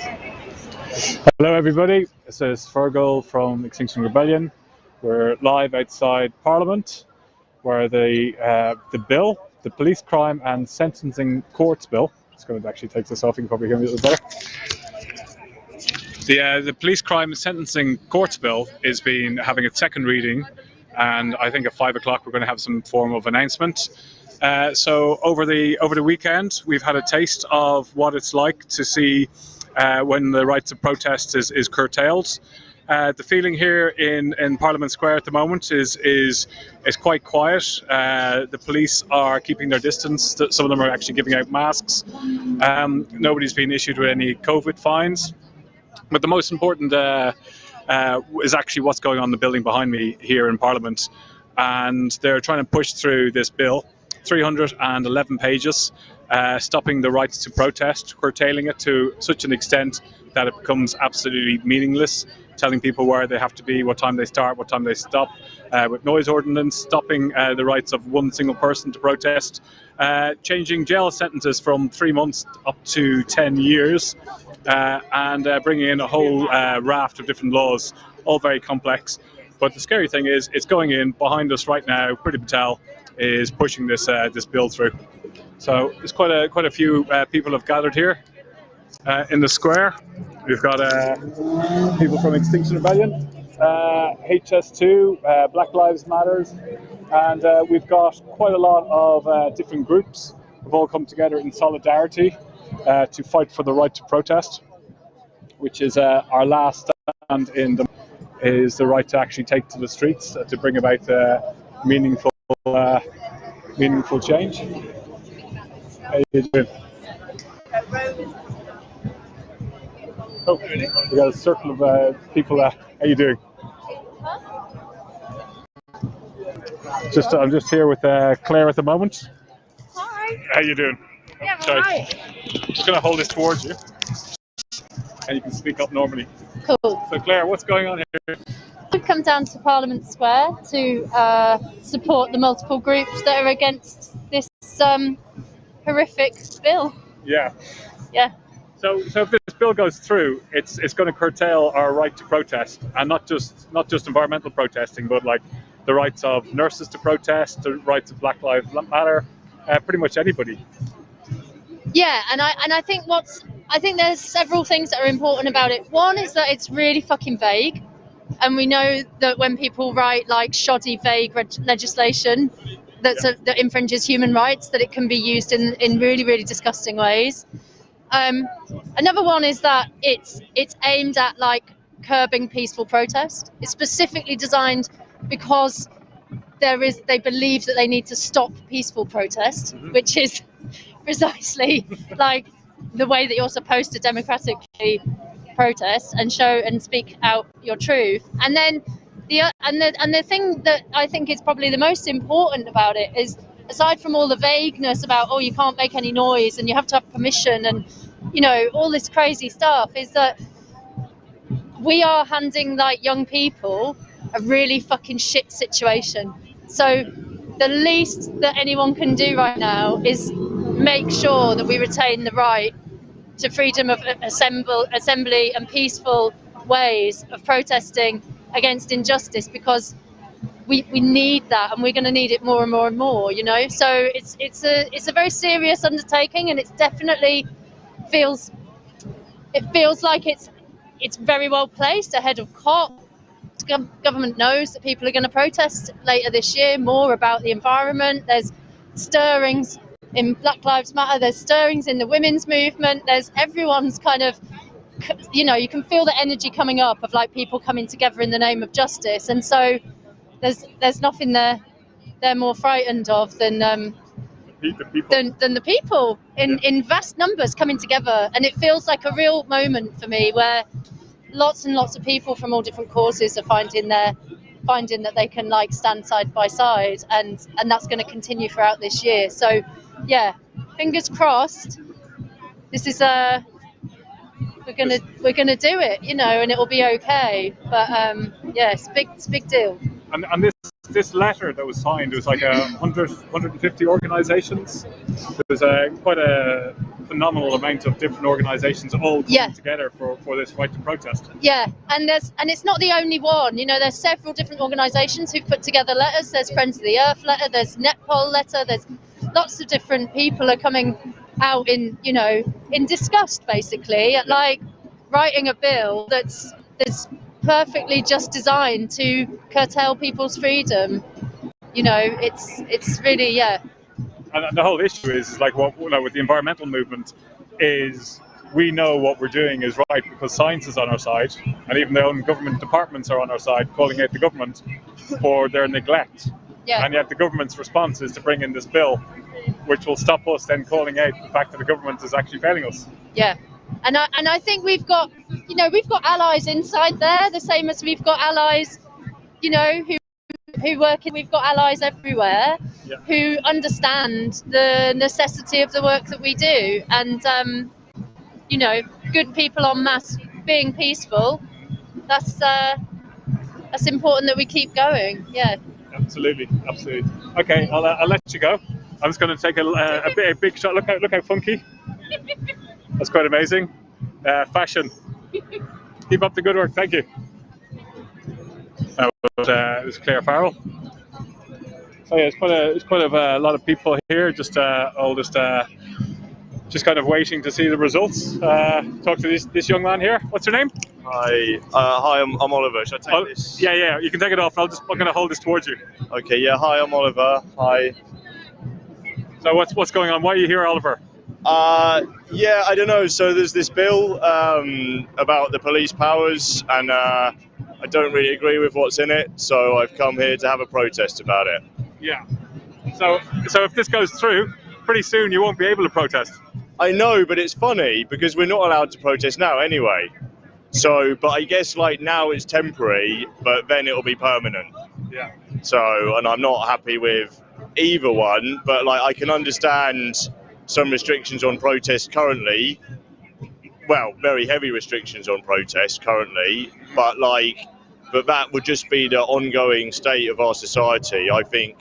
Hello everybody, this is Fergal from Extinction Rebellion. We're live outside Parliament where the bill, the Police Crime and Sentencing Courts Bill, it's going to actually take this off, you can probably hear me a little better. The Police Crime and Sentencing Courts Bill is having its second reading, and I think at 5 o'clock we're going to have some form of announcement. So over the weekend we've had a taste of what it's like to see when the rights of protest is curtailed. The feeling here in Parliament Square at the moment is quite quiet. The police are keeping their distance. Some of them are actually giving out masks. Nobody's been issued with any COVID fines. But the most important is actually what's going on in the building behind me here in Parliament. And they're trying to push through this bill, 311 pages, stopping the rights to protest, curtailing it to such an extent that it becomes absolutely meaningless, telling people where they have to be, what time they start, what time they stop, with noise ordinance, stopping the rights of one single person to protest, changing jail sentences from 3 months up to 10 years, and bringing in a whole raft of different laws, all very complex. But the scary thing is, it's going in behind us right now. Priti Patel is pushing this bill through. So there's quite a few people have gathered here in the square. We've got people from Extinction Rebellion, HS2, Black Lives Matters, and we've got quite a lot of different groups who've all come together in solidarity to fight for the right to protest, which is our last stand is the right to actually take to the streets to bring about meaningful change. How you doing? Oh, we got a circle of people. How you doing? I'm just here with Claire at the moment. Hi. How you doing? Yeah, I'm Sorry. alright. I'm just going to hold this towards you, and you can speak up normally. Cool. So Claire, what's going on here? We've come down to Parliament Square to support the multiple groups that are against this horrific bill. Yeah. Yeah. So if this bill goes through, it's going to curtail our right to protest, and not just environmental protesting, but like the rights of nurses to protest, the rights of Black Lives Matter, pretty much anybody. Yeah, and I think there's several things that are important about it. One is that it's really fucking vague, and we know that when people write like shoddy, vague legislation that infringes human rights, that it can be used in really, really disgusting ways. Another one is that it's aimed at like curbing peaceful protest. It's specifically designed because they believe that they need to stop peaceful protest, which is precisely like the way that you're supposed to democratically protest and show and speak out your truth. And then the thing that I think is probably the most important about it is, aside from all the vagueness about you can't make any noise and you have to have permission and all this crazy stuff, is that we are handing like young people a really fucking shit situation. So the least that anyone can do right now is make sure that we retain the right to freedom of assembly and peaceful ways of protesting against injustice, because we need that, and we're going to need it more and more and more. So it's a very serious undertaking, and it's definitely feels like it's very well placed ahead of COP. Government knows that people are going to protest later this year more about the environment. There's stirrings in Black Lives Matter, there's stirrings in the women's movement, everyone's kind of, you can feel the energy coming up of like people coming together in the name of justice. And so there's nothing they're more frightened of than the people in vast numbers coming together. And it feels like a real moment for me where lots and lots of people from all different causes are finding that they can like stand side by side, and that's going to continue throughout this year. So yeah, fingers crossed. This is we're gonna do it, and it will be okay. But yeah, it's a big deal. And this letter that was signed, it was like 150 organisations. There was quite a phenomenal amount of different organisations all coming together for this right to protest. Yeah, and it's not the only one. You know, there's several different organisations who've put together letters. There's Friends of the Earth letter, there's Netpol letter, there's lots of different people are coming out in disgust, basically, at like writing a bill that's perfectly just designed to curtail people's freedom. You know, it's really, And the whole issue is like what with the environmental movement is we know what we're doing is right because science is on our side, and even their own government departments are on our side, calling out the government for their neglect. Yeah. And yet the government's response is to bring in this bill, which will stop us then calling out the fact that the government is actually failing us. Yeah. And I think we've got allies inside there, the same as we've got allies, who work in. We've got allies everywhere who understand the necessity of the work that we do, and good people en masse being peaceful. That's important that we keep going. Yeah. Absolutely. Okay, I'll let you go. I'm just going to take a big shot. Look how funky. That's quite amazing. Fashion. Keep up the good work. Thank you. It was Claire Farrell. So yeah, it's quite a lot of people here. Just kind of waiting to see the results. Talk to this young man here. What's your name? Hi, I'm Oliver. Should I take this? Yeah. You can take it off. I'm going to hold this towards you. Okay. Yeah. Hi, I'm Oliver. Hi. So what's going on? Why are you here, Oliver? Yeah, I don't know. So there's this bill about the police powers, and I don't really agree with what's in it. So I've come here to have a protest about it. Yeah. So if this goes through, pretty soon you won't be able to protest. I know, but it's funny because we're not allowed to protest now anyway. So, but I guess like now it's temporary, but then it'll be permanent. Yeah. So, and I'm not happy with either one, but like I can understand some restrictions on protest currently. Well, very heavy restrictions on protest currently, but that would just be the ongoing state of our society. I think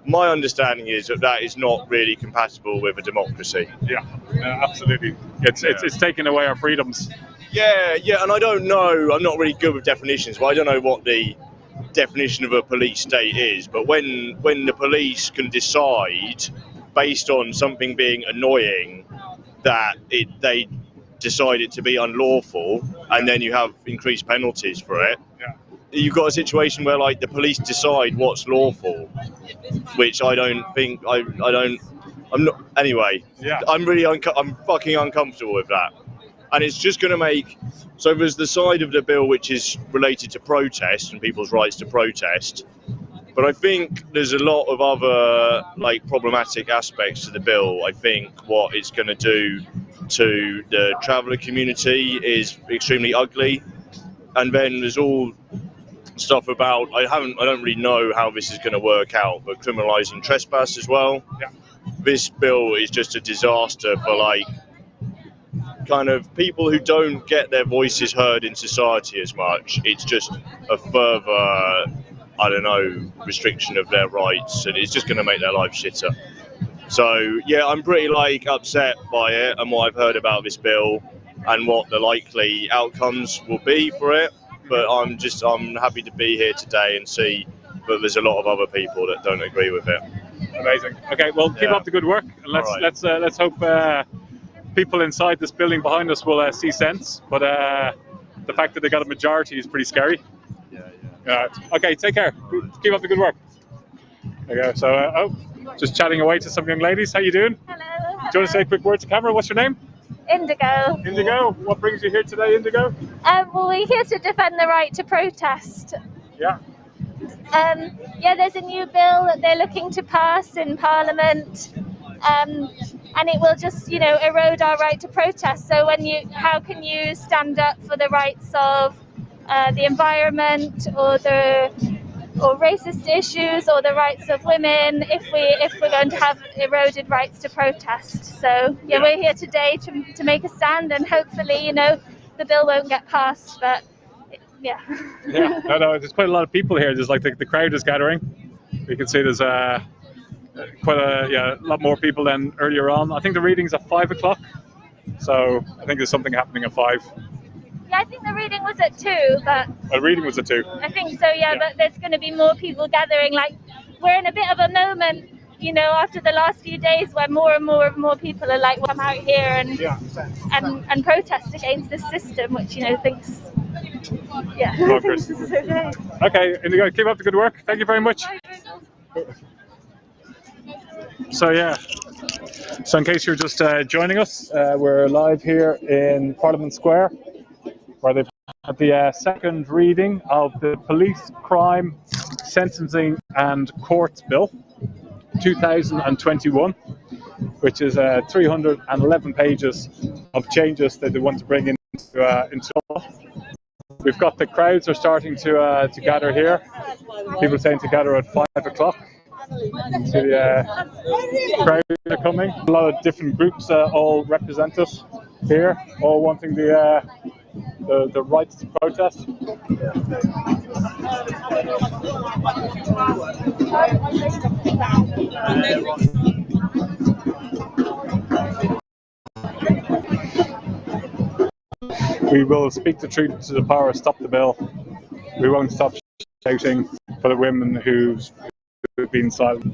my understanding is that is not really compatible with a democracy. Yeah, absolutely. It's taking away our freedoms. Yeah, and I don't know, I'm not really good with definitions, but I don't know what the definition of a police state is, but when the police can decide based on something being annoying that they decide it to be unlawful, and then you have increased penalties for it, you've got a situation where like the police decide what's lawful, which I don't think I'm not anyway. Yeah. I'm fucking uncomfortable with that. And it's just going to make, so there's the side of the bill which is related to protest and people's rights to protest, but I think there's a lot of other like problematic aspects to the bill. I think what it's going to do to the traveller community is extremely ugly, and then there's all stuff about I don't really know how this is going to work out, but criminalising trespass as well. Yeah. This bill is just a disaster for like kind of people who don't get their voices heard in society as much. It's just a further, restriction of their rights, and it's just going to make their life shitter. So yeah, I'm pretty upset by it and what I've heard about this bill and what the likely outcomes will be for it. But I'm happy to be here today and see that there's a lot of other people that don't agree with it. Amazing. Okay, well, keep up the good work. Let's hope people inside this building behind us will see sense. But the fact that they got a majority is pretty scary. Yeah. Okay, take care. Keep up the good work. There you go. So, just chatting away to some young ladies. How you doing? Hello. Do you want to say a quick word to camera? What's your name? Indigo. Indigo. What brings you here today, Indigo? Well, we're here to defend the right to protest. Yeah. There's a new bill that they're looking to pass in Parliament, and it will just, erode our right to protest. So how can you stand up for the rights of the environment or racist issues or the rights of women if we're going to have eroded rights to protest? So we're here today to make a stand, and hopefully the bill won't get passed, but no, there's quite a lot of people here. There's the crowd is gathering. You can see there's quite a lot more people than earlier on. I think the reading's at 5 o'clock. So I think there's something happening at 5. Yeah, I think the reading was at 2, but The reading was at 2. I think so, yeah, but there's going to be more people gathering. Like, we're in a bit of a moment, you know, after the last few days where more and more people are like, well, I'm out here and protest against this system, which, you know, thinks, yeah. Oh, Chris. Okay, Indigo, keep up the good work. Thank you very much. So yeah, so in case you're just joining us, we're live here in Parliament Square, where they've had the second reading of the Police Crime Sentencing and Courts Bill 2021, which is 311 pages of changes that they want to bring into law. We've got the crowds are starting to gather here. People saying to gather at 5 o'clock. The crowds are coming. A lot of different groups all represented here, all wanting the rights to protest. We will speak the truth to the power, stop the bill. We won't stop shouting for the women who've been silent. Do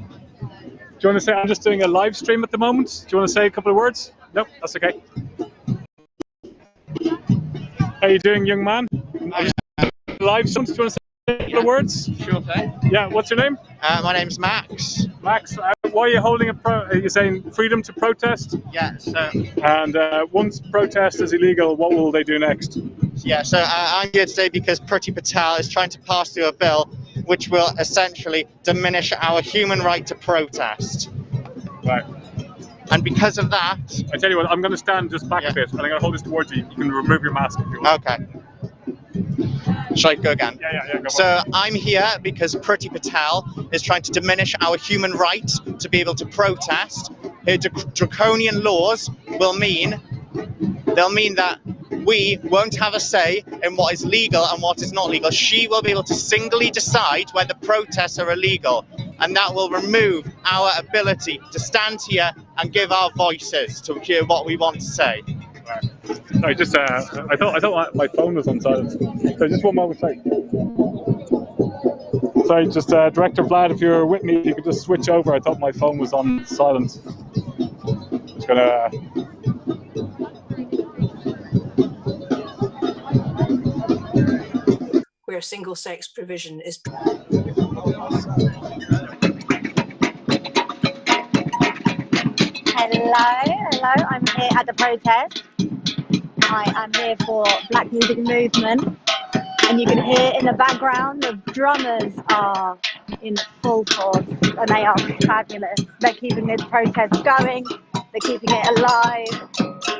you want to say, I'm just doing a live stream at the moment. Do you want to say a couple of words? No, that's okay. How are you doing, young man? Live stream, do you want to say a couple of words? Sure thing. Yeah, what's your name? My name's Max. Max, why are you holding are you saying freedom to protest? Yeah, so And once protest is illegal, what will they do next? I'm here today because Priti Patel is trying to pass through a bill which will essentially diminish our human right to protest. Right. And because of that... I tell you what, I'm going to stand just back a bit, and I'm going to hold this towards you. You can remove your mask if you want. Okay. Shall I go again? Yeah, go on. So I'm here because Priti Patel is trying to diminish our human right to be able to protest. Her draconian laws will mean that we won't have a say in what is legal and what is not legal. She will be able to singly decide whether protests are illegal, and that will remove our ability to stand here and give our voices to hear what we want to say. Sorry, just I thought my phone was on silent. So just one moment, sorry. Sorry, just Director Vlad, if you're with me, if you could just switch over. I thought my phone was on silent. Just gonna. Where single-sex provision is. Hello, I'm here at the protest. I am here for Black Music Movement, and you can hear in the background the drummers are in full force, and they are fabulous. They're keeping this protest going, they're keeping it alive,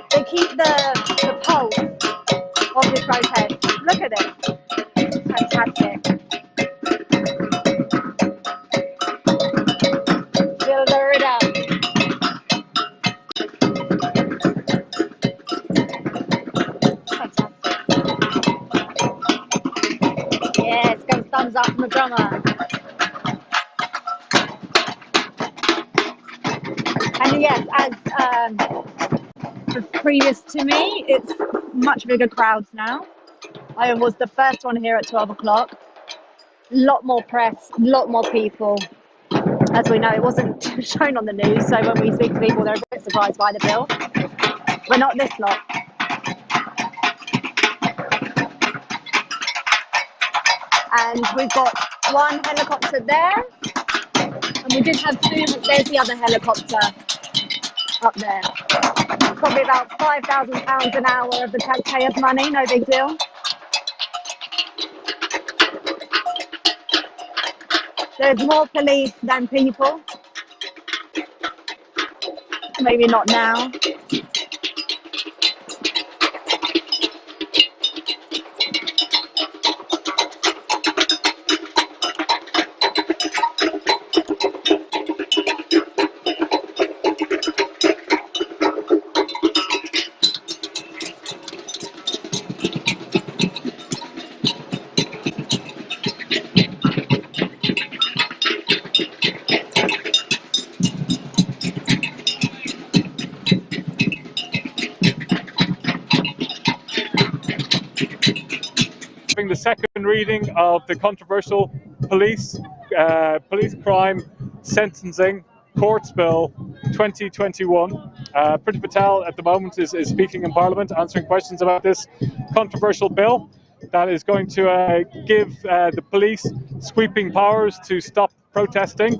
they keep the pulse of this protest. Look at it, fantastic. Build it up. Yes, go thumbs up from the drummer. And yes, as previous to me, it's much bigger crowds now. I was the first one here at 12 o'clock. A lot more press, a lot more people. As we know, it wasn't shown on the news, so when we speak to people, they're a bit surprised by the bill. We're not this lot. And we've got one helicopter there, and we did have two. There's the other helicopter up there. Probably about £5,000 an hour of the taxpayers' money, no big deal. There's more police than people. Maybe not now. having the second reading of the controversial police crime sentencing courts bill 2021. Priti Patel at the moment is speaking in Parliament, answering questions about this controversial bill that is going to give the police sweeping powers to stop protesting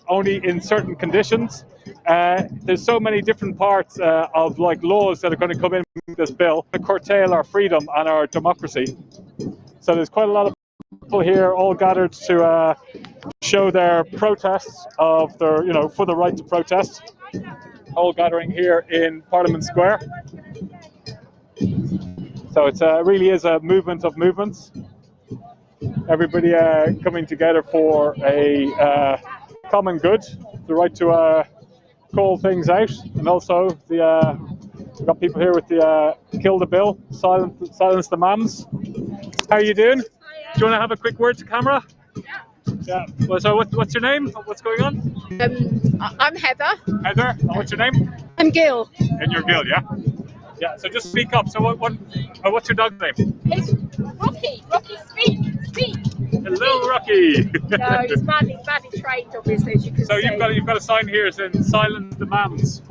only in certain conditions. There's so many different parts of like laws that are going to come in with this bill to curtail our freedom and our democracy. So there's quite a lot of people here all gathered to show their protests of their, for the right to protest. All gathering here in Parliament Square. So it really is a movement of movements. Everybody coming together for a common good, the right to call things out, and also we've got people here with the kill the bill, silence the mams. How are you doing? Do you want to have a quick word to camera? Yeah. Well, so what's your name? What's going on? I'm Heather. Heather. And what's your name? I'm Gil. And you're Gil, yeah? Yeah. So just speak up. So what's your dog's name? It's Rocky. Rocky, speak. Hello, Rocky. No, he's badly trained, obviously, as you can see. So you've got a sign here saying "Silence the Mams."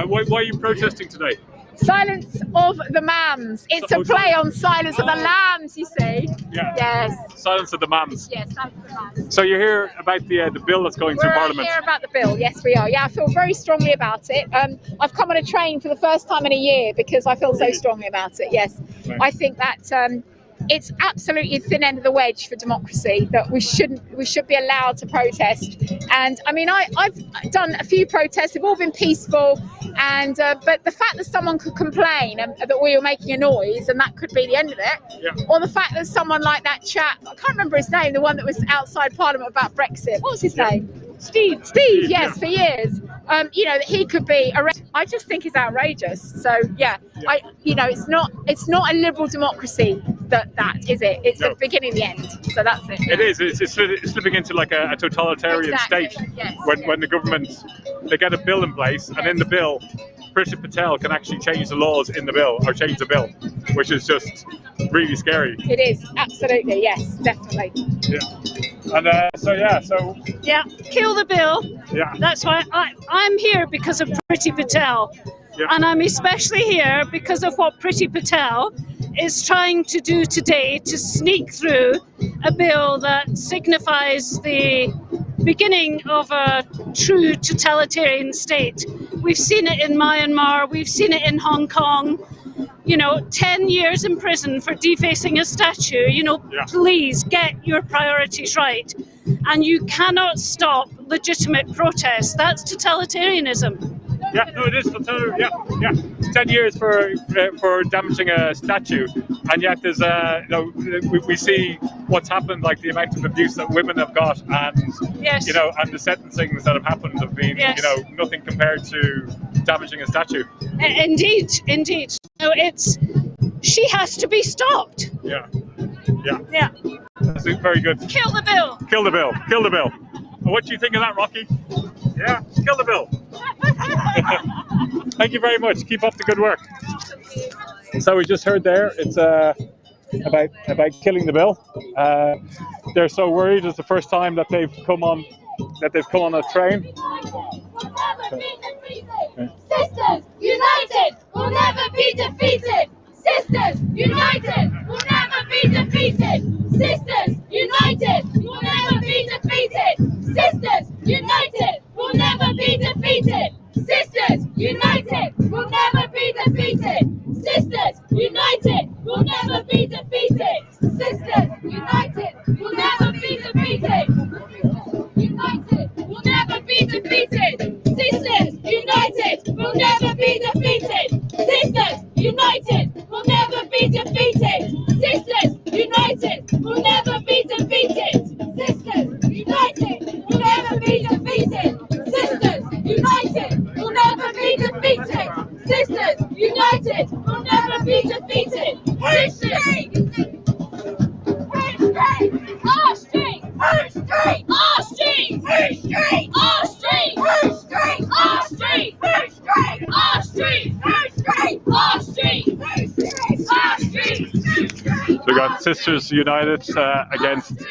Why are you protesting today? Silence of the Mams. It's a play on Silence of the Lambs, you see. Yeah. Yes. Silence of the Mams. Yes, Silence of the Lambs. So you're here about the bill that's going through Parliament. We're here about the bill. Yes, we are. Yeah, I feel very strongly about it. I've come on a train for the first time in a year because I feel so strongly about it. Yes, right. I think that it's absolutely the thin end of the wedge for democracy that we should be allowed to protest. And I mean, I've done a few protests. They've all been peaceful. And but the fact that someone could complain that we were making a noise and that could be the end of it, yeah. Or the fact that someone like that chap, I can't remember his name, the one that was outside Parliament about Brexit. What was his name? Steve, yes, yeah. For years. That he could be arrested. I just think it's outrageous. So yeah. It's not a liberal democracy. That is it. It's the beginning of the end. So that's it. Yeah. It is. It's slipping into like a totalitarian state. Yes. When the government, they get a bill in place, and in the bill, Priti Patel can actually change the laws in the bill or change the bill, which is just really scary. It is, absolutely, yes, definitely. Yeah. And so yeah, kill the bill. Yeah. That's why I'm here because of Priti Patel. Yeah. And I'm especially here because of what Priti Patel is trying to do today to sneak through a bill that signifies the beginning of a true totalitarian state. We've seen it in Myanmar, we've seen it in Hong Kong. 10 years in prison for defacing a statue. Yeah. Please get your priorities right. And you cannot stop legitimate protest. That's totalitarianism. Yeah, no, it is. Yeah. 10 years for damaging a statue, and yet there's we see what's happened, like the amount of abuse that women have got, and yes. And the sentencings that have happened have been yes. Nothing compared to damaging a statue. Indeed. She has to be stopped. Yeah. That's very good. Kill the bill. Kill the bill. What do you think of that, Rocky? Yeah, kill the bill. Thank you very much. Keep up the good work. So we just heard there, it's about killing the bill. They're so worried. It's the first time that they've come on a train. Sisters united will never be defeated. Sisters united will never be defeated. Sisters united will never be defeated. Sisters united will never be defeated. Sisters united will never be defeated. Sisters united will never be defeated. Sisters united will never be defeated. United will never be defeated. Sisters united will never be defeated. Sisters united will never be defeated. Sisters united will never be defeated. Sisters united will never be defeated. Sisters united will never be defeated. Sisters united will never be defeated. Who's straight? Who's straight? Our street. Who's straight? Our street. Who's straight? Our street. Who's straight? Our street. Who's straight? Our street. Who's straight? Our street. Who's straight? Our street. Who's straight? We got Sisters United against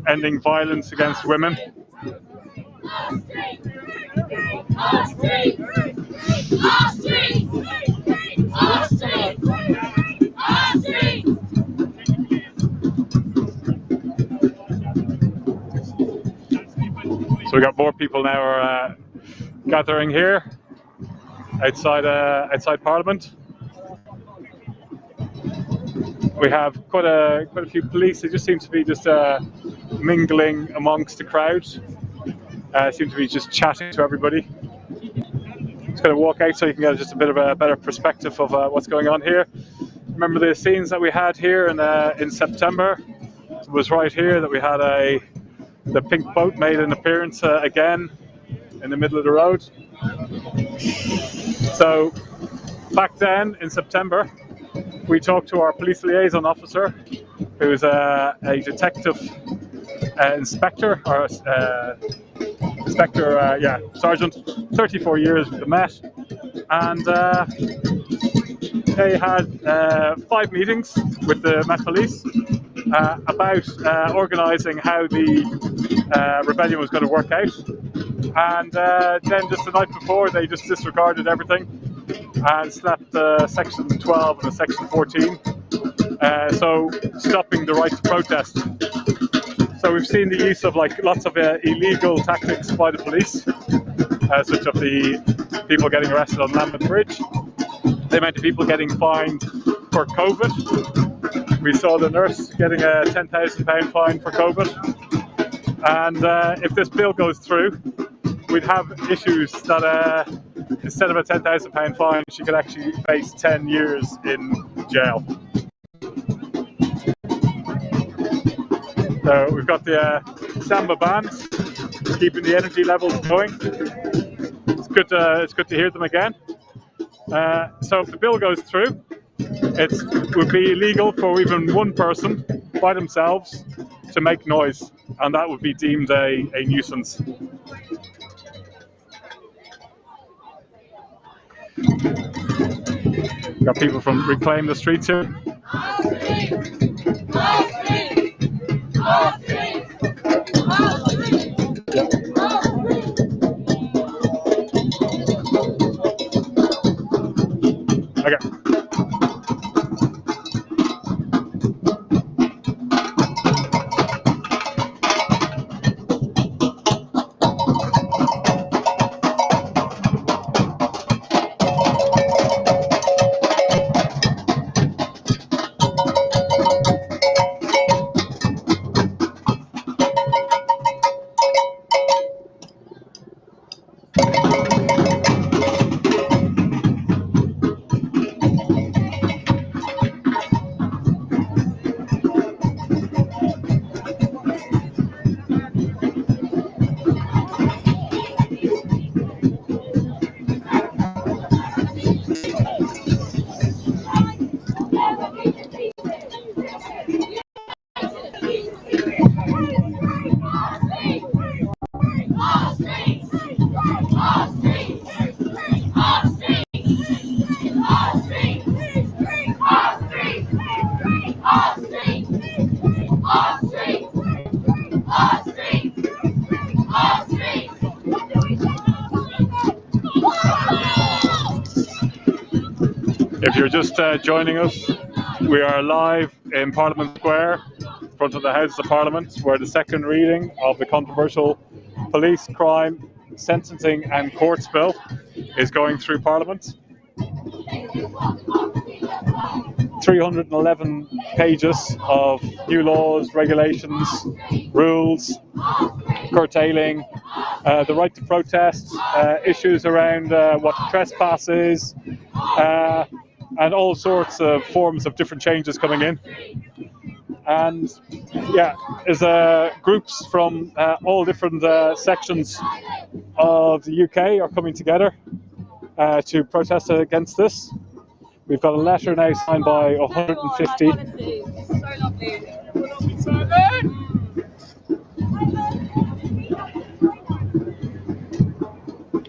ending violence against women. Our streets! Our streets! Our streets! Our streets! Our streets! So we got more people now are gathering here outside Parliament. We have quite a few police. They just seem to be just mingling amongst the crowd. Seem to be just chatting to everybody. Just going to walk out so you can get just a bit of a better perspective of what's going on here. Remember the scenes that we had here in September? It was right here that we had the pink boat made an appearance again in the middle of the road. So back then in September, we talked to our police liaison officer, who's a detective inspector, or inspector, sergeant, 34 years with the Met, and they had 5 meetings with the Met Police about organising how the rebellion was going to work out. And then just the night before, they just disregarded everything and slapped Section 12 and Section 14, so stopping the right to protest. So we've seen the use of lots of illegal tactics by the police, such as the people getting arrested on Lambeth Bridge, the amount of people getting fined for COVID. We saw the nurse getting a £10,000 fine for COVID. And if this bill goes through, we'd have issues that instead of a £10,000 fine, she could actually face 10 years in jail. So we've got the samba bands keeping the energy levels going. It's good to hear them again. So if the bill goes through, it would be illegal for even one person by themselves to make noise, and that would be deemed a nuisance. Got people from Reclaim the Streets here. Okay. If you're just joining us, we are live in Parliament Square, in front of the Houses of Parliament, where the second reading of the controversial Police, Crime, Sentencing and Courts Bill is going through Parliament. 311 pages of new laws, regulations, rules, curtailing the right to protest, issues around what trespass is, and all sorts of forms of different changes coming in. And yeah, there's groups from all different sections of the UK are coming together to protest against this. We've got a letter now signed by 150.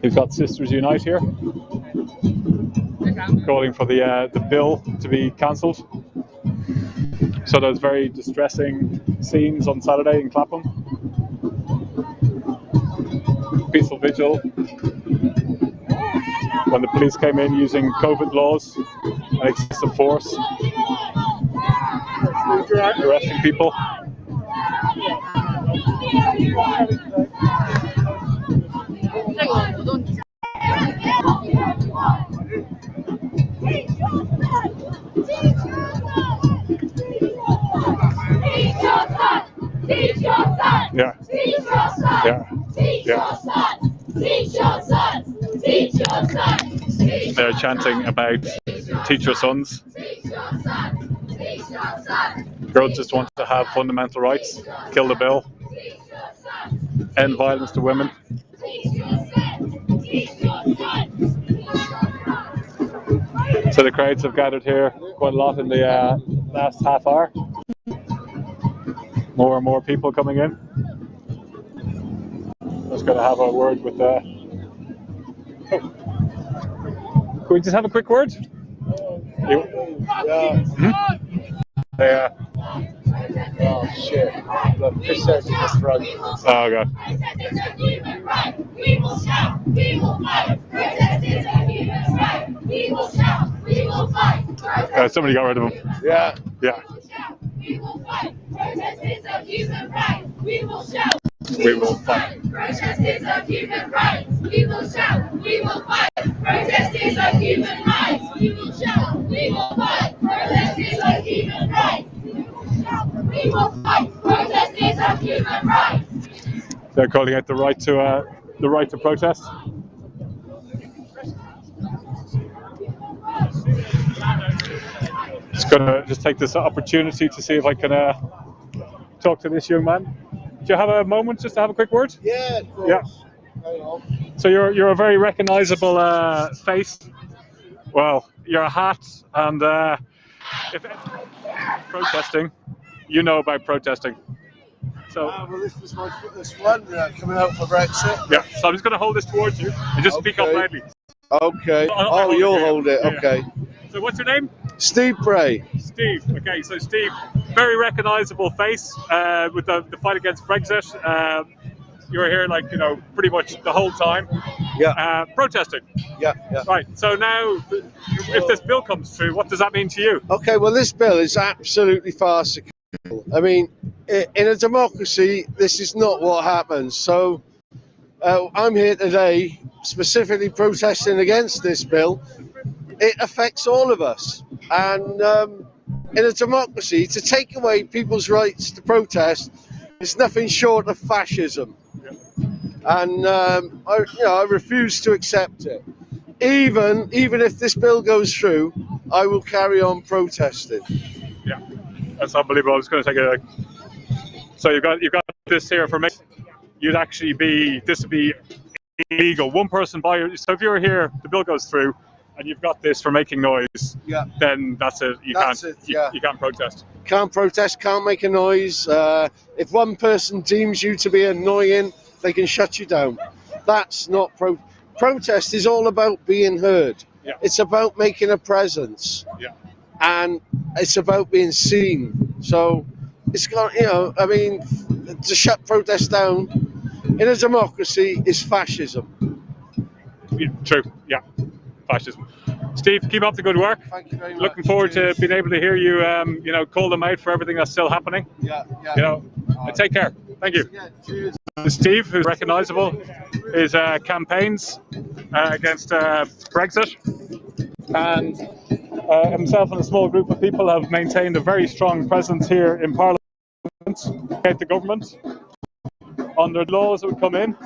We've got Sisters Unite here, calling for the bill to be cancelled. So those very distressing scenes on Saturday in Clapham. Peaceful vigil when the police came in using COVID laws and excessive force, arresting people. Teach your son. Yeah. Teach your son. Yeah. Teach Yeah. your son. Teach your son. Teach your son. They're chanting about teach your sons. Teach your son. Teach your son. Girls just want to have fundamental rights. Kill the bill. Teach your son. End violence to women. Teach your son. Teach your son. So the crowds have gathered here quite a lot in the last half hour. More and more people coming in. Just going to have a word with Can we just have a quick word? Yeah. Yeah. Oh shit. The piss out in the front. Oh god. Protest is a human right. We will shout. We will fight. Protest is a human right. We will shout. We will fight. Somebody got rid of him. Yeah. Yeah. We will fight. Protest is a human right. We will shout. We will fight. Protest is a human right. We will shout. We will fight. Protest is a human right. We will shout. We will fight. Protest is a human right. We will fight. Protest is a human right. They're calling out the right to protest. Just gonna take this opportunity to see if I can talk to this young man. Do you have a moment just to have a quick word? Yeah, of course. Yeah. Hang on. So you're a very recognisable face. Well, your hat and if protesting, you know about protesting. So Well, this was my first one coming out for Brexit. yeah. So I'm just going to hold this towards you and just speak up Okay. loudly. Okay. I'll Oh, hold you'll it, yeah. hold it. Yeah. Okay. So what's your name? Steve Bray. Steve. Okay. So Steve, very recognisable face with the fight against Brexit. You were here, like, pretty much the whole time. Yeah. Protesting. Yeah. Yeah. Right. So now, if this bill comes through, what does that mean to you? Okay. Well, this bill is absolutely farcical. I mean, in a democracy, this is not what happens. So, I'm here today specifically protesting against this bill. It affects all of us, and in a democracy, to take away people's rights to protest is nothing short of fascism. And I refuse to accept it. Even if this bill goes through, I will carry on protesting. Yeah, that's unbelievable. I was going to take a. So you've got this here for me. You'd actually this would be illegal. One person by your. So if you're here, the bill goes through, and you've got this for making noise. Yeah. Then that's it. You can't protest. Can't protest. Can't make a noise. If one person deems you to be annoying, they can shut you down. That's not protest. Is all about being heard. Yeah. It's about making a presence. Yeah. And it's about being seen. So it's got, I mean, to shut protest down in a democracy is fascism. Yeah, true. Yeah, fascism. Steve, keep up the good work. Thank you very much. Looking forward Cheers. to being able to hear you, call them out for everything that's still happening. Yeah. And take care. Thank you. Yeah, cheers. Steve, who's recognisable, his campaigns against Brexit, and himself and a small group of people have maintained a very strong presence here in Parliament against the government. Under laws that would come in,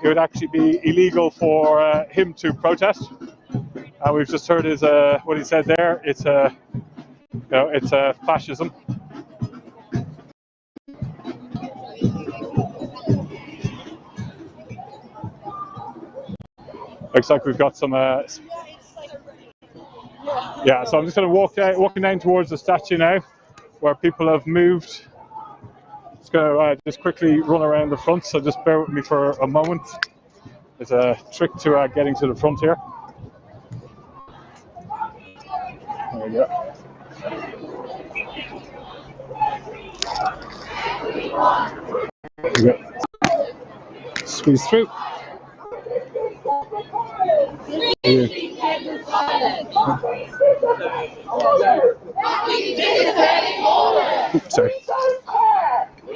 it would actually be illegal for him to protest. And we've just heard his what he said there. It's fascism. Looks like we've got some. Yeah, so I'm just going to walking down towards the statue now, where people have moved. Just going to just quickly run around the front. So just bear with me for a moment. There's a trick to getting to the front here. There we go. Squeeze through. Sorry.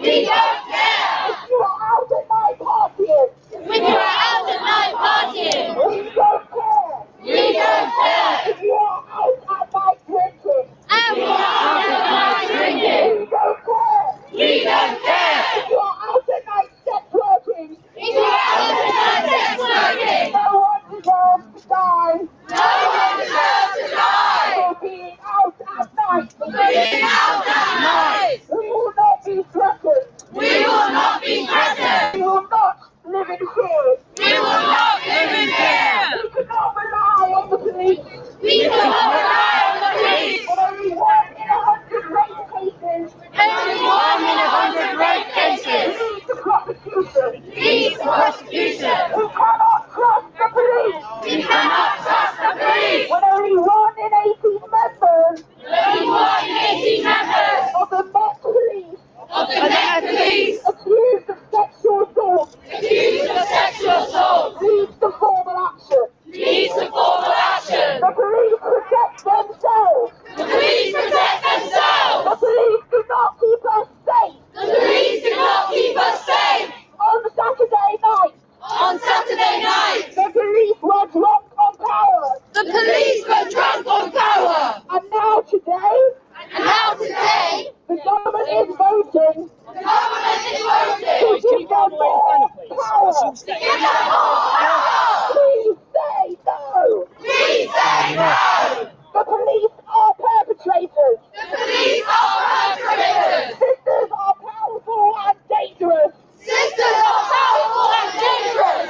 We don't care! If you are out at night partying! When you are out at night partying! We don't care! We don't care! If you are out at night drinking! And we are out at night drinking! We don't care! We don't care! If you are out at night sex working! If you are out at night sex working! No one deserves to die! No one deserves to die! For being out at night! For being out at night! We will not be threatened! We will not be threatened! We will not live in fear! We will not live in fear! We cannot rely on the police! We cannot rely on the police! But only 1 in 100 rape cases! Only 1 in 100 rape cases! Leads to prosecution! Leads to prosecution! We cannot trust the police! We cannot trust the police! When only 1 in 18 members! Only 1 in 18 members! Of the Met Police! Of the Met Police! Accused of sexual assault! Accused of sexual assault! Leads to formal action! Leads to formal action! The police protect themselves! The police protect themselves! The police do not keep us safe! The police do not keep us safe! On Saturday night! On Saturday night! The police were drunk on power! The police were drunk on power! And now today? And now today? The government is voting! The government is voting! To give them more power! To give them more power! Please say no! Please say no! The police are perpetrators! The police are perpetrators! Sisters are powerful and dangerous! Sisters are powerful and dangerous!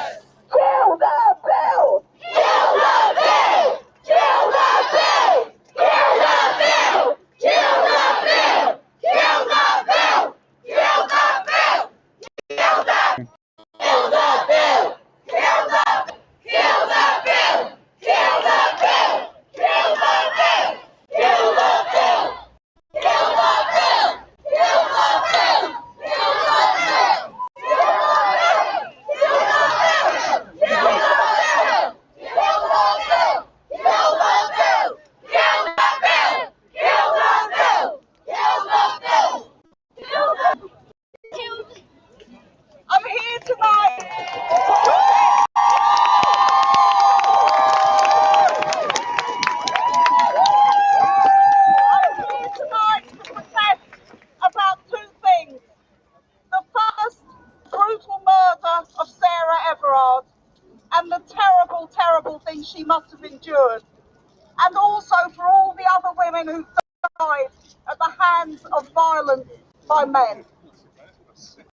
Kill the bill! Kill the bill! Kill the bill! Kill the bill! Kill the bill! Kill the bill! Kill the bill! Kill the bill! Kill the bill! Kill the kill the bill! Kill the bill! Kill the bill! Kill the bill! Kill the bill! Kill the bill! Kill the bill! Kill the bill! Kill the bill! Kill the bill! Kill the bill! Kill the bill! Kill the bill! Kill the bill! Kill the bill! Kill the I'm here tonight. I'm here tonight to protest about 2 things. The first, brutal murder of Sarah Everard and the terrible, terrible things she must have endured. And also for all the other women who died at the hands of violence by men.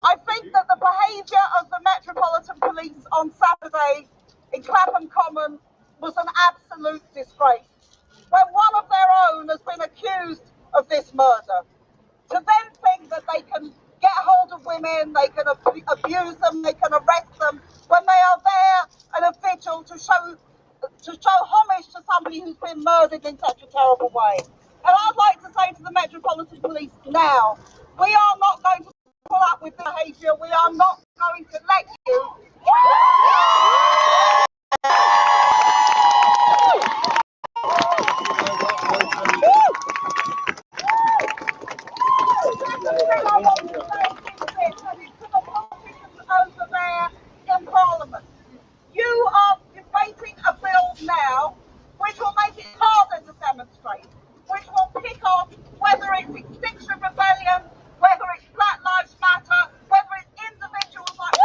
I think that the behaviour of the Metropolitan Police on Saturday in Clapham Common was an absolute disgrace. When one of their own has been accused of this murder, to then think that they can get hold of women, they can abuse them, they can arrest them, when they are there at a vigil to show homage to somebody who's been murdered in such a terrible way. And I'd like to say to the Metropolitan Police now, we are not going to pull up with behaviour, we are not going to let you. Over there in Parliament. You are debating a bill now which will make it harder to demonstrate, which will pick off whether it's Extinction Rebellion, whether it's Black Lives Matter, whether it's individuals like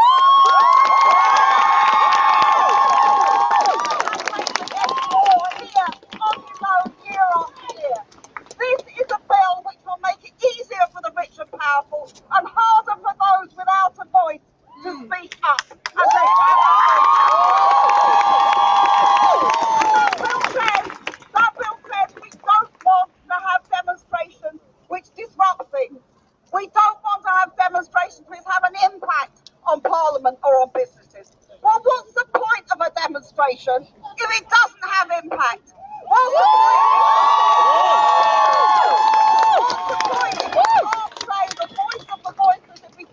here on his own year after year. This is a bill which will make it easier for the rich and powerful and harder for those without a voice to speak up. And that bill says we don't want to have demonstrations which disrupt things. We don't want to have demonstrations which have an impact on Parliament or on businesses. Well, what's the point of a demonstration if it doesn't have impact? What's the point? What's the point if we can't say the voice of the voiceless, if we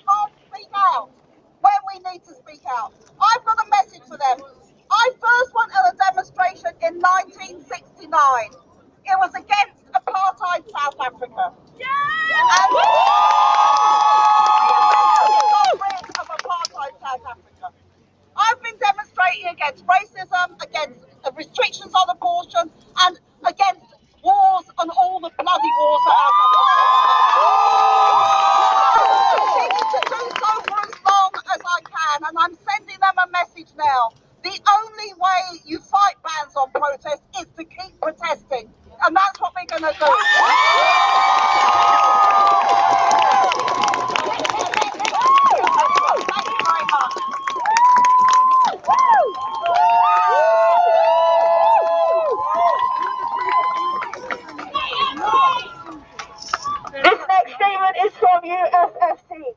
from UFFC.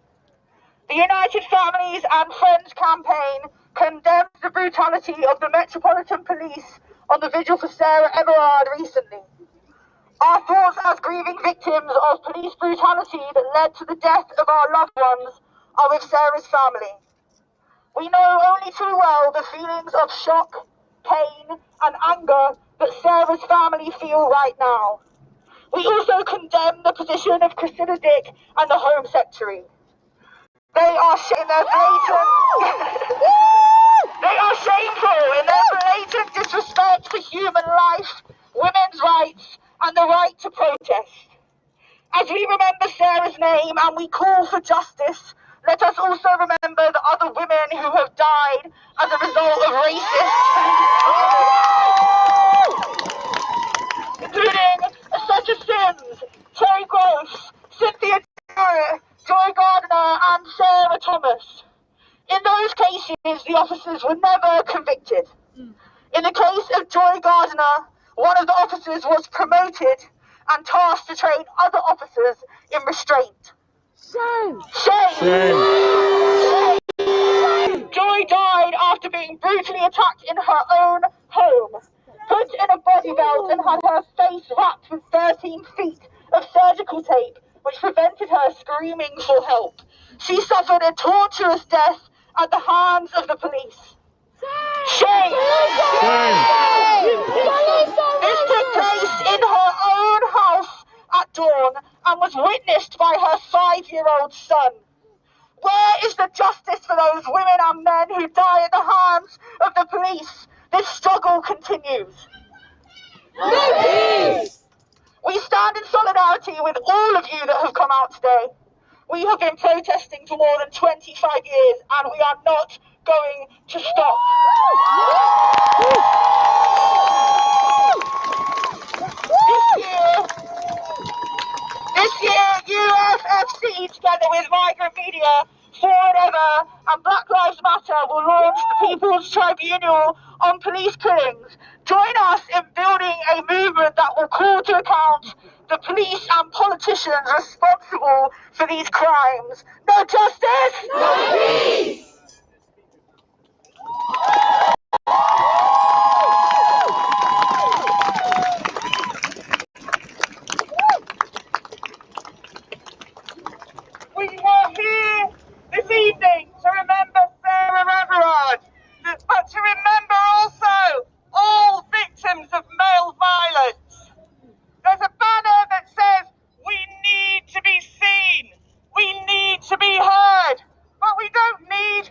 The United Families and Friends campaign condemns the brutality of the Metropolitan Police on the vigil for Sarah Everard recently. Our thoughts as grieving victims of police brutality that led to the death of our loved ones are with Sarah's family. We know only too well the feelings of shock, pain and anger that Sarah's family feel right now. We also condemn the position of Cressida Dick and the Home Secretary. They are they are shameful in their blatant disrespect for human life, women's rights and the right to protest. As we remember Sarah's name and we call for justice, let us also remember the other women who have died as a result of racist including Sasha Sims, Terry Gross, Cynthia Joy Gardner and Sarah Thomas. In those cases, the officers were never convicted. In the case of Joy Gardner, one of the officers was promoted and tasked to train other officers in restraint. Shame! Shame! Shame! Shame! Joy died after being brutally attacked in her own home, put in a body belt and had her face wrapped with 13 feet of surgical tape, which prevented her screaming for help. She suffered a torturous death at the hands of the police. Shame! Shame! This took place in her own house at dawn and was witnessed by her 5-year-old son. Where is the justice for those women and men who die at the hands of the police? This struggle continues. No peace! We stand in solidarity with all of you that have come out today. We have been protesting for more than 25 years and we are not going to stop. This year, UFFC, together with Migrant Media, Forever and Black Lives Matter will launch the People's Tribunal on police killings. Join us in building a movement that will call to account the police and politicians responsible for these crimes. No justice! No peace! We are here this evening to remember Sarah Everard, but to remember also all victims of male violence. There's a banner that says, we need to be seen, we need to be heard, but we don't need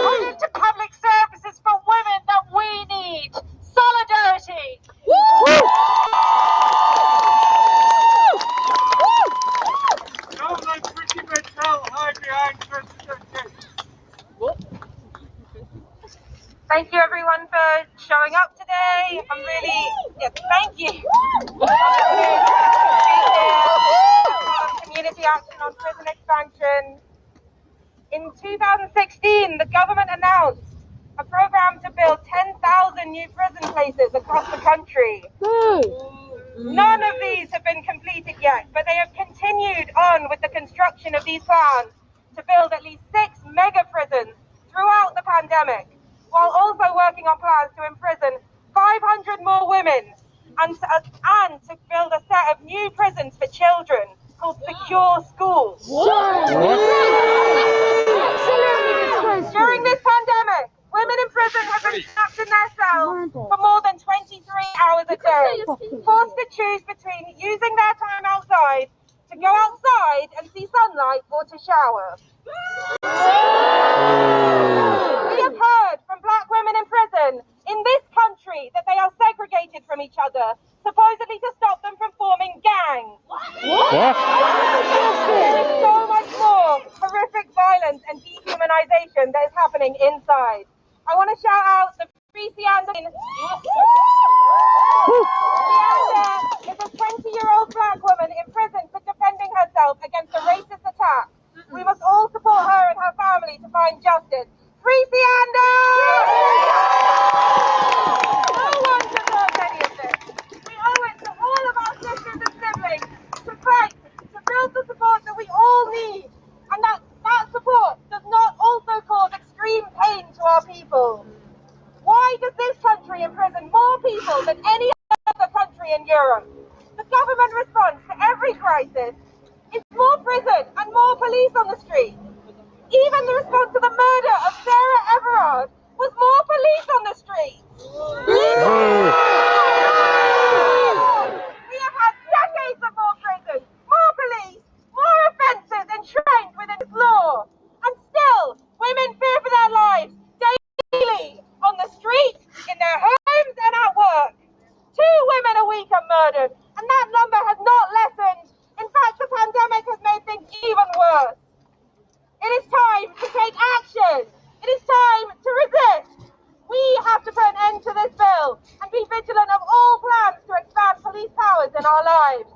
Put into public services for women that we need. Solidarity. Don't let Pretty Patel hide behind 2017. Thank you everyone for showing up today. I'm really, thank you. Community action on prison expansion. In 2016, the government announced a program to build 10,000 new prison places across the country. None of these have been completed yet, but they have continued on with the construction of these plans to build at least 6 mega prisons throughout the pandemic, while also working on plans to imprison 500 more women and to build a set of new prisons for children called Secure Schools. During this pandemic, women in prison have been trapped in their cells for more than 23 hours a day, forced to choose between using their time outside to go outside and see sunlight or to shower. We have heard from black women in prison in this country that they are segregated from each other, supposedly to stop them from forming gangs. There is so much more horrific violence and dehumanization that is happening inside. I want to shout out the Free Sianda. Sianda is a 20-year-old black woman in prison for defending herself against a racist attack. We must all support her and her family to find justice. Free Sianda! No one deserves any of this. We owe it to all of our sisters and siblings to fight, to build the support that we all need. And that support does not also cause extreme pain to our people. Why does this country imprison more people than any other country in Europe? The government response to every crisis is more prison and more police on the street. Even the response to the murder of Sarah Everard was more police on the street. We have had decades of more prisons, more police, more offences enshrined within this law. And still, women fear for their lives daily on the street, in their homes and at work. 2 women a week are murdered, and that number has not lessened. In fact, the pandemic has made things even worse. It is time to take action. It is time to resist. We have to put an end to this bill and be vigilant of all plans to expand police powers in our lives.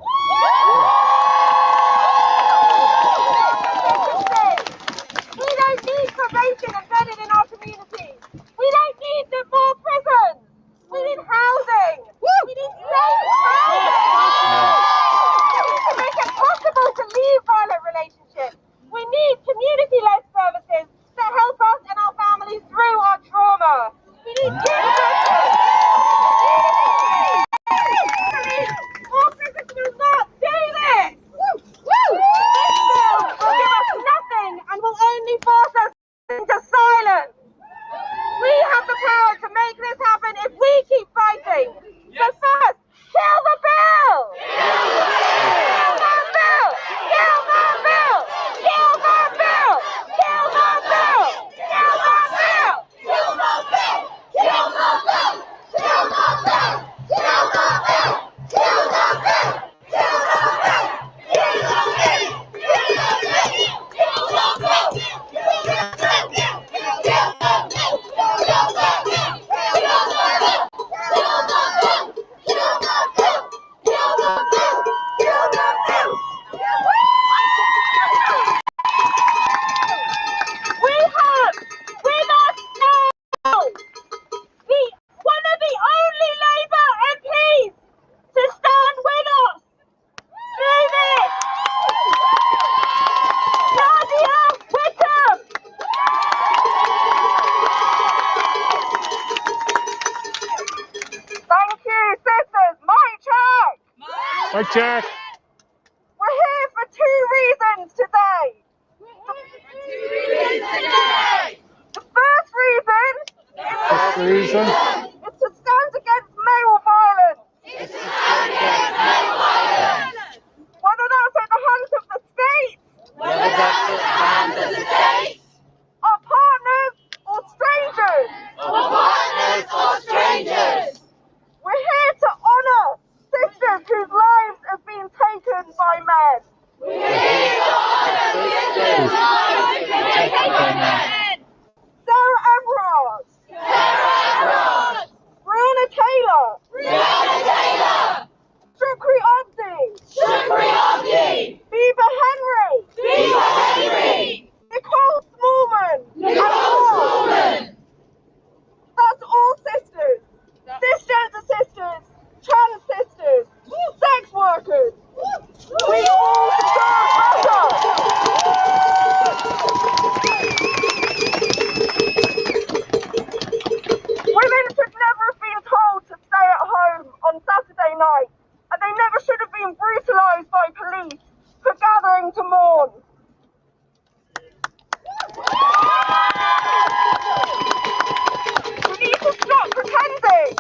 We don't need probation embedded in our communities. We don't need more prisons. We need housing. We need safe housing. To make it possible to leave violent relationships, we need community-led services that help us and our families through our trauma. We need more prisons will not do this. This bill will give us nothing and will only force us into silence. We have the power to make this happen if we keep fighting. So first, kill the bill! Kill that bill! Kill that bill! Kill that bill! Kill that bill! Kill that bill! Kill that bill! Kill that bill! Kill that bill! Kill that bill! Kill that bill! Kill that bill! Kill that bill! Kill that bill! Kill that bill! Kill that Hi, Jack. We're here for 2 reasons today. The first reason is to stand against male violence. Whether that's at the hands of the state, state. Our partners or strangers. Our partners or strangers. We're here to honour sisters whose lives have been taken by men. We're here to honour sisters whose lives have been taken by men. Sarah Everard. Sarah Everard. Brianna Taylor. Brianna Taylor. Shukri Abdi. Shukri Abdi. Biba Henry. Biba Henry. Nicole Smallman. Nicole Smallman. That's all sisters. Cisgender sisters. Trans sisters. Sex workers. We all deserve better. Women should never have been told to stay at home on Saturday night, and they never should have been brutalised by police for gathering to mourn. We need to stop pretending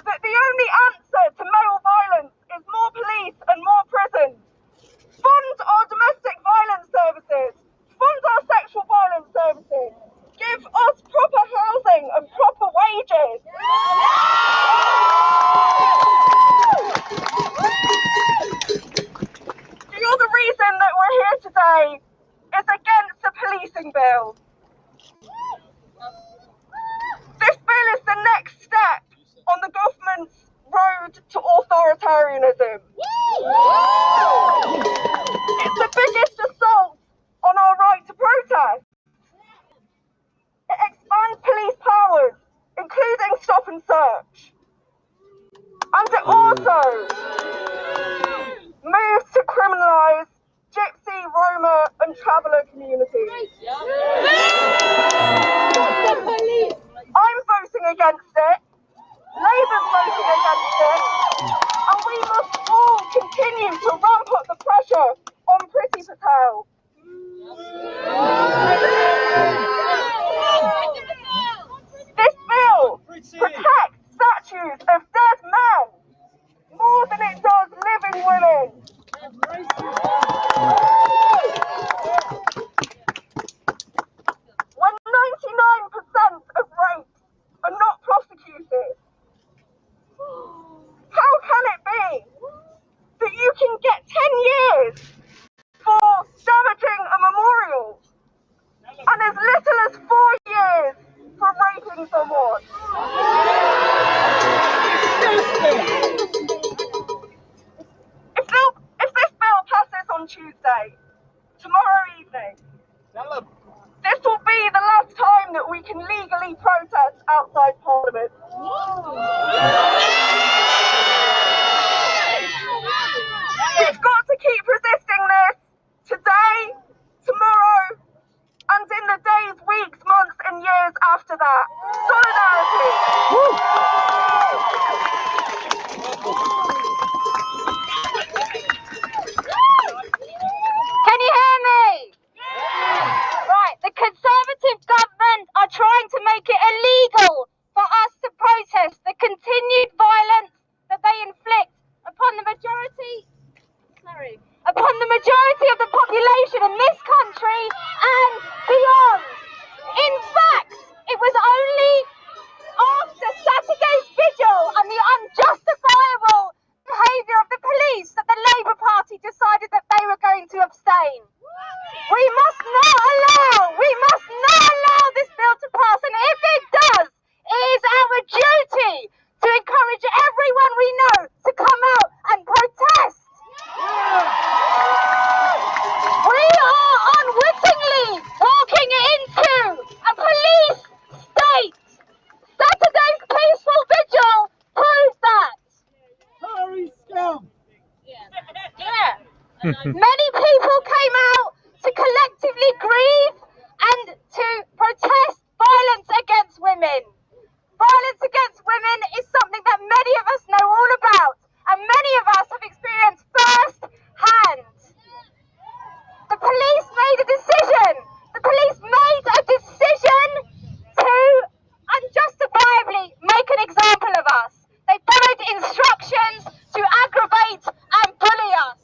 that the only answer to male violence is more police and more prisons. Fund our domestic violence services. Fund our sexual violence services. Give us proper housing and proper wages. The other reason that we're here today is against the policing bill. This bill is the next step on the government's road to authoritarianism. It's the biggest assault on our right to protest. It expands police powers, including stop and search. And it also moves to criminalise gypsy, Roma and traveller communities. I'm voting against it. Labour's voting against it. And we must all continue to ramp up the pressure on Priti Patel. This bill protects statues of dead men more than it does living women. When 99% of rapes are not prosecuted, how can it be that you can get 10 years for damaging a memorial and as little as 4 years for raping someone? If this bill passes on Tuesday, tomorrow evening, this will be the last time that we can legally protest outside Parliament. We've got to keep resisting this today, tomorrow, and in the days, weeks, months and years after that. Solidarity! Can you hear me? Right, the Conservative government are trying to make it illegal for us to protest the continued violence that they inflict upon the majority of the population in this country and beyond. In fact, it was only after Saturday's vigil and the unjustifiable behaviour of the police that the Labour Party decided that they were going to abstain. We must not allow this bill to pass, and if it does, it is our duty to encourage everyone we know to come out and protest. We are unwittingly walking into a police state. Saturday's peaceful vigil proves that. Many people came out to collectively grieve and to protest violence against women. Violence against women is something that many of us know all about, and many of us have experienced firsthand. The police made a decision. The police made a decision to unjustifiably make an example of us. They followed instructions to aggravate and bully us.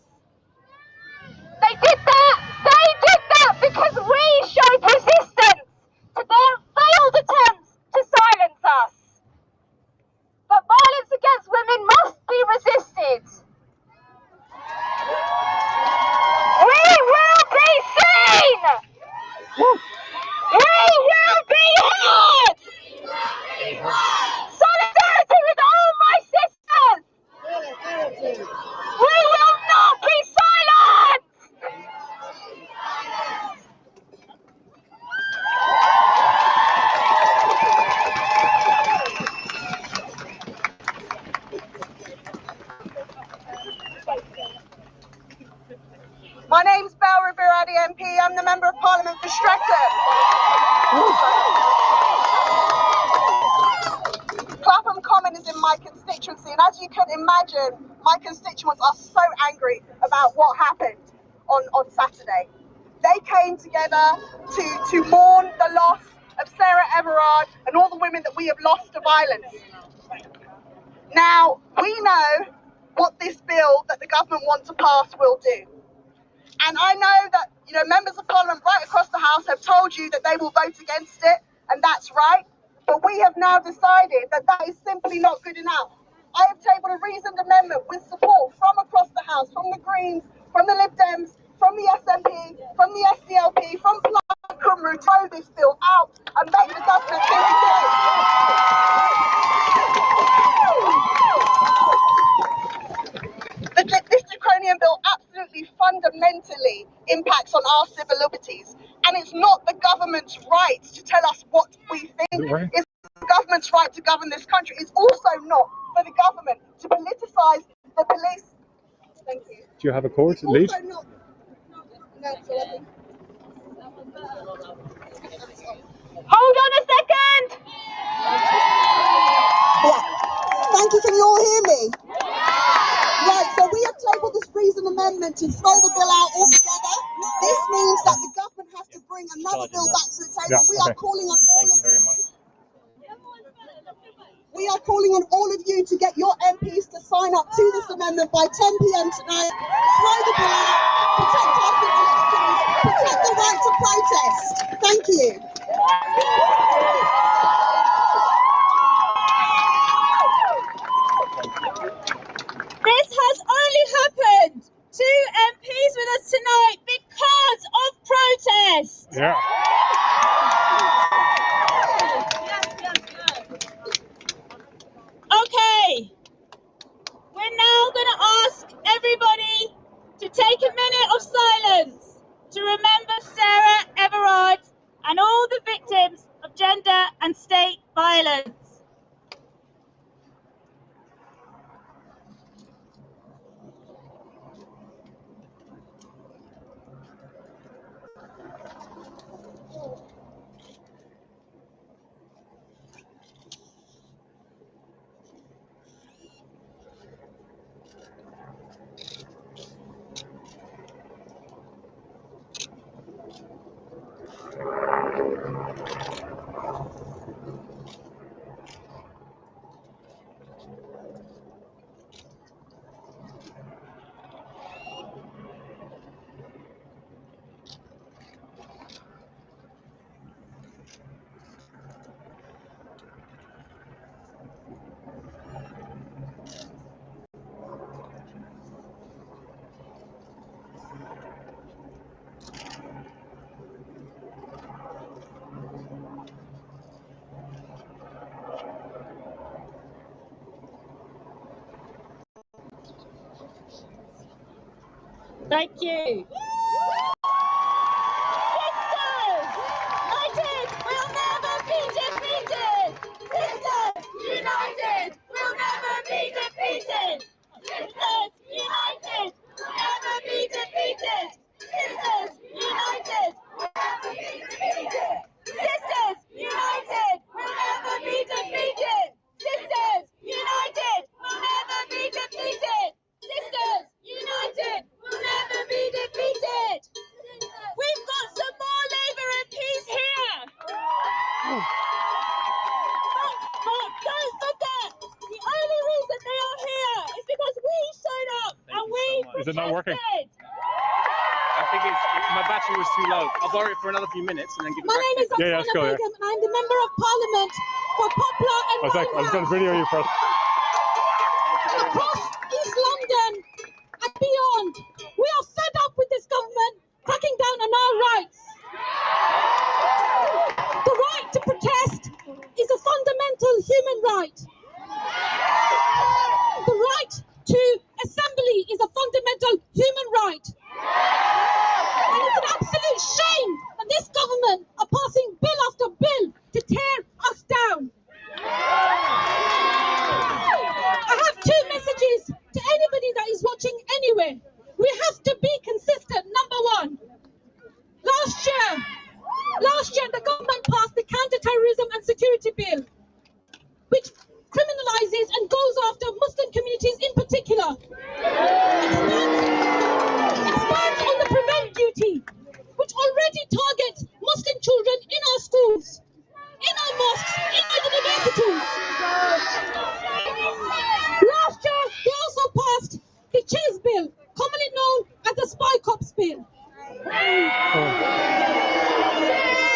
Clapham Common is in my constituency, and as you can imagine, my constituents are so angry about what happened on Saturday. They came together to mourn the loss of Sarah Everard and all the women that we have lost to violence. Now, we know what this bill that the government wants to pass will do. And I know that, members of Parliament right across the House have told you that they will vote against it, and that's right. But we have now decided that that is simply not good enough. I have tabled a reasoned amendment with support from across the House, from the Greens, from the Lib Dems, from the SNP, from the SDLP, from Plaid Cymru, throw this bill out and make the government think again. This draconian bill absolutely fundamentally impacts on our civil liberties, and it's not the government's right to tell us what we think. It's the government's right to govern this country. It's also not for the government to politicise the police. Thank you. Do you have a court lead? Hold on a second. Yeah. Thank you. Can you all hear me? Right, so we have tabled this reasoned amendment to throw the bill out altogether. This means that the government has to bring another bill back to the table. Yeah, we are calling on all of you. We are calling on all of you to get your MPs to sign up to this amendment by 10 p.m. tonight. Throw the bill out, protect our civil liberties, protect the right to protest. Thank you. This has only happened. 2 MPs with us tonight because of protest. Yeah. Okay. We're now going to ask everybody to take a minute of silence to remember Sarah Everard and all the victims of gender and state violence. Thank you. Sisters, united, we'll never be defeated. Sisters, united, we'll never be defeated. Sisters, united, we'll never be defeated. Sisters, united, we'll never be defeated. Sisters, united, we'll never be defeated. Sisters, united, we'll never be defeated. Sisters, united, we'll never be defeated. We've got some more Labour MPs here. But don't forget, the only reason they are here is because we showed up and we protested. Is it not working? I think my battery was too low. I'll borrow it for another few minutes and then give it My back. name is Oksana Begum, and I'm the Member of Parliament for Poplar and I was going to video you first. across East London and beyond. We are fed up with this government cracking down on our rights. The right to protest is a fundamental human right. The right to assembly is a fundamental human right. And it's an absolute shame that this government are passing bill after bill to tear us down. I have 2 messages to anybody that is watching anywhere. We have to be consistent. Number 1, last year the government passed the Counter-Terrorism and Security Bill, which criminalises and goes after Muslim communities in particular. Expands on the prevent duty, which already targets Muslim children in our schools, in our mosques, in our universities. Last year, they also passed the Chase Bill, commonly known as the Spy Cops Bill.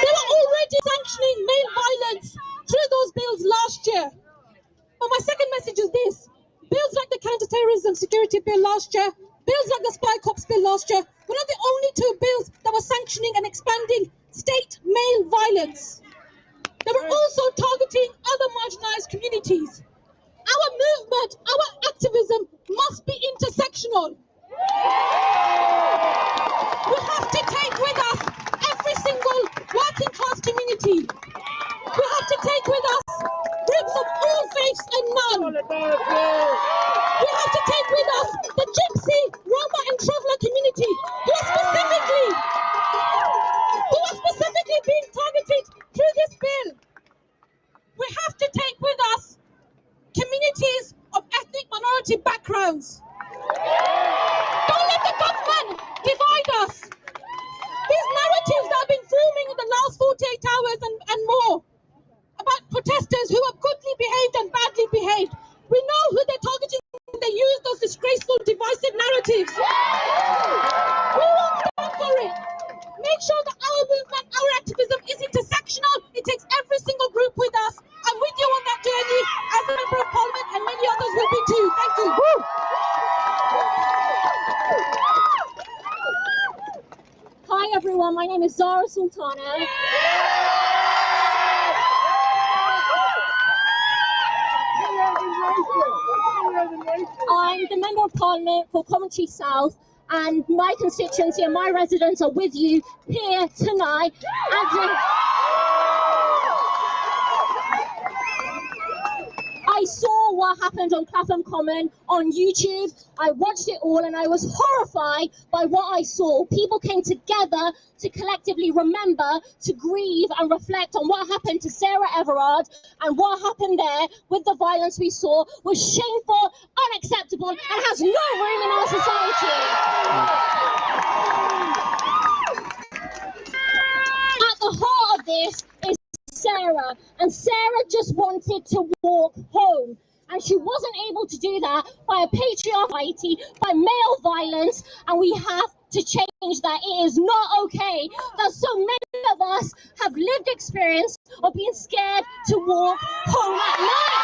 They were already sanctioning male violence through those bills last year. But my second message is this. Bills like the Counter-Terrorism Security Bill last year, bills like the Spy Cops Bill last year, were not the only two bills that were sanctioning and expanding state male violence. They were also targeting other marginalised communities. Our movement, our activism must be intersectional. We have to take with us every single working class community. We have to take with us groups of all faiths and none. We have to take with us the gypsy, Roma and traveller community who are specifically being targeted through this bill. We have to take with us communities of ethnic minority backgrounds. Don't let the government divide us. These narratives that have been forming in the last 48 hours and more about protesters who are goodly behaved and badly behaved. We know who they're targeting when they use those disgraceful, divisive narratives. We won't stand for it. Make sure that our movement, our activism is intersectional. It takes every single group with us. I'm with you on that journey as a member of parliament, and many others will be too. Thank you. Hi everyone, my name is Zara Sultana. I'm the Member of Parliament for Coventry South, and my constituency and my residents are with you here tonight. I saw what happened on Clapham Common on YouTube. I watched it all and I was horrified by what I saw. People came together to collectively remember, to grieve and reflect on what happened to Sarah Everard, and what happened there with the violence we saw was shameful, unacceptable, and has no room in our society. At the heart of this is Sarah, and Sarah just wanted to walk home, and she wasn't able to do that by a patriarchy, by male violence, and we have to change that. It is not okay that so many of us have lived experience of being scared to walk home at night.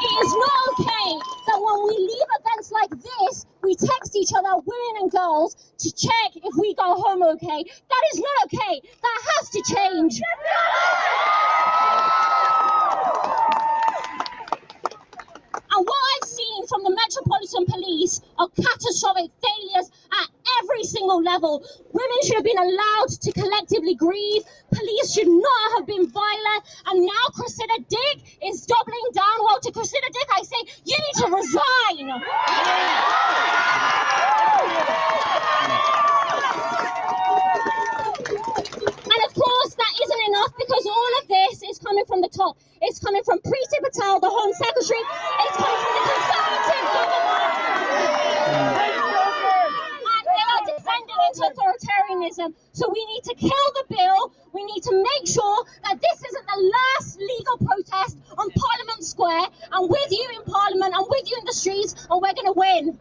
It is not okay that when we leave events like this, we text each other, women and girls, to check if we go home okay. That is not okay. That has to change. And what I've seen from the Metropolitan Police are catastrophic failures at every single level. Women should have been allowed to collectively grieve. Police should not have been violent. And now Cressida Dick is doubling down. Well, to Cressida Dick, I say, you need to resign. And of course, that isn't enough, because all of this is coming from the top. It's coming from Priti Patel, the Home Secretary. It's coming from the Conservative government. And they are descending into authoritarianism. So we need to kill the bill. We need to make sure that this isn't the last legal protest on Parliament Square. I'm with you in Parliament. I'm with you in the streets, and we're going to win.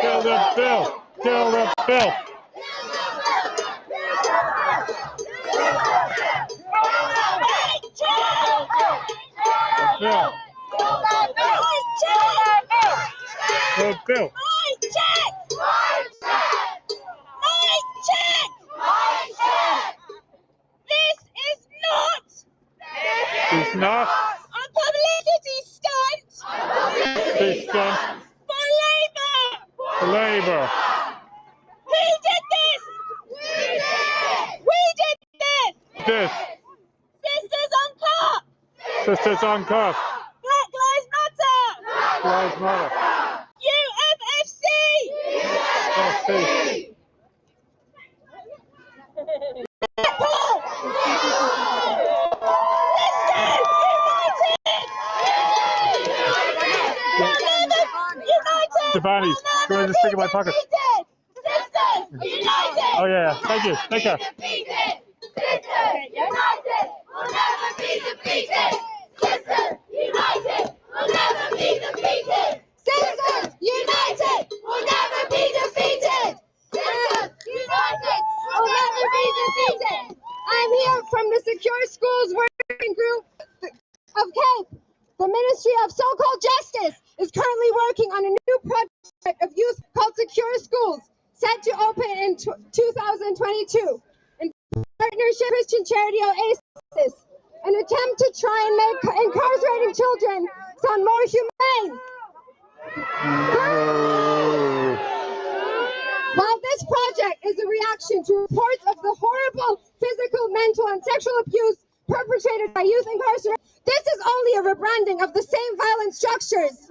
Kill the bill! Kill the bill! The bill! This is not It's not a publicity stunt this stunt for Labour. for Labour. We did this. We did this. This. Sisters on cuff. Black Lives Matter. Lives matter. UFFC. Defying. Go ahead and stick in my pocket. Oh yeah, thank you. Take care. United will never be defeated. Sisters united will never be defeated. Sisters united will never be defeated. Sisters united will never be defeated. I'm here from the Secure Schools Working Group of Cape. The Ministry of So-Called Justice is currently working on a new project of youth called Secure Schools, set to open in 2022 in partnership with Christian charity Oasis, an attempt to try and make incarcerating children sound more humane. While this project is a reaction to reports of the horrible physical, mental, and sexual abuse perpetrated by youth incarceration, this is only a rebranding of the same violent structures.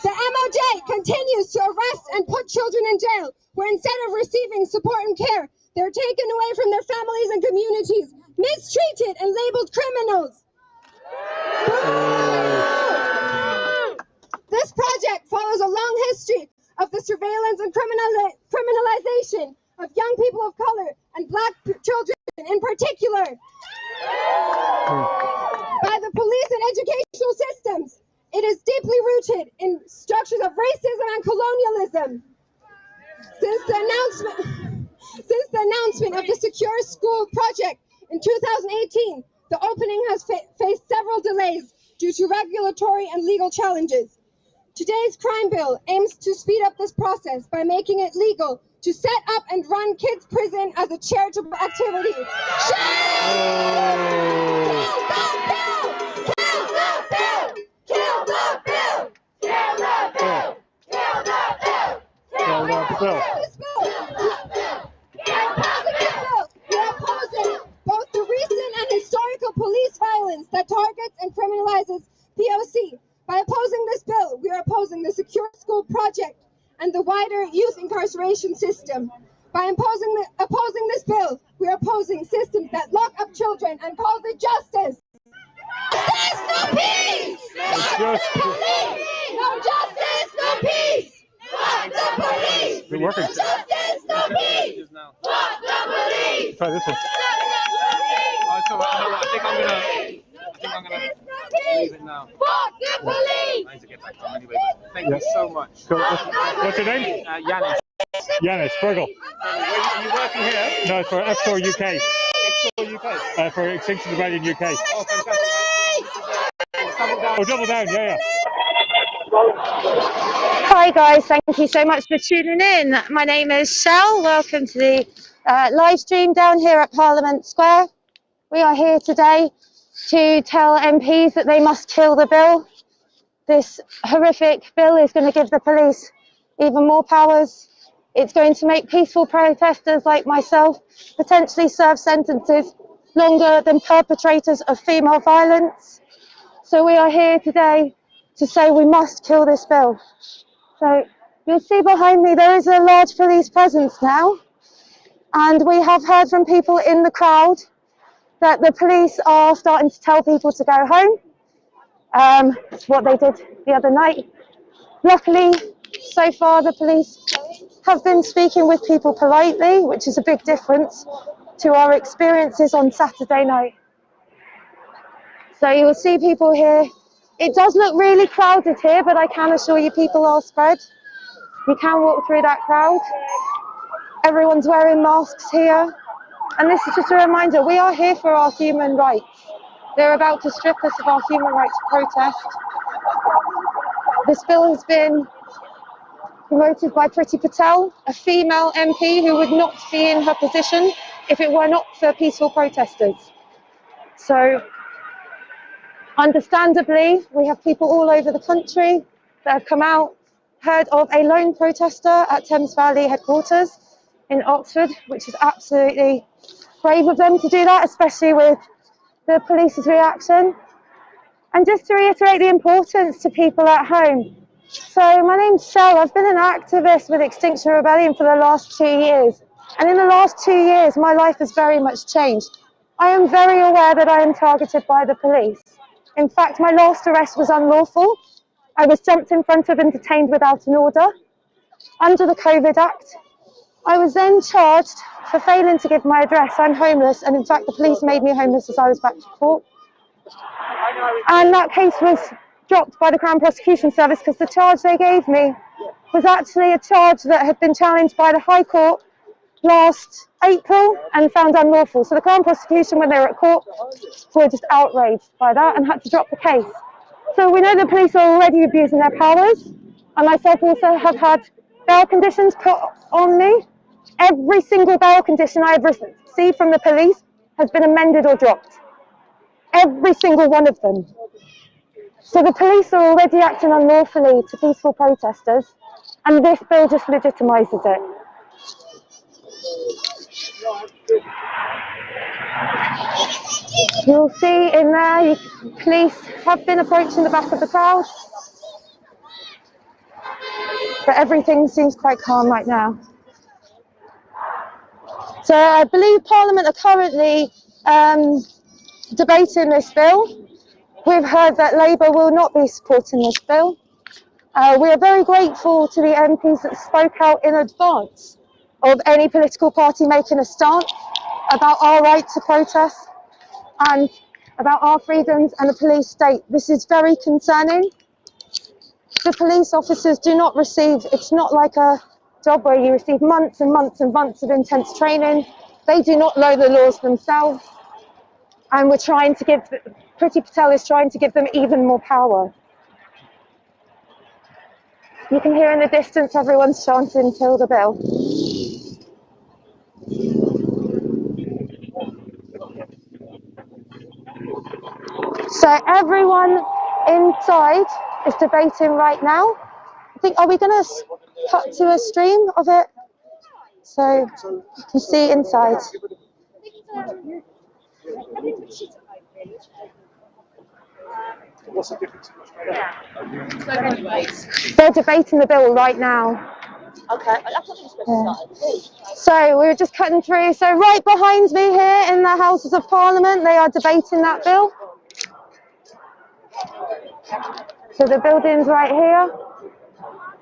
The MOJ continues to arrest and put children in jail, where instead of receiving support and care, they're taken away from their families and communities, mistreated and labeled criminals. This project follows a long history of the surveillance and criminalization of young people of color and black children in particular by the police and educational systems. It is deeply rooted in structures of racism and colonialism. Since the announcement of the Secure School project in 2018, the opening has faced several delays due to regulatory and legal challenges. Today's crime bill aims to speed up this process by making it legal to set up and run kids' prison as a charitable activity. We're opposing both the recent and historical police violence that targets and criminalizes POC. By opposing this bill, we are opposing the Secure School project and the wider youth incarceration system. By opposing this bill, we are opposing systems that lock up children and call it justice. Justice, no peace! Fuck the police! No justice, no peace! Fuck the police! You're working. No justice, no peace! Fuck the police! Try this one. I think I'm gonna leave it now. Fuck the police! I need to get back home anyway. Thank you so much. So, what's your name? Yanis. Yanis, Virgil. Are you working here? No, it's for F4 UK. X4 UK. For Extinction Rebellion UK. Oh, fantastic. Oh, double down, yeah. Hi guys, thank you so much for tuning in. My name is Shell. Welcome to the live stream down here at Parliament Square. We are here today to tell MPs that they must kill the bill. This horrific bill is going to give the police even more powers. It's going to make peaceful protesters like myself potentially serve sentences longer than perpetrators of female violence. So we are here today to say we must kill this bill. So you'll see behind me there is a large police presence now, and we have heard from people in the crowd that the police are starting to tell people to go home. What they did the other night. Luckily, so far the police have been speaking with people politely, which is a big difference to our experiences on Saturday night. So you will see people here. It does look really crowded here, but I can assure you people are spread. You can walk through that crowd. Everyone's wearing masks here. And this is just a reminder, we are here for our human rights. They're about to strip us of our human right to protest. This bill has been promoted by Priti Patel, a female MP who would not be in her position if it were not for peaceful protesters. So, understandably, we have people all over the country that have come out, heard of a lone protester at Thames Valley headquarters in Oxford, which is absolutely brave of them to do that, especially with the police's reaction. And just to reiterate the importance to people at home. So my name's Shell. I've been an activist with Extinction Rebellion for the last 2 years. And in the last 2 years, my life has very much changed. I am very aware that I am targeted by the police. In fact, my last arrest was unlawful. I was jumped in front of and detained without an order under the COVID Act. I was then charged for failing to give my address. I'm homeless, and in fact, the police made me homeless as I was back to court. And that case was dropped by the Crown Prosecution Service because the charge they gave me was actually a charge that had been challenged by the High Court last April and found unlawful. So the Crown Prosecution, when they were at court, were just outraged by that and had to drop the case. So we know the police are already abusing their powers. I myself also have had bail conditions put on me. Every single bail condition I have received from the police has been amended or dropped. Every single one of them. So the police are already acting unlawfully to peaceful protesters, and this bill just legitimises it. You'll see in there, police have been approaching the back of the crowd, but everything seems quite calm right now. So I believe Parliament are currently debating this bill. We've heard that Labour will not be supporting this bill. We are very grateful to the MPs that spoke out in advance of any political party making a stance about our right to protest and about our freedoms and the police state. This is very concerning. The police officers do not receive, it's not like a job where you receive months and months and months of intense training. They do not know the laws themselves. And we're trying to give, Priti Patel is trying to give them even more power. You can hear in the distance everyone's chanting "Kill the bill." So everyone inside is debating right now. I think, are we going to cut to a stream of it? So you can see inside. What's the difference? They're debating the bill right now. Okay, I thought it was supposed to start. So we were just cutting through. So right behind me here in the Houses of Parliament, they are debating that bill. So the building's right here.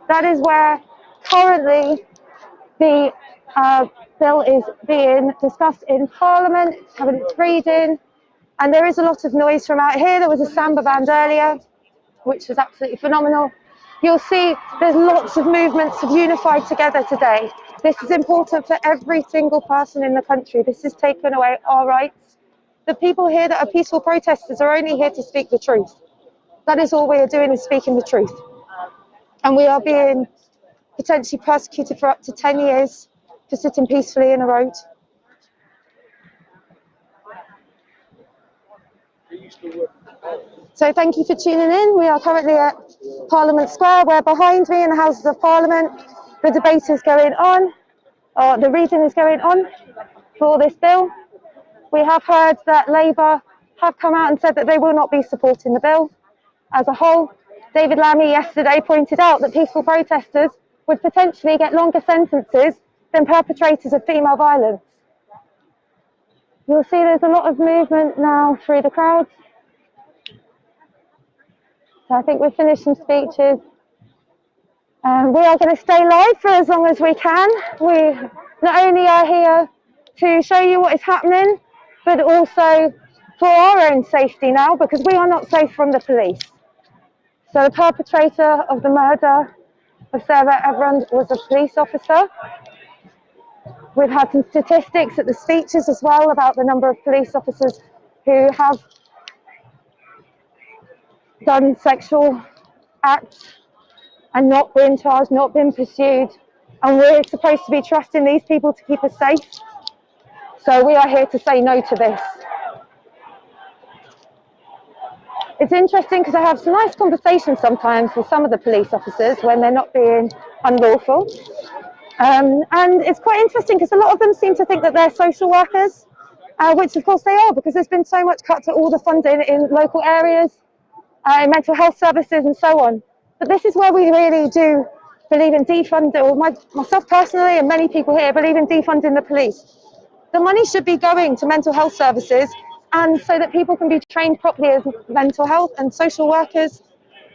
That is where currently the bill is being discussed in Parliament. It's having its reading. And there is a lot of noise from out here. There was a samba band earlier, which was absolutely phenomenal. You'll see there's lots of movements have unified together today. This is important for every single person in the country. This has taken away our rights. The people here that are peaceful protesters are only here to speak the truth. That is all we are doing, is speaking the truth. And we are being potentially persecuted for up to 10 years for sitting peacefully in a road. So thank you for tuning in. We are currently at Parliament Square, where behind me in the Houses of Parliament, the debate is going on, or the reading is going on for this bill. We have heard that Labour have come out and said that they will not be supporting the bill as a whole. David Lammy yesterday pointed out that peaceful protesters would potentially get longer sentences than perpetrators of female violence. You'll see there's a lot of movement now through the crowd. So I think we've finished some speeches. We are going to stay live for as long as we can. We not only are here to show you what is happening, but also for our own safety now, because we are not safe from the police. So the perpetrator of the murder of Sarah Everand was a police officer. We've had some statistics at the speeches as well about the number of police officers who have done sexual acts and not been charged, not been pursued. And we're supposed to be trusting these people to keep us safe. So we are here to say no to this. It's interesting because I have some nice conversations sometimes with some of the police officers when they're not being unlawful. And it's quite interesting because a lot of them seem to think that they're social workers. which of course they are, because there's been so much cut to all the funding in local areas, in mental health services and so on. But this is where we really do believe in defunding, or myself personally and many people here believe in defunding the police. The money should be going to mental health services, and so that people can be trained properly as mental health and social workers,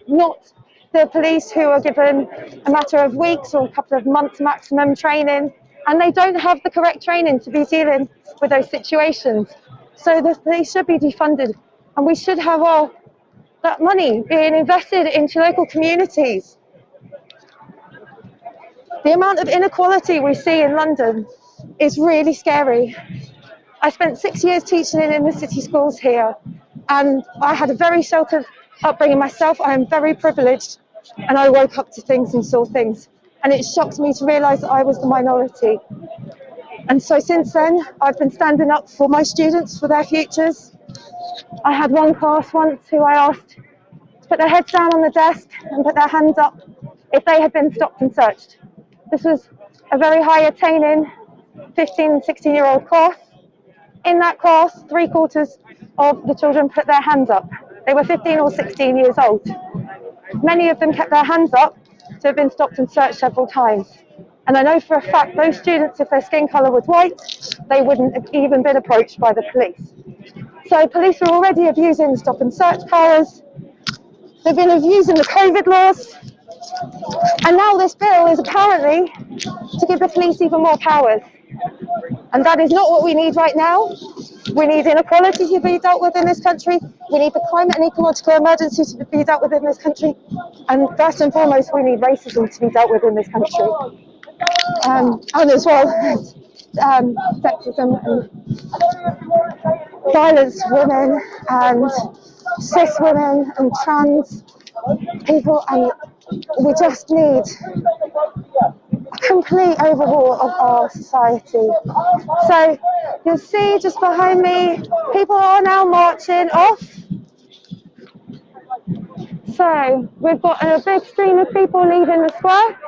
not the police who are given a matter of weeks or a couple of months maximum training, and they don't have the correct training to be dealing with those situations. So they should be defunded, and we should have that money being invested into local communities. The amount of inequality we see in London is really scary. I spent 6 years teaching in inner city schools here, and I had a very sheltered upbringing myself. I am very privileged, and I woke up to things and saw things, and it shocked me to realise that I was the minority. And so since then, I've been standing up for my students, for their futures. I had one class once who I asked to put their heads down on the desk and put their hands up if they had been stopped and searched. This was a very high attaining 15 and 16-year-old class. In that class, 3/4 of the children put their hands up. They were 15 or 16 years old. Many of them kept their hands up to have been stopped and searched several times. And I know for a fact those students, if their skin colour was white, they wouldn't have even been approached by the police. So police are already abusing stop and search powers. They've been abusing the COVID laws. And now this bill is apparently to give the police even more powers. And that is not what we need right now. We need inequality to be dealt with in this country. We need the climate and ecological emergency to be dealt with in this country. And first and foremost, we need racism to be dealt with in this country. And as well, sexism and violence women and cis women and trans people, and we just need a complete overhaul of our society. So you'll see just behind me, people are now marching off. So we've got a big stream of people leaving the square.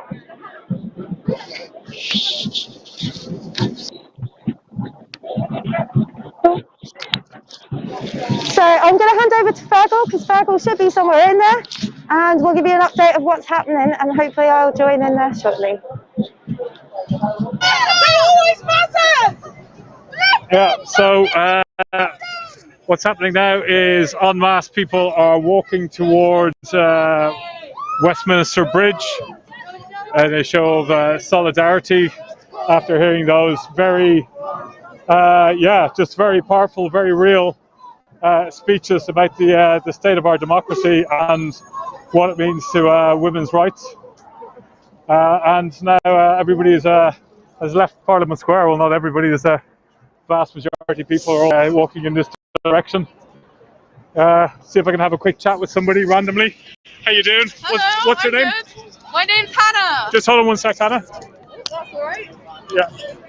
So I'm going to hand over to Fergal, because Fergal should be somewhere in there, and we'll give you an update of what's happening, and hopefully I'll join in there shortly. Yeah, so what's happening now is en masse people are walking towards Westminster Bridge in a show of solidarity after hearing those very, just very powerful, very real speeches about the state of our democracy and what it means to women's rights. And now everybody has left Parliament Square. Well, not everybody, there's a vast majority of people are all walking in this direction. See if I can have a quick chat with somebody randomly. How you doing? Hello, what's your name? Good. My name's Hannah. Just hold on one sec, Hannah. That's all right. Yeah.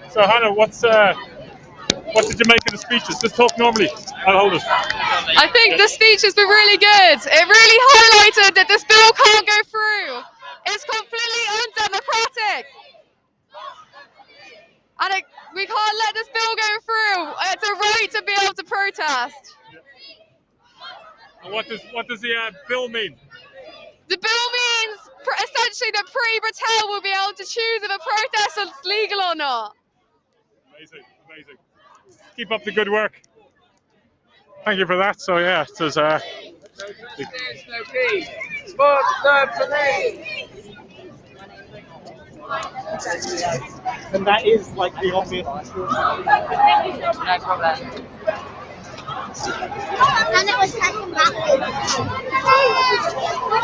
So Hannah, what did you make of the speeches? Just talk normally. I'll hold it. I think the speech has been really good. It really highlighted that this bill can't go through. It's completely undemocratic. And we can't let this bill go through. It's a right to be able to protest. And what does the bill mean? The bill means essentially that Priti Patel will be able to choose if a protest is legal or not. Amazing, amazing. Keep up the good work. Thank you for that. So yeah, there's no peace. Smoke the police. And that is like the obvious. No problem.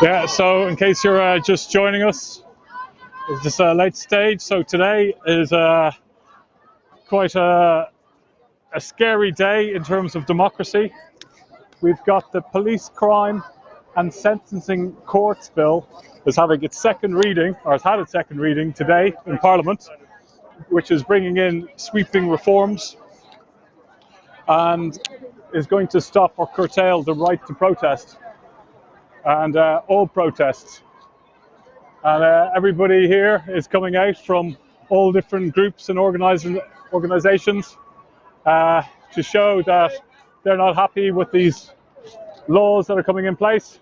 Yeah, so in case you're just joining us, it's just a late stage. So today is quite a scary day in terms of democracy. We've got the Police Crime and Sentencing Courts Bill is having its second reading, or has had its second reading today in Parliament, which is bringing in sweeping reforms and is going to stop or curtail the right to protest and all protests. And everybody here is coming out from all different groups and organizations to show that they're not happy with these laws that are coming in place.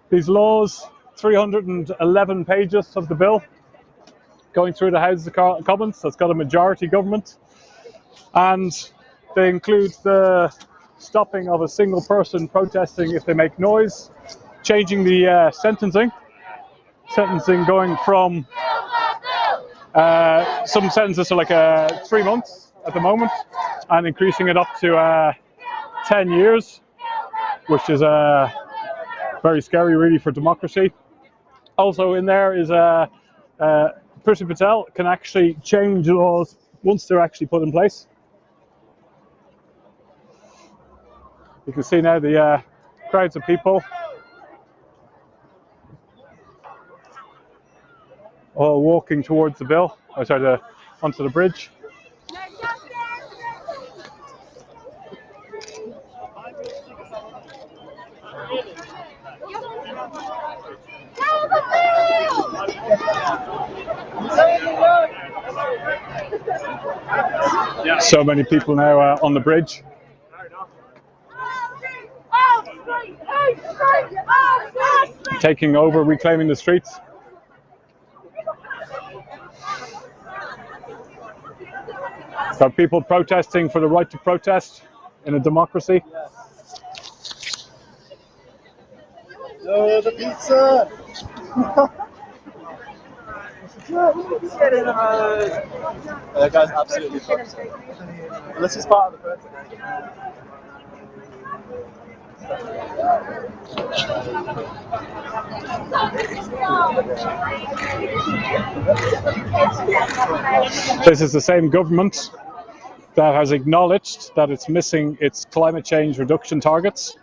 These laws, 311 pages of the bill, going through the Houses of Commons. That's got a majority government, and they include the stopping of a single person protesting if they make noise, changing the sentencing going from some sentences are like 3 months at the moment, and increasing it up to 10 years, which is very scary really for democracy. Also in there is Priti Patel can actually change laws once they're actually put in place. You can see now the crowds of people all walking towards the bill, onto the bridge. So many people now on the bridge. Taking over, reclaiming the streets. So people protesting for the right to protest in a democracy. No, the pizza! That guy's absolutely fucked. This is part of the protest. This is the same government that has acknowledged that it's missing its climate change reduction targets.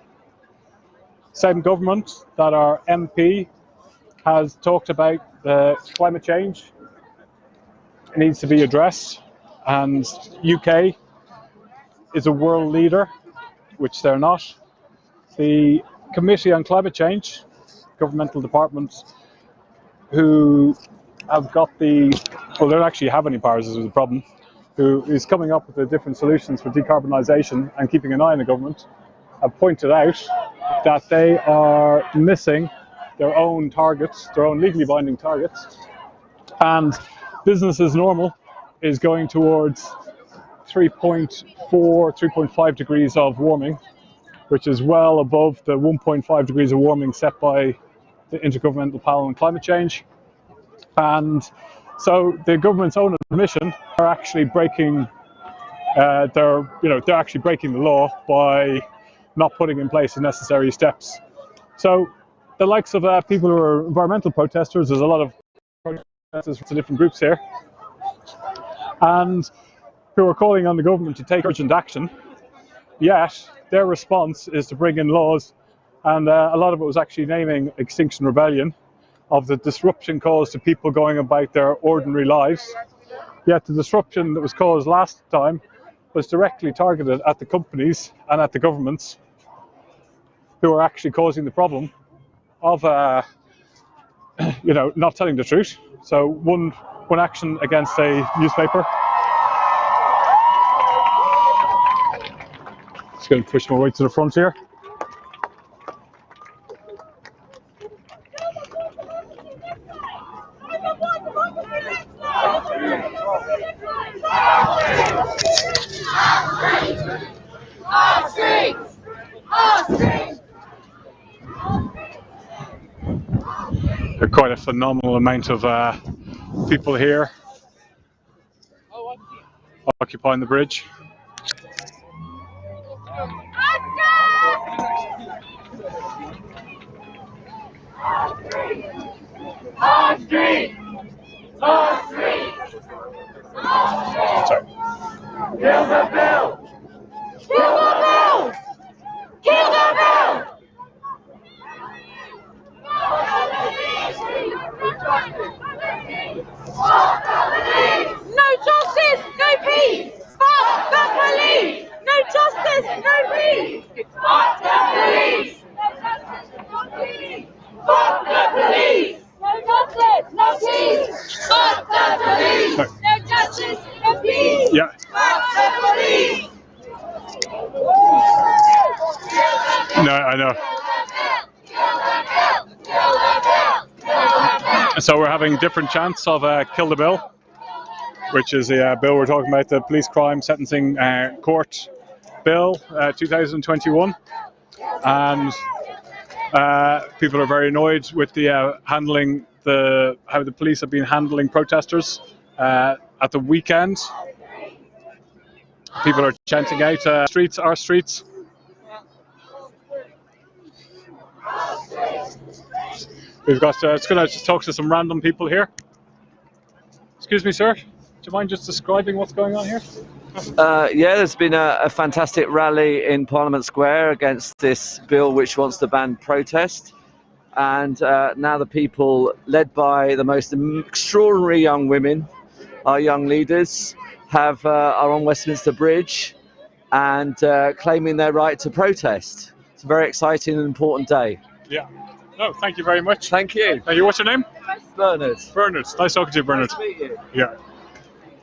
Same government that our MP has talked about climate change. It needs to be addressed, and UK is a world leader, which they're not. The Committee on Climate Change, governmental departments, who have got they don't actually have any powers, is the problem, who is coming up with the different solutions for decarbonisation and keeping an eye on the government, have pointed out that they are missing their own targets, their own legally binding targets, and business as normal is going towards 3.4, 3.5 degrees of warming, which is well above the 1.5 degrees of warming set by the Intergovernmental Panel on Climate Change. And so the government's own admission are actually breaking they're actually breaking the law by not putting in place the necessary steps. So the likes of people who are environmental protesters, there's a lot of protesters from different groups here, and who are calling on the government to take urgent action, yet their response is to bring in laws, and a lot of it was actually naming Extinction Rebellion, of the disruption caused to people going about their ordinary lives. Yet the disruption that was caused last time was directly targeted at the companies and at the governments who are actually causing the problem of not telling the truth. So one action against a newspaper. Just going to push my way to the front here. There's quite a phenomenal amount of people here occupying the bridge. Our street! Our street! Sorry. Kill the bill! Kill the bill! Kill the bill! No justice, no peace! Fuck the police! No justice, no peace! Fuck the police! Fuck the police! No justice, no peace! Fuck the police! Sorry. No justice, no peace! Yeah. Fuck the police! No, I know. So we're having different chants of Kill the Bill, which is the bill we're talking about, the Police Crime Sentencing Court Bill 2021. And people are very annoyed with the how the police have been handling protesters at the weekend. People are chanting out streets, our streets. We've got, just going to just talk to some random people here. Excuse me, sir. Do you mind just describing what's going on here? Yeah, there's been a fantastic rally in Parliament Square against this bill which wants to ban protest. And now the people, led by the most extraordinary young women, our young leaders, are on Westminster Bridge and claiming their right to protest. It's a very exciting and important day. Yeah. No, thank you very much. Thank you. Thank you. What's your name? Bernard. Bernard. Nice talking to you, Bernard. Nice to meet you. Yeah.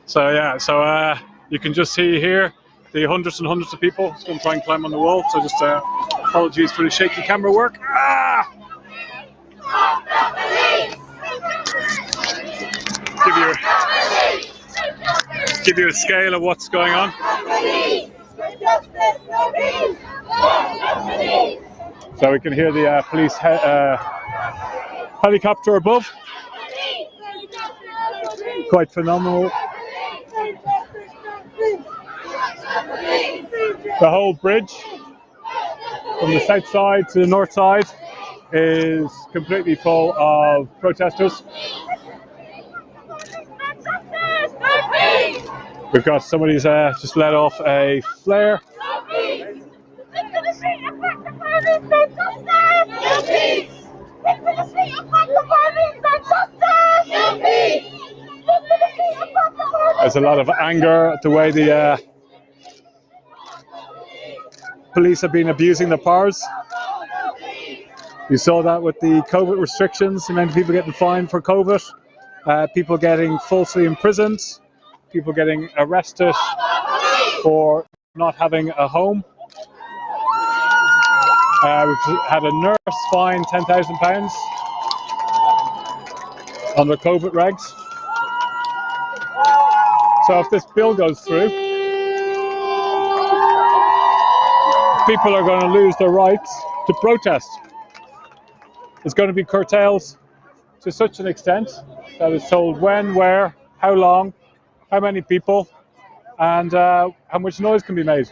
So you can just see here the hundreds and hundreds of people. Just going to try and climb on the wall. So just apologies for the shaky camera work. Ah! Give you a scale of what's going on. So we can hear the police helicopter above. Quite phenomenal. The whole bridge from the south side to the north side is completely full of protesters. We've got somebody's just let off a flare. There's a lot of anger at the way the police have been abusing their powers. You saw that with the COVID restrictions, the amount of people getting fined for COVID, people getting falsely imprisoned, people getting arrested for not having a home. We've had a nurse fined £10,000 under COVID regs. So if this bill goes through, people are going to lose their rights to protest. It's going to be curtailed to such an extent that it's told when, where, how long, how many people, and how much noise can be made.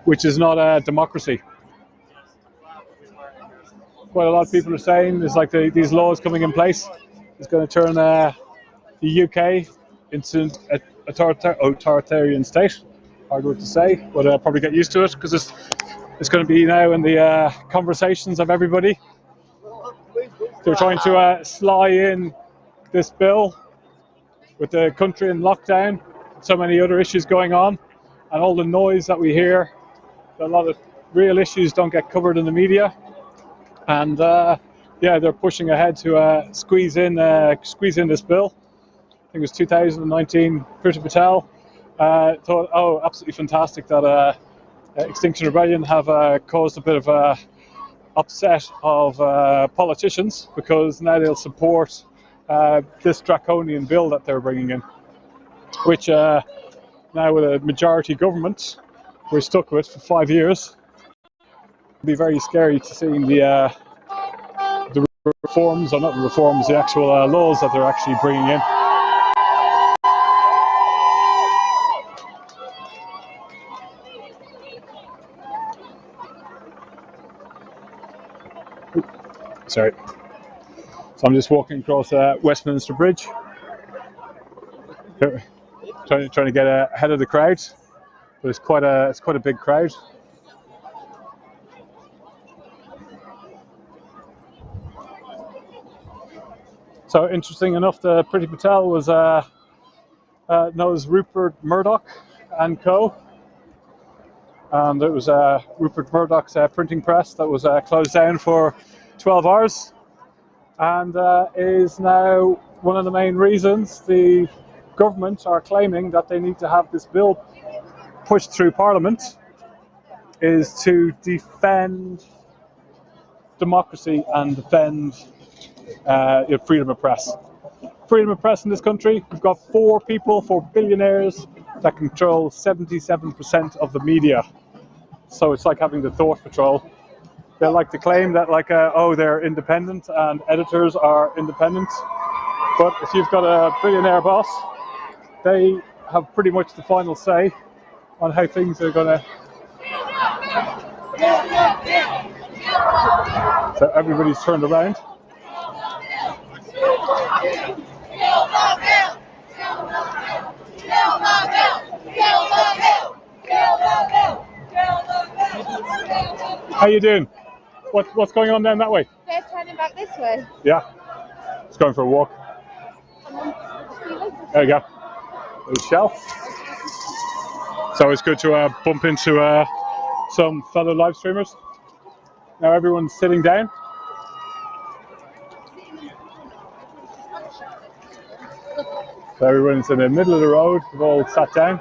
Which is not a democracy. What a lot of people are saying is like these laws coming in place is going to turn the UK into an authoritarian state. Hard word to say, but I'll probably get used to it because it's going to be now in the conversations of everybody. They're trying to slide in this bill with the country in lockdown, so many other issues going on, and all the noise that we hear. A lot of real issues don't get covered in the media, and yeah, they're pushing ahead to squeeze in this bill. I think it was 2019. Priti Patel thought, oh, absolutely fantastic that Extinction Rebellion have caused a bit of upset of politicians because now they'll support this draconian bill that they're bringing in, which now with a majority government we're stuck with for 5 years. It'd be very scary to see the reforms, or not the reforms, the actual laws that they're actually bringing in. Sorry. So I'm just walking across Westminster Bridge, trying to get ahead of the crowd. But it's quite a big crowd. So interesting enough, the Priti Patel was knows Rupert Murdoch and co. And it was Rupert Murdoch's printing press that was closed down for 12 hours, and is now one of the main reasons the government are claiming that they need to have this bill pushed through Parliament is to defend democracy and defend freedom of press. Freedom of press in this country, we've got 4 billionaires that control 77% of the media. So it's like having the Thought Patrol. They like to claim that oh, they're independent and editors are independent. But if you've got a billionaire boss, they have pretty much the final say on how things are going to. So everybody's turned around. How you doing? What's going on down that way? They're turning back this way. Yeah. Just going for a walk. There you go. There's Shell. It's always good to bump into some fellow live streamers. Now everyone's sitting down. So everyone's in the middle of the road. They've all sat down.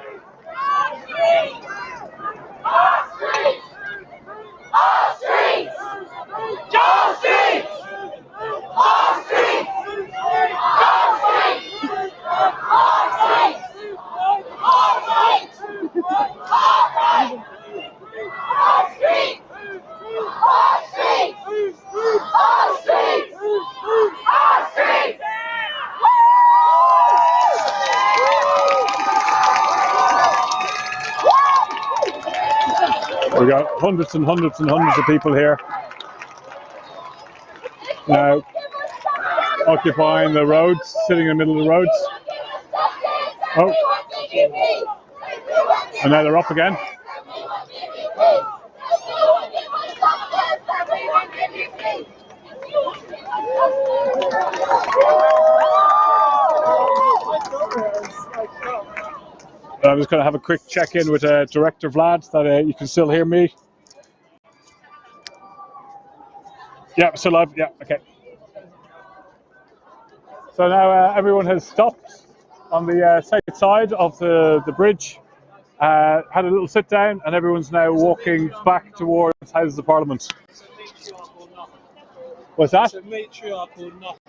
We've got hundreds and hundreds and hundreds of people here now occupying the roads, sitting in the middle of the roads. Oh, and now they're up again. I'm just going to have a quick check-in with Director Vlad that you can still hear me. Yeah, still live. Yeah, okay. So now everyone has stopped on the south side of the bridge, had a little sit down, and everyone's now walking back towards Houses of Parliament. What's that? It's a matriarch or nothing.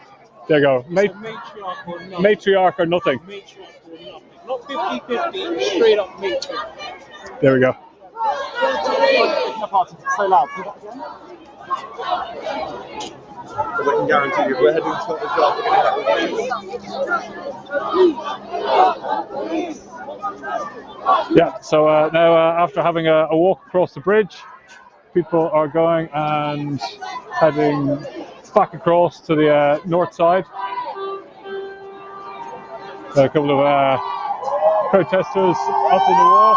There you go. It's a matriarch or nothing. Matriarch or nothing. Matriarch or nothing. Not 50-50, straight up matriarch. There we go. So loud. So we can guarantee you, if we're heading to Scotland Yard, we're going to have Yeah, so now after having a walk across the bridge, people are going and heading back across to the north side. A couple of protesters up in the wall.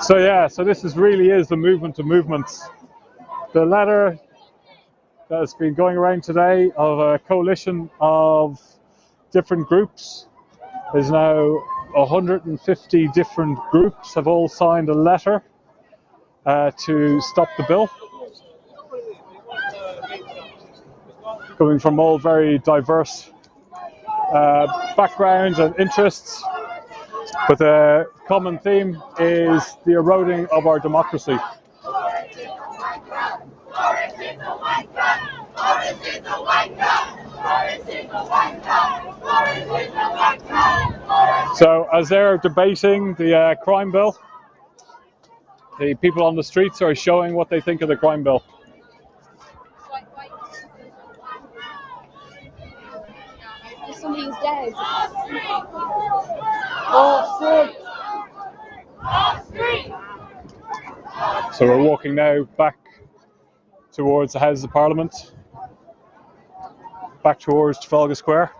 So yeah, so this really is the movement of movements. The letter that's been going around today of a coalition of different groups is now 150 different groups have all signed a letter to stop the bill, coming from all very diverse backgrounds and interests, but the common theme is the eroding of our democracy. So as they're debating the crime bill, the people on the streets are showing what they think of the crime bill. Somebody's dead. So we're walking now back towards the Houses of Parliament, back towards Trafalgar Square.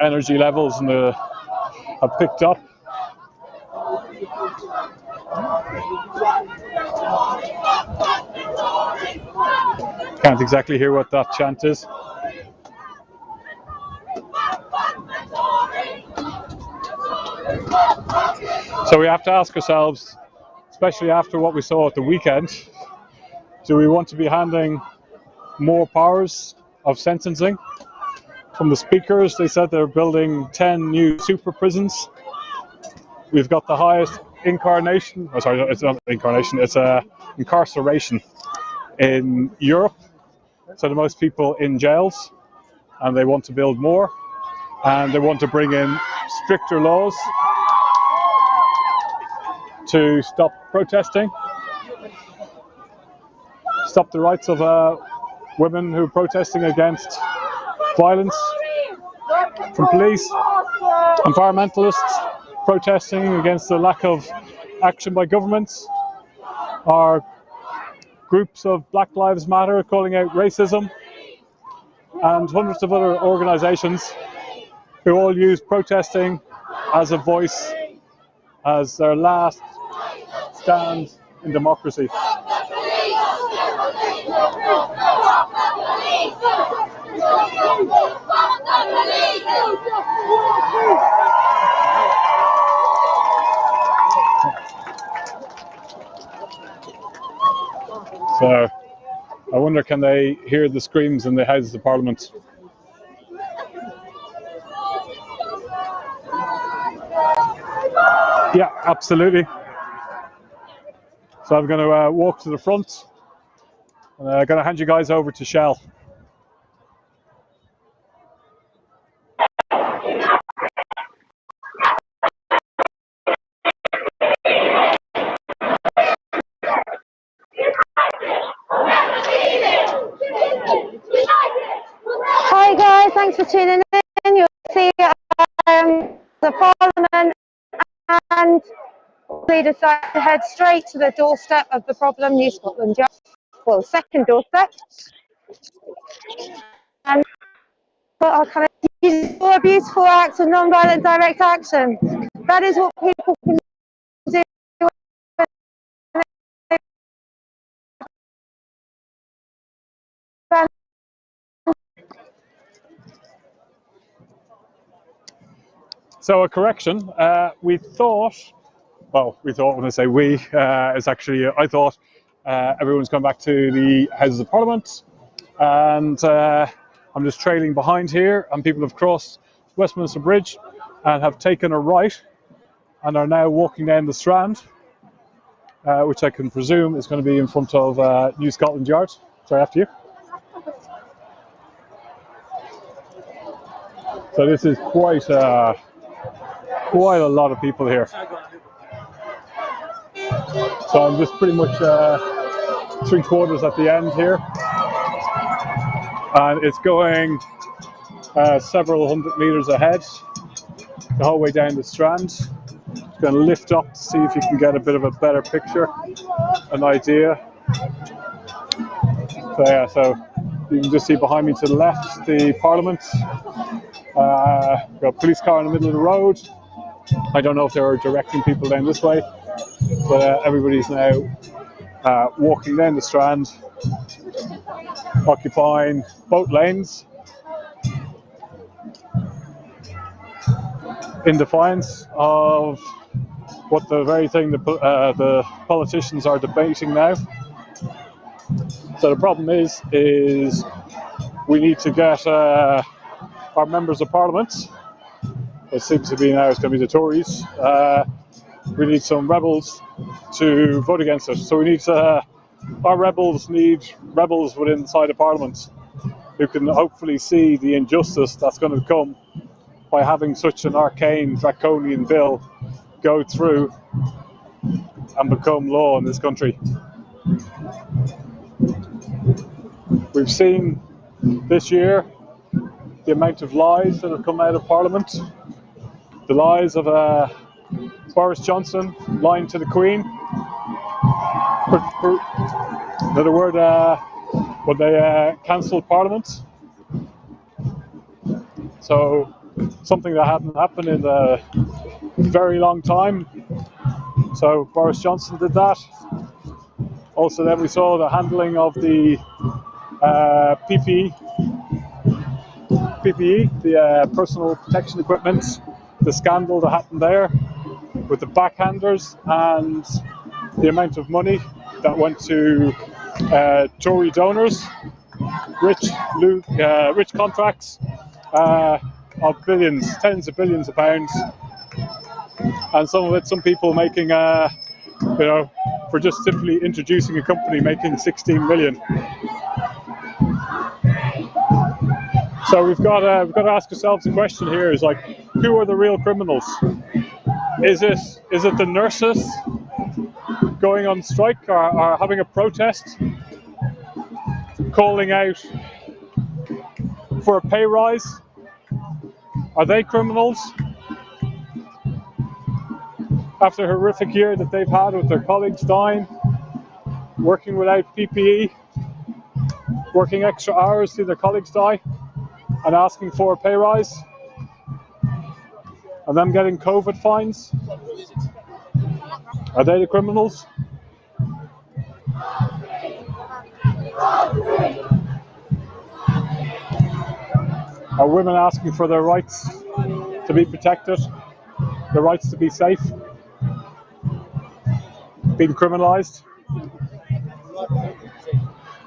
Energy levels have picked up. Can't exactly hear what that chant is. So we have to ask ourselves, especially after what we saw at the weekend, do we want to be handing more powers of sentencing? From the speakers, they said they're building 10 new super prisons. We've got the highest incarnation, oh sorry, it's not incarnation, it's incarceration in Europe. So the most people in jails, and they want to build more, and they want to bring in stricter laws to stop protesting, stop the rights of women who are protesting against violence from police, environmentalists protesting against the lack of action by governments, or groups of Black Lives Matter calling out racism, and hundreds of other organisations who all use protesting as a voice, as their last stand in democracy. So I wonder, can they hear the screams in the Houses of Parliament? Yeah, absolutely. So I'm going to walk to the front, and I'm going to hand you guys over to Shell. Hi guys, thanks for tuning in. You'll see the Parliament, and we decided to head straight to the doorstep of the problem, New Scotland Yard. Well, second doorstep. And our kind of for a beautiful act of non-violent direct action. That is what people can do. So a correction, we thought, when I say we, it's actually, I thought everyone's gone back to the Houses of Parliament, and I'm just trailing behind here, and people have crossed Westminster Bridge and have taken a right and are now walking down the Strand, which I can presume is going to be in front of New Scotland Yard. Sorry, after you. So this is quite a lot of people here. So I'm just pretty much 3/4 at the end here, and it's going several hundred meters ahead the whole way down the Strand. It's going to lift up to see if you can get a bit of a better picture, an idea. So yeah, so you can just see behind me to the left the Parliament. Got a police car in the middle of the road. I don't know if they were directing people down this way, but everybody's now walking down the Strand, occupying both lanes in defiance of what the very thing the politicians are debating now. So the problem is we need to get our members of Parliament. It seems to be now it's going to be the Tories. We need some rebels to vote against it. So we need our rebels need rebels within inside of Parliament who can hopefully see the injustice that's going to come by having such an arcane, draconian bill go through and become law in this country. We've seen this year the amount of lies that have come out of Parliament. The lies of Boris Johnson lying to the Queen. In other words, when they cancelled Parliament. So something that hadn't happened in a very long time. So Boris Johnson did that. Also then we saw the handling of the PPE, the personal protection equipment, the scandal that happened there with the backhanders and the amount of money that went to Tory donors, rich contracts of billions, tens of billions of pounds, and some people making, for just simply introducing a company making 16 million. So we've got to ask ourselves a question here: is like, who are the real criminals? Is it the nurses going on strike or having a protest, calling out for a pay rise? Are they criminals? After a horrific year that they've had with their colleagues dying, working without PPE, working extra hours till their colleagues die, and asking for a pay rise, and them getting COVID fines? Are they the criminals? Are women asking for their rights to be protected, their rights to be safe, being criminalised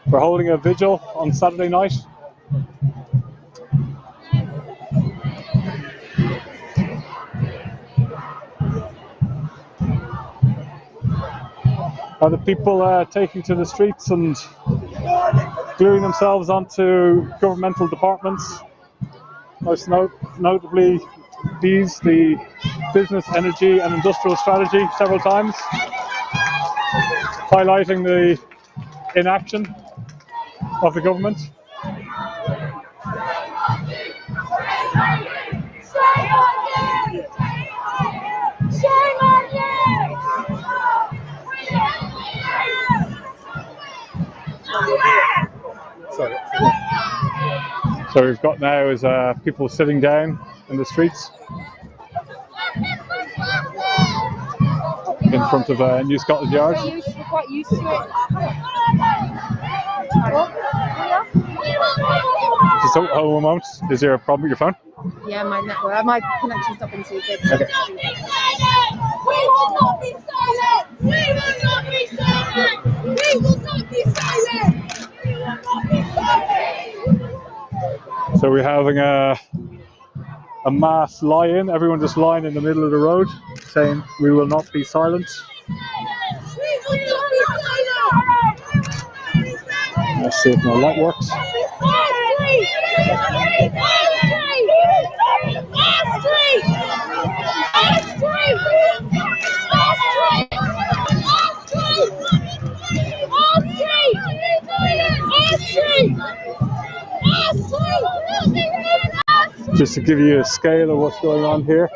for holding a vigil on Saturday night? Are the people taking to the streets and gluing themselves onto governmental departments? Most notably the business, energy and industrial strategy several times, highlighting the inaction of the government. Sorry. So we've got now is people sitting down in the streets in front of New Scotland Yard. We're quite used to it. Just hold on a moment. Is there a problem with your phone? Yeah, my connection's not been too good. Okay. We will not be silent! We will not be silent! We will not be silent! We will not be silent! So we're having a mass lie-in, everyone just lying in the middle of the road, saying we will not be silent. We will not be silent! Let's see if my light works. Just to give you a scale of what's going on here.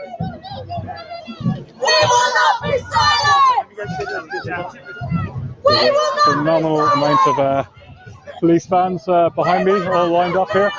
There's a phenomenal amount of police vans behind me, all lined up here.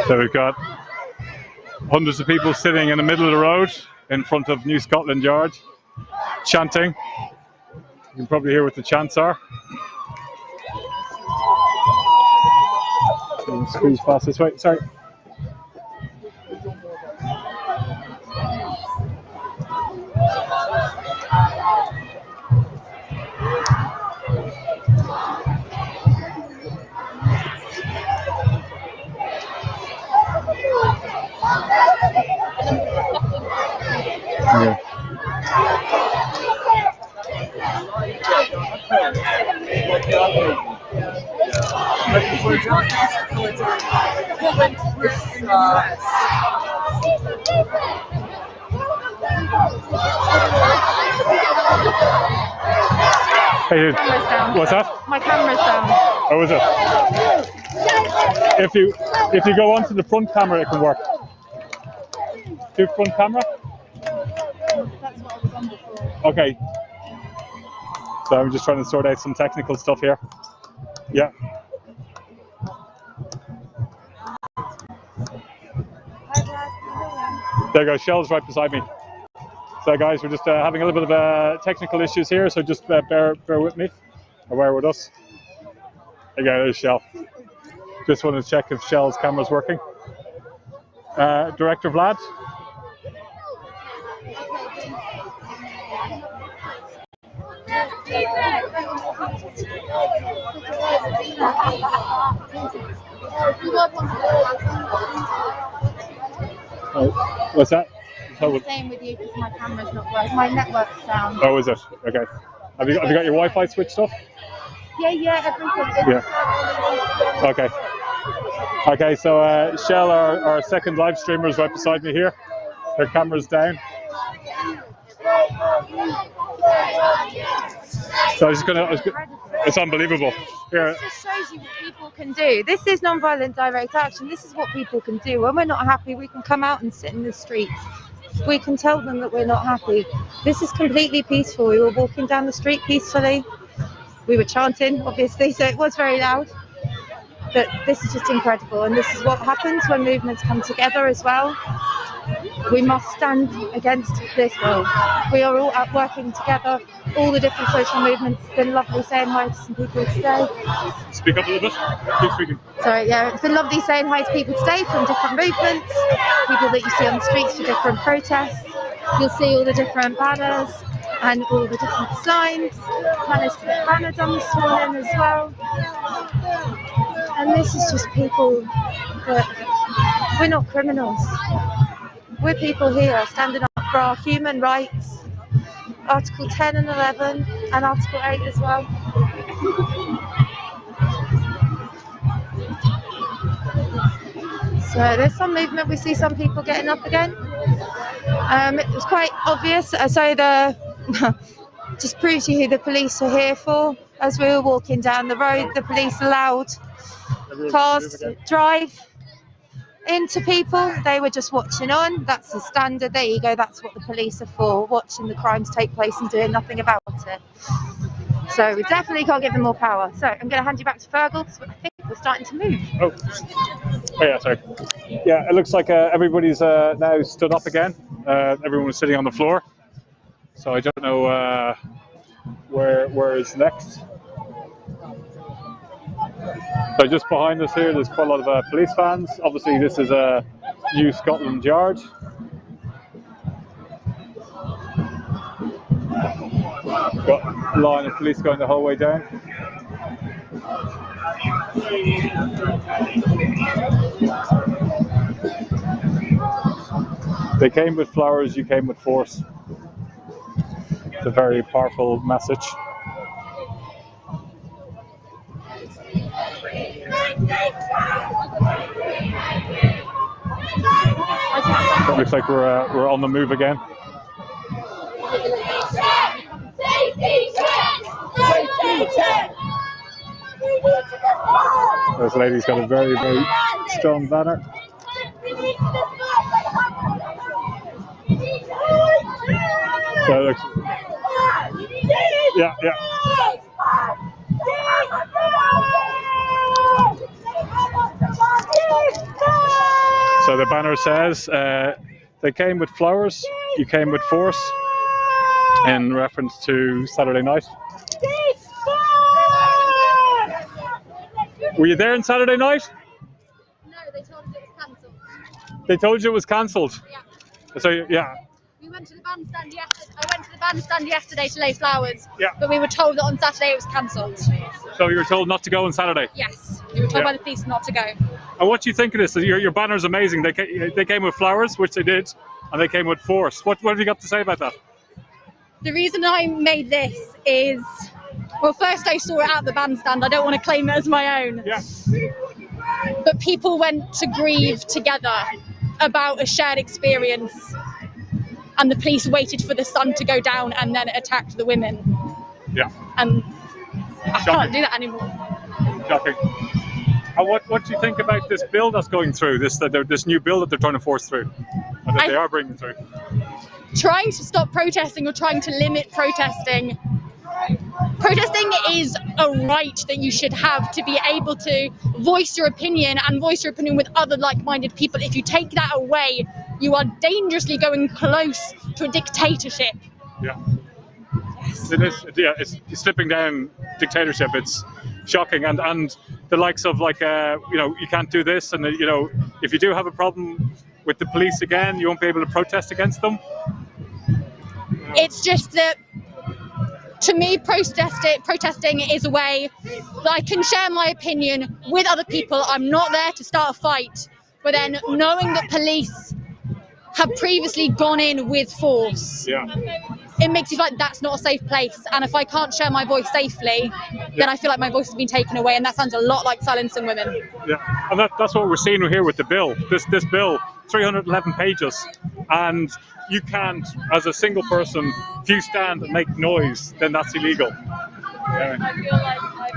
So we've got hundreds of people sitting in the middle of the road in front of New Scotland Yard, chanting. You can probably hear what the chants are. Squeeze past this way. Sorry. Yeah. Hey, dude. Camera's down. What's that? My camera's down. Oh, is it? If you go onto the front camera, it can work. Do front camera. That's what I was on before. Okay. So I'm just trying to sort out some technical stuff here. Yeah. There you go. Shell's right beside me. So guys, we're just having a little bit of technical issues here, so just bear with me, or bear with us. There you go, there's Shell. Just wanted to check if Shell's camera's working. Director Vlad. What's that? I'm staying with you because my camera's not working. My network's down. Oh, is it? Okay. Have you got your Wi-Fi switched off? Yeah, everything. Yeah. Okay. Okay, so Shell, our second live streamer, is right beside me here. Her camera's down. So it's unbelievable. Yeah. This just shows you what people can do. This is non-violent direct action. This is what people can do. When we're not happy, we can come out and sit in the streets. We can tell them that we're not happy. This is completely peaceful. We were walking down the street peacefully. We were chanting, obviously, so it was very loud. But this is just incredible, and this is what happens when movements come together as well. We must stand against this world. We are all out working together, all the different social movements. It's been lovely saying hi to some people today. Speak up a little bit. Keep speaking. Sorry, yeah, it's been lovely saying hi to people today from different movements, people that you see on the streets for different protests. You'll see all the different banners and all the different signs. Managed to get a banner done this morning as well. And this is just people that we're not criminals. We're people here standing up for our human rights, Article 10 and 11 and Article 8 as well. So there's some movement, we see some people getting up again. It was quite obvious, so just proves you who the police are here for. As we were walking down the road, the police allowed cars to drive into people. They were just watching on. That's the standard. There you go. That's what the police are for, watching the crimes take place and doing nothing about it. So we definitely can't give them more power. So I'm going to hand you back to Fergal because I think we're starting to move. Oh yeah, sorry. Yeah, it looks like everybody's now stood up again. Everyone was sitting on the floor. So I don't know where is next. So just behind us here, there's quite a lot of police vans. Obviously, this is a New Scotland Yard. Got a line of police going the whole way down. They came with flowers, you came with force. It's a very powerful message. It looks like we're on the move again. This lady's got a very, very strong banner. So it looks, yeah. So the banner says, they came with flowers, you came with force, in reference to Saturday night. Were you there on Saturday night? They told you it was cancelled. Yeah. So yeah. We went to the bandstand yesterday. I went to the bandstand yesterday to lay flowers. Yeah. But we were told that on Saturday it was cancelled. So you were told not to go on Saturday. Yes. We were told by the police not to go. And what do you think of this? Your banner's amazing. They came with flowers, which they did, and they came with force. What have you got to say about that? The reason I made this is, well, first I saw it at the bandstand. I don't want to claim it as my own. Yeah. But people went to grieve together about a shared experience, and the police waited for the sun to go down and then attacked the women. Yeah. And I can't do that anymore. Shocking. And what do you think about this bill that's going through, this new bill that they're trying to force through, and that they are bringing through? Trying to stop protesting or trying to limit protesting. Protesting is a right that you should have to be able to voice your opinion and voice your opinion with other like-minded people. If you take that away, you are dangerously going close to a dictatorship. Yeah. Yes. It is. Yeah, it's slipping down dictatorship. It's shocking, and the likes of you can't do this, and if you do have a problem with the police again, you won't be able to protest against them. It's just that, to me, protesting is a way that I can share my opinion with other people. I'm not there to start a fight, but then knowing that police have previously gone in with force, it makes you feel like that's not a safe place. And if I can't share my voice safely, then I feel like my voice has been taken away, and that sounds a lot like silencing women. Yeah, and that's what we're seeing here with the bill. This bill, 311 pages, and you can't, as a single person, if you stand and make noise, then that's illegal.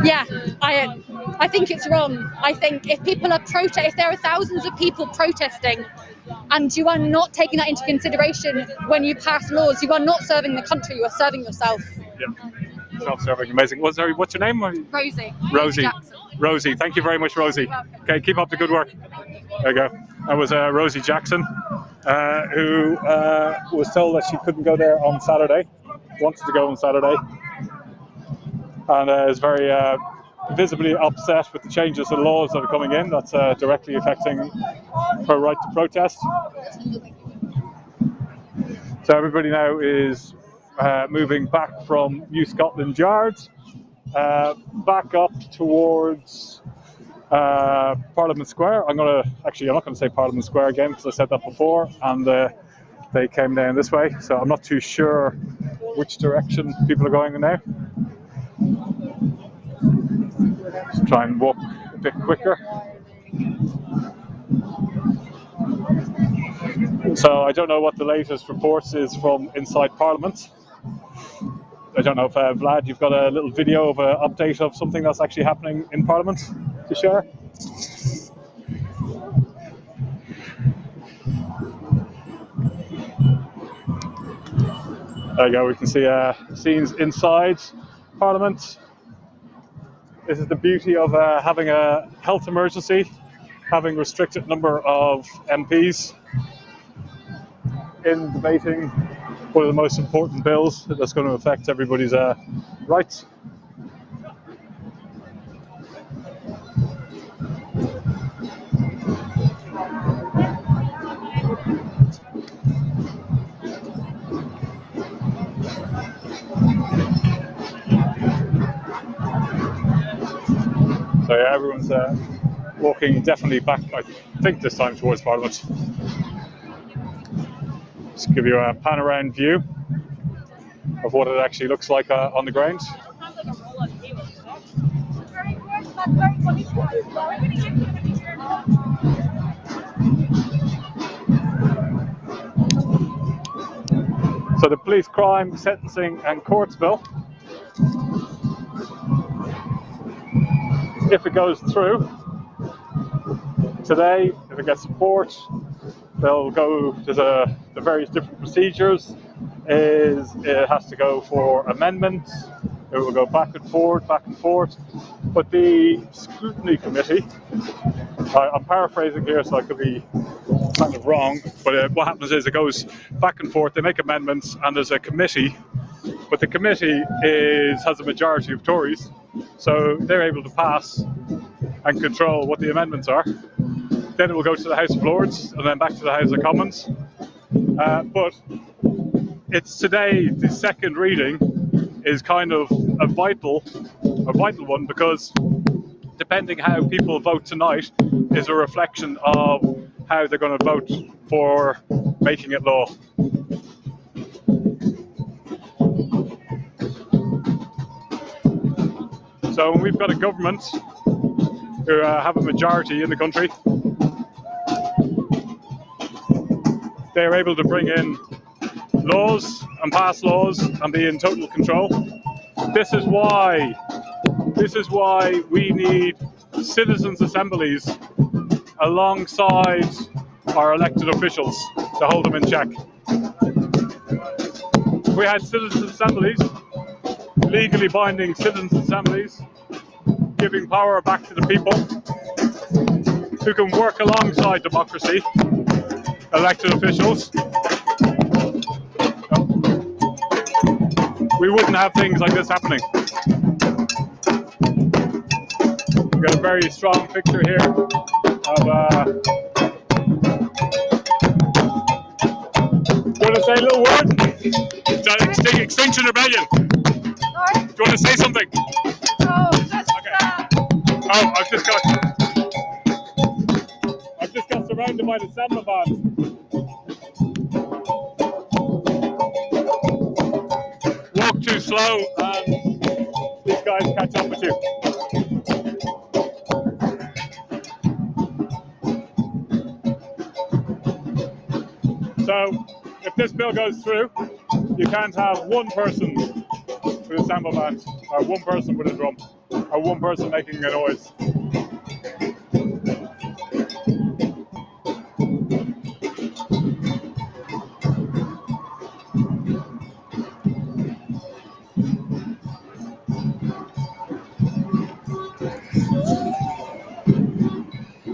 Yeah, I think it's wrong. I think if there are thousands of people protesting, and you are not taking that into consideration when you pass laws, you are not serving the country, you are serving yourself. Yeah, self-serving, amazing. What's your name? Rosie. Rosie. Jackson. Rosie, thank you very much, Rosie. Okay, keep up the good work. There you go. That was Rosie Jackson, who was told that she couldn't go there on Saturday, wanted to go on Saturday, and is very visibly upset with the changes in laws that are coming in that's directly affecting her right to protest. So everybody now is moving back from New Scotland Yard, back up towards Parliament Square. I'm not going to say Parliament Square again because I said that before, and they came down this way, so I'm not too sure which direction people are going in now. Let's try and walk a bit quicker. So I don't know what the latest reports is from inside Parliament. I don't know if Vlad, you've got a little video of an update of something that's actually happening in Parliament to share? There you go, we can see scenes inside Parliament. This is the beauty of having a health emergency, having a restricted number of MPs in debating one of the most important bills that's going to affect everybody's rights. So yeah, everyone's walking definitely back, I think this time towards Parliament. Just give you a pan-around view of what it actually looks like on the ground. So the Police Crime, Sentencing and Courts Bill, if it goes through today, if it gets support, they'll go to the various different procedures. It has to go for amendments, it will go back and forth, but the scrutiny committee, I'm paraphrasing here so I could be kind of wrong, but what happens is it goes back and forth, they make amendments, and there's a committee, but the committee has a majority of Tories, so they're able to pass and control what the amendments are. then it will go to the House of Lords, and then back to the House of Commons. But it's today, the second reading is kind of a vital one, because depending how people vote tonight is a reflection of how they're going to vote for making it law. So when we've got a government who have a majority in the country, they're able to bring in laws and pass laws and be in total control. This is why we need citizens' assemblies alongside our elected officials to hold them in check. We had citizens' assemblies, legally binding citizens' assemblies, giving power back to the people who can work alongside democracy, elected officials. We wouldn't have things like this happening. We've got a very strong picture here of do you want to say a little word? Extinction Rebellion. Do you want to say something? Oh, just okay. Oh, I've just got surrounded by the Samba band. Walk too slow and these guys catch up with you. So, if this bill goes through, you can't have one person with a Samba band, or one person with a drum, or one person making a noise.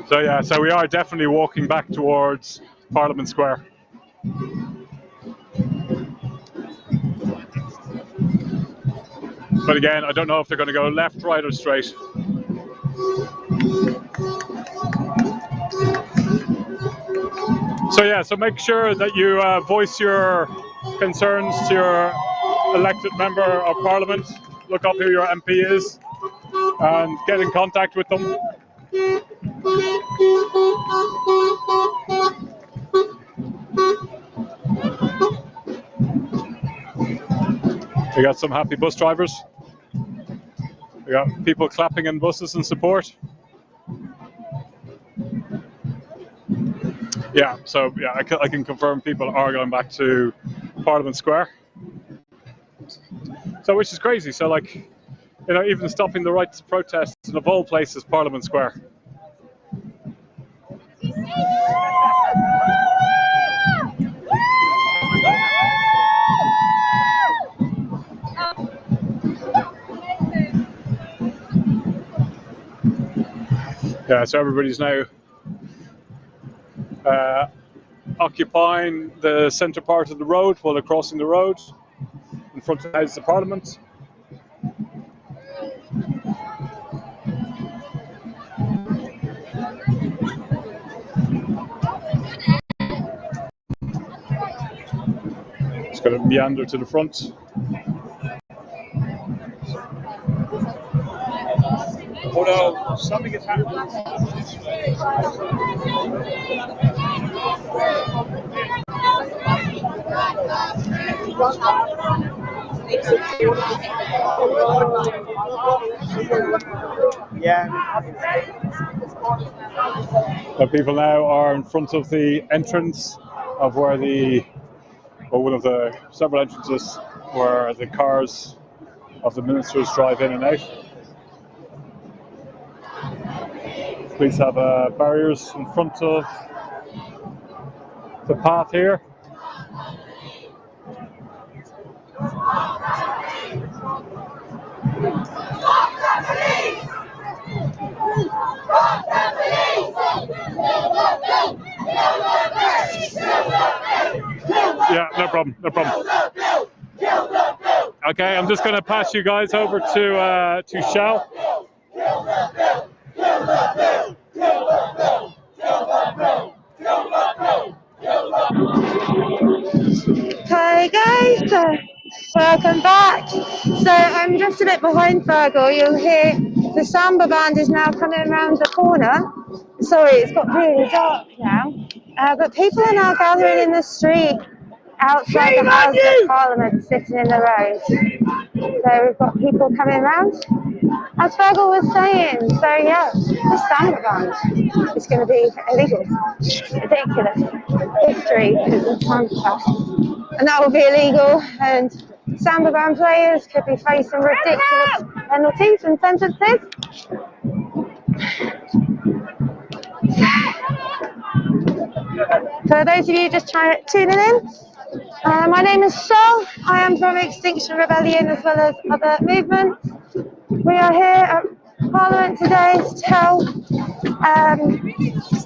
So yeah, so we are definitely walking back towards Parliament Square. But again, I don't know if they're going to go left, right, or straight. So yeah, so make sure that you voice your concerns to your elected member of Parliament. Look up who your MP is and get in contact with them. We got some happy bus drivers. We got people clapping in buses in support. Yeah, so yeah, I can confirm people are going back to Parliament Square. So which is crazy. So like, you know, even stopping the right to protest in of all places, Parliament Square. Yeah, so everybody's now occupying the centre part of the road while they're crossing the road in front of the House of Parliament. Just going to meander to the front. Although something is happening. Yeah. So people now are in front of the entrance of where one of the several entrances where the cars of the ministers drive in and out. Police have barriers in front of the path here. Yeah, no problem, no problem. Okay, I'm just going to pass you guys over to Shell. welcome back. So I'm just a bit behind Fergal. You'll hear the samba band is now coming around the corner. Sorry, it's got really dark now. But people are now gathering in the street outside the Houses of Parliament, sitting in the road. So we've got people coming around, as Fergal was saying. So yeah, the samba band is going to be illegal. Ridiculous. History is a fantastic. And that will be illegal, and samba band players could be facing ridiculous penalties and sentences. For those of you just tuning in, my name is Shell. I am from Extinction Rebellion as well as other movements. We are here at Parliament today to tell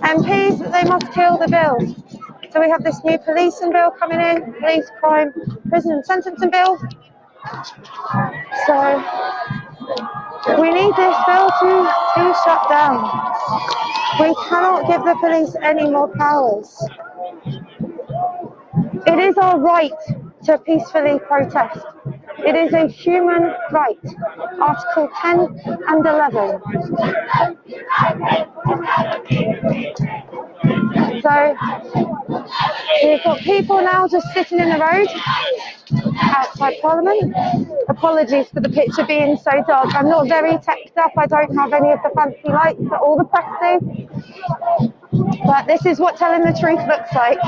MPs that they must kill the bill. So we have this new policing bill coming in, police crime, prison and sentencing bill. So we need this bill to be shut down. We cannot give the police any more powers. It is our right to peacefully protest. It is a human right. Article 10 and 11. So we've got people now just sitting in the road outside Parliament. Apologies for the picture being so dark. I'm not very teched up. I don't have any of the fancy lights that all the press do. But this is what telling the truth looks like.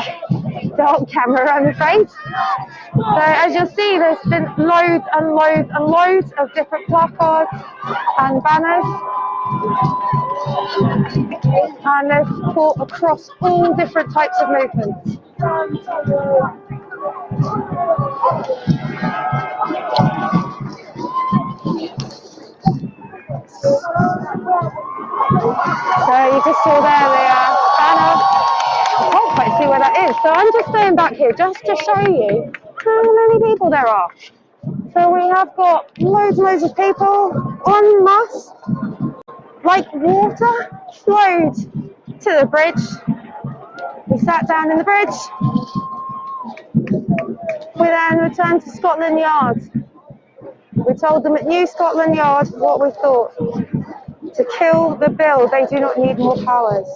Dark camera, I'm afraid. So as you'll see, there's been loads and loads and loads of different placards and banners. And there's support across all different types of movements. So you just saw there the banner. I can't quite see where that is. So I'm just staying back here just to show you how many people there are. So we have got loads and loads of people en masse, like water, flowed to the bridge. We sat down in the bridge. We then returned to Scotland Yard. We told them at New Scotland Yard what we thought. To kill the bill, they do not need more powers.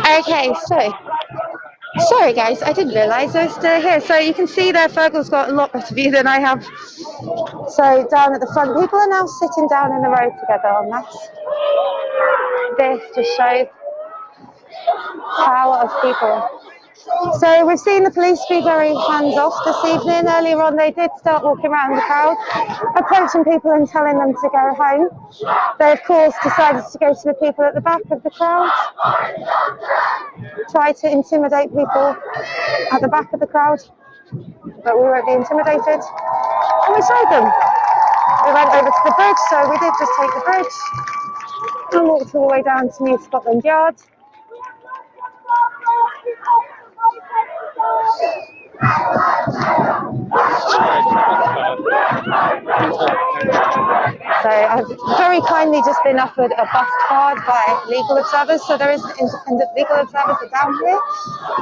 Okay, so sorry guys, I didn't realise I was still here. So you can see there, Fergal's got a lot better view than I have. So down at the front, people are now sitting down in the road together en masse. This just shows power of people. So we've seen the police be very hands-off this evening. Earlier on they did start walking around the crowd, approaching people and telling them to go home. They of course decided to go to the people at the back of the crowd, try to intimidate people at the back of the crowd, but we won't be intimidated. And we showed them. We went over to the bridge, so we did just take the bridge and walked all the way down to New Scotland Yard. So I've very kindly just been offered a bus card by legal observers. So there is an independent legal observers down here,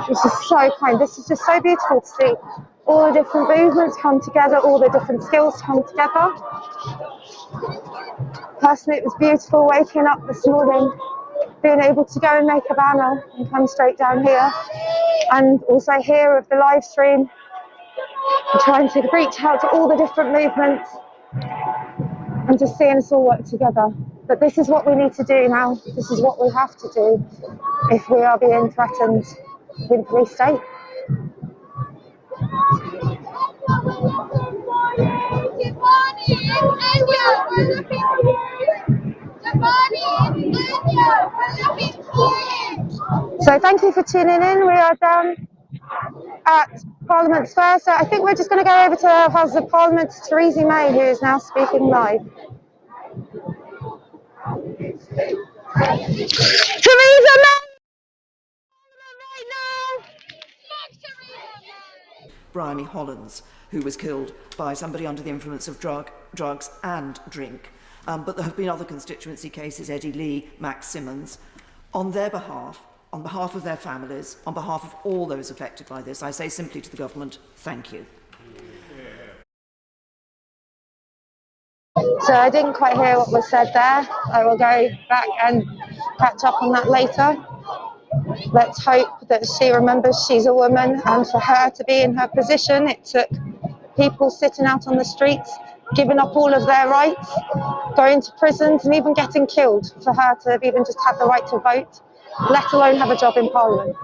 which is so kind. This is just so beautiful to see all the different movements come together, all the different skills come together. Personally, it was beautiful waking up this morning, being able to go and make a banner and come straight down here, and also hear of the live stream, and trying to reach out to all the different movements and just seeing us all work together. But this is what we need to do now. This is what we have to do if we are being threatened with police state. So thank you for tuning in. We are down at Parliament Square. So I think we're just going to go over to the House of Parliament to Theresa May, who is now speaking live. Theresa May! Bryony Hollands, who was killed by somebody under the influence of drugs and drink. But there have been other constituency cases, Eddie Lee, Max Simmons. On their behalf, on behalf of their families, on behalf of all those affected by this, I say simply to the government, thank you. So I didn't quite hear what was said there. I will go back and catch up on that later. Let's hope that she remembers she's a woman, and for her to be in her position, it took people sitting out on the streets, giving up all of their rights, going to prisons and even getting killed for her to have even just had the right to vote, let alone have a job in Parliament.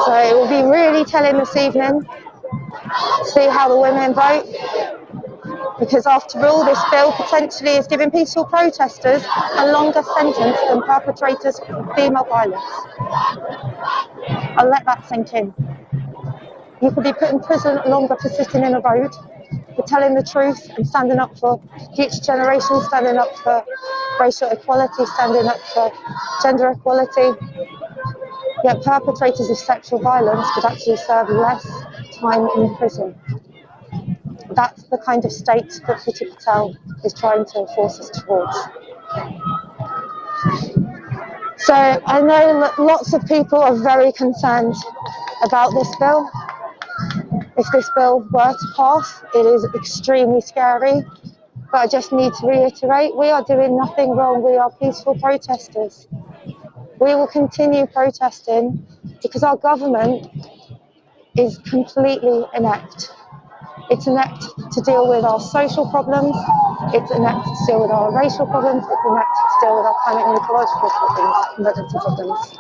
So it will be really telling this evening to see how the women vote, because after all, this bill potentially is giving peaceful protesters a longer sentence than perpetrators of female violence. I'll let that sink in. You could be put in prison longer for sitting in a road, for telling the truth and standing up for future generations, standing up for racial equality, standing up for gender equality. Yet perpetrators of sexual violence could actually serve less time in prison. That's the kind of state that Priti Patel is trying to force us towards. So I know that lots of people are very concerned about this bill. If this bill were to pass, it is extremely scary. But I just need to reiterate, we are doing nothing wrong. We are peaceful protesters. We will continue protesting because our government is completely inept. It's inept to deal with our social problems, it's inept to deal with our racial problems, it's inept to deal with our climate and ecological problems.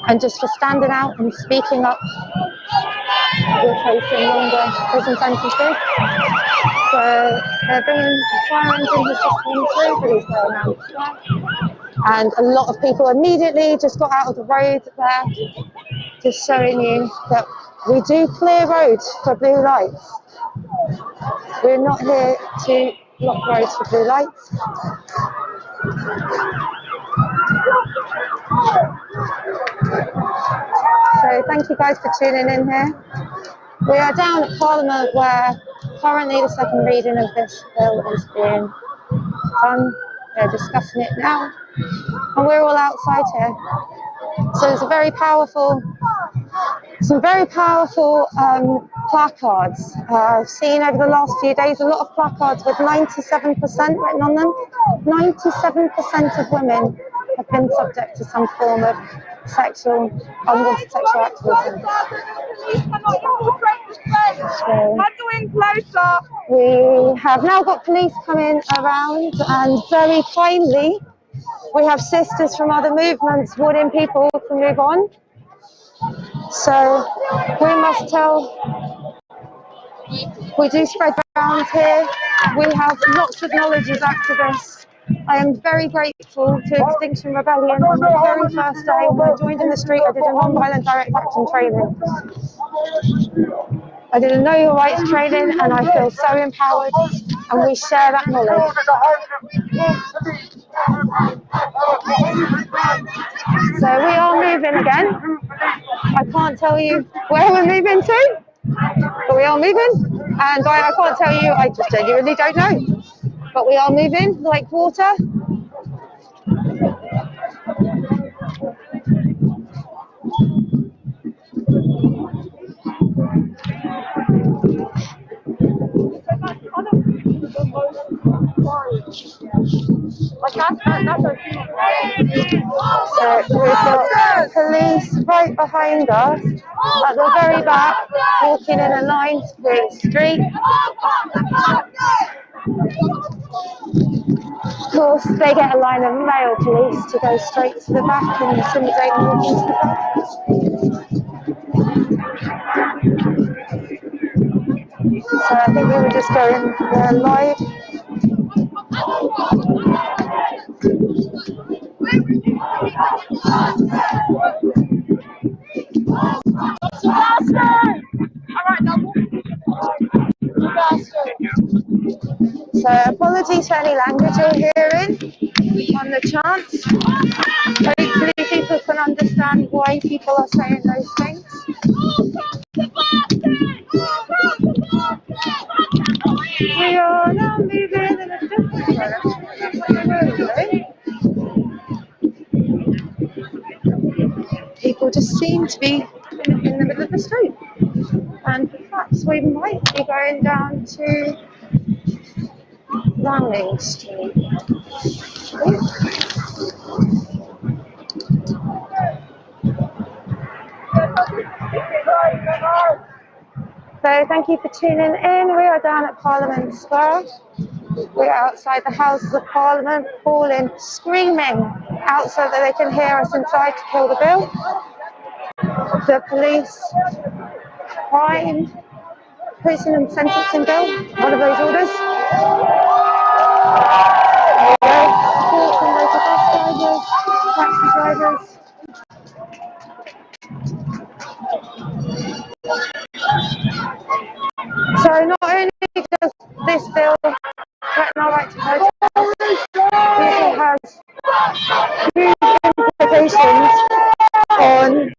And just for standing out and speaking up, we're facing longer prison sentences. So they're bringing fire engines just coming through, but he's going around the square. And a lot of people immediately just got out of the road there, just showing you that we do clear roads for blue lights. We're not here to block roads for blue lights. So thank you guys for tuning in here. We are down at Parliament where currently the second reading of this bill is being done. They're discussing it now. And we're all outside here. So there's some very powerful placards. I've seen over the last few days a lot of placards with 97% written on them. 97% of women have been subject to some form of unwanted sexual activism. We have now got police coming around, and very kindly we have sisters from other movements warning people to move on. So we must tell, we do spread around here. We have lots of knowledge as activists. I am very grateful to Extinction Rebellion. On the very first day when I joined in the street, I did a non-violent direct action training. I did a Know Your Rights training, and I feel so empowered, and we share that knowledge. So we are moving again. I can't tell you where we're moving to, but we are moving, and I can't tell you, I just genuinely don't know. But we are moving like water. So we've got police right behind us at the very back, walking in a line through the street. Of course, they get a line of male police to go straight to the back and intimidate and walk into the back. So I think we were just going live. So apologies for any language you're hearing on the chants. Hopefully people can understand why people are saying those things. We are now moving in a different direction. People just seem to be in the middle of the street. And perhaps we might be going down to Downing Street. So thank you for tuning in. We are down at Parliament Square. We're outside the Houses of Parliament, calling, screaming out so that they can hear us inside to kill the bill. The police, crime, prison and sentencing bill, one of those orders. Taxi drivers. So not only does this bill threaten our right to protest, it also has huge implications on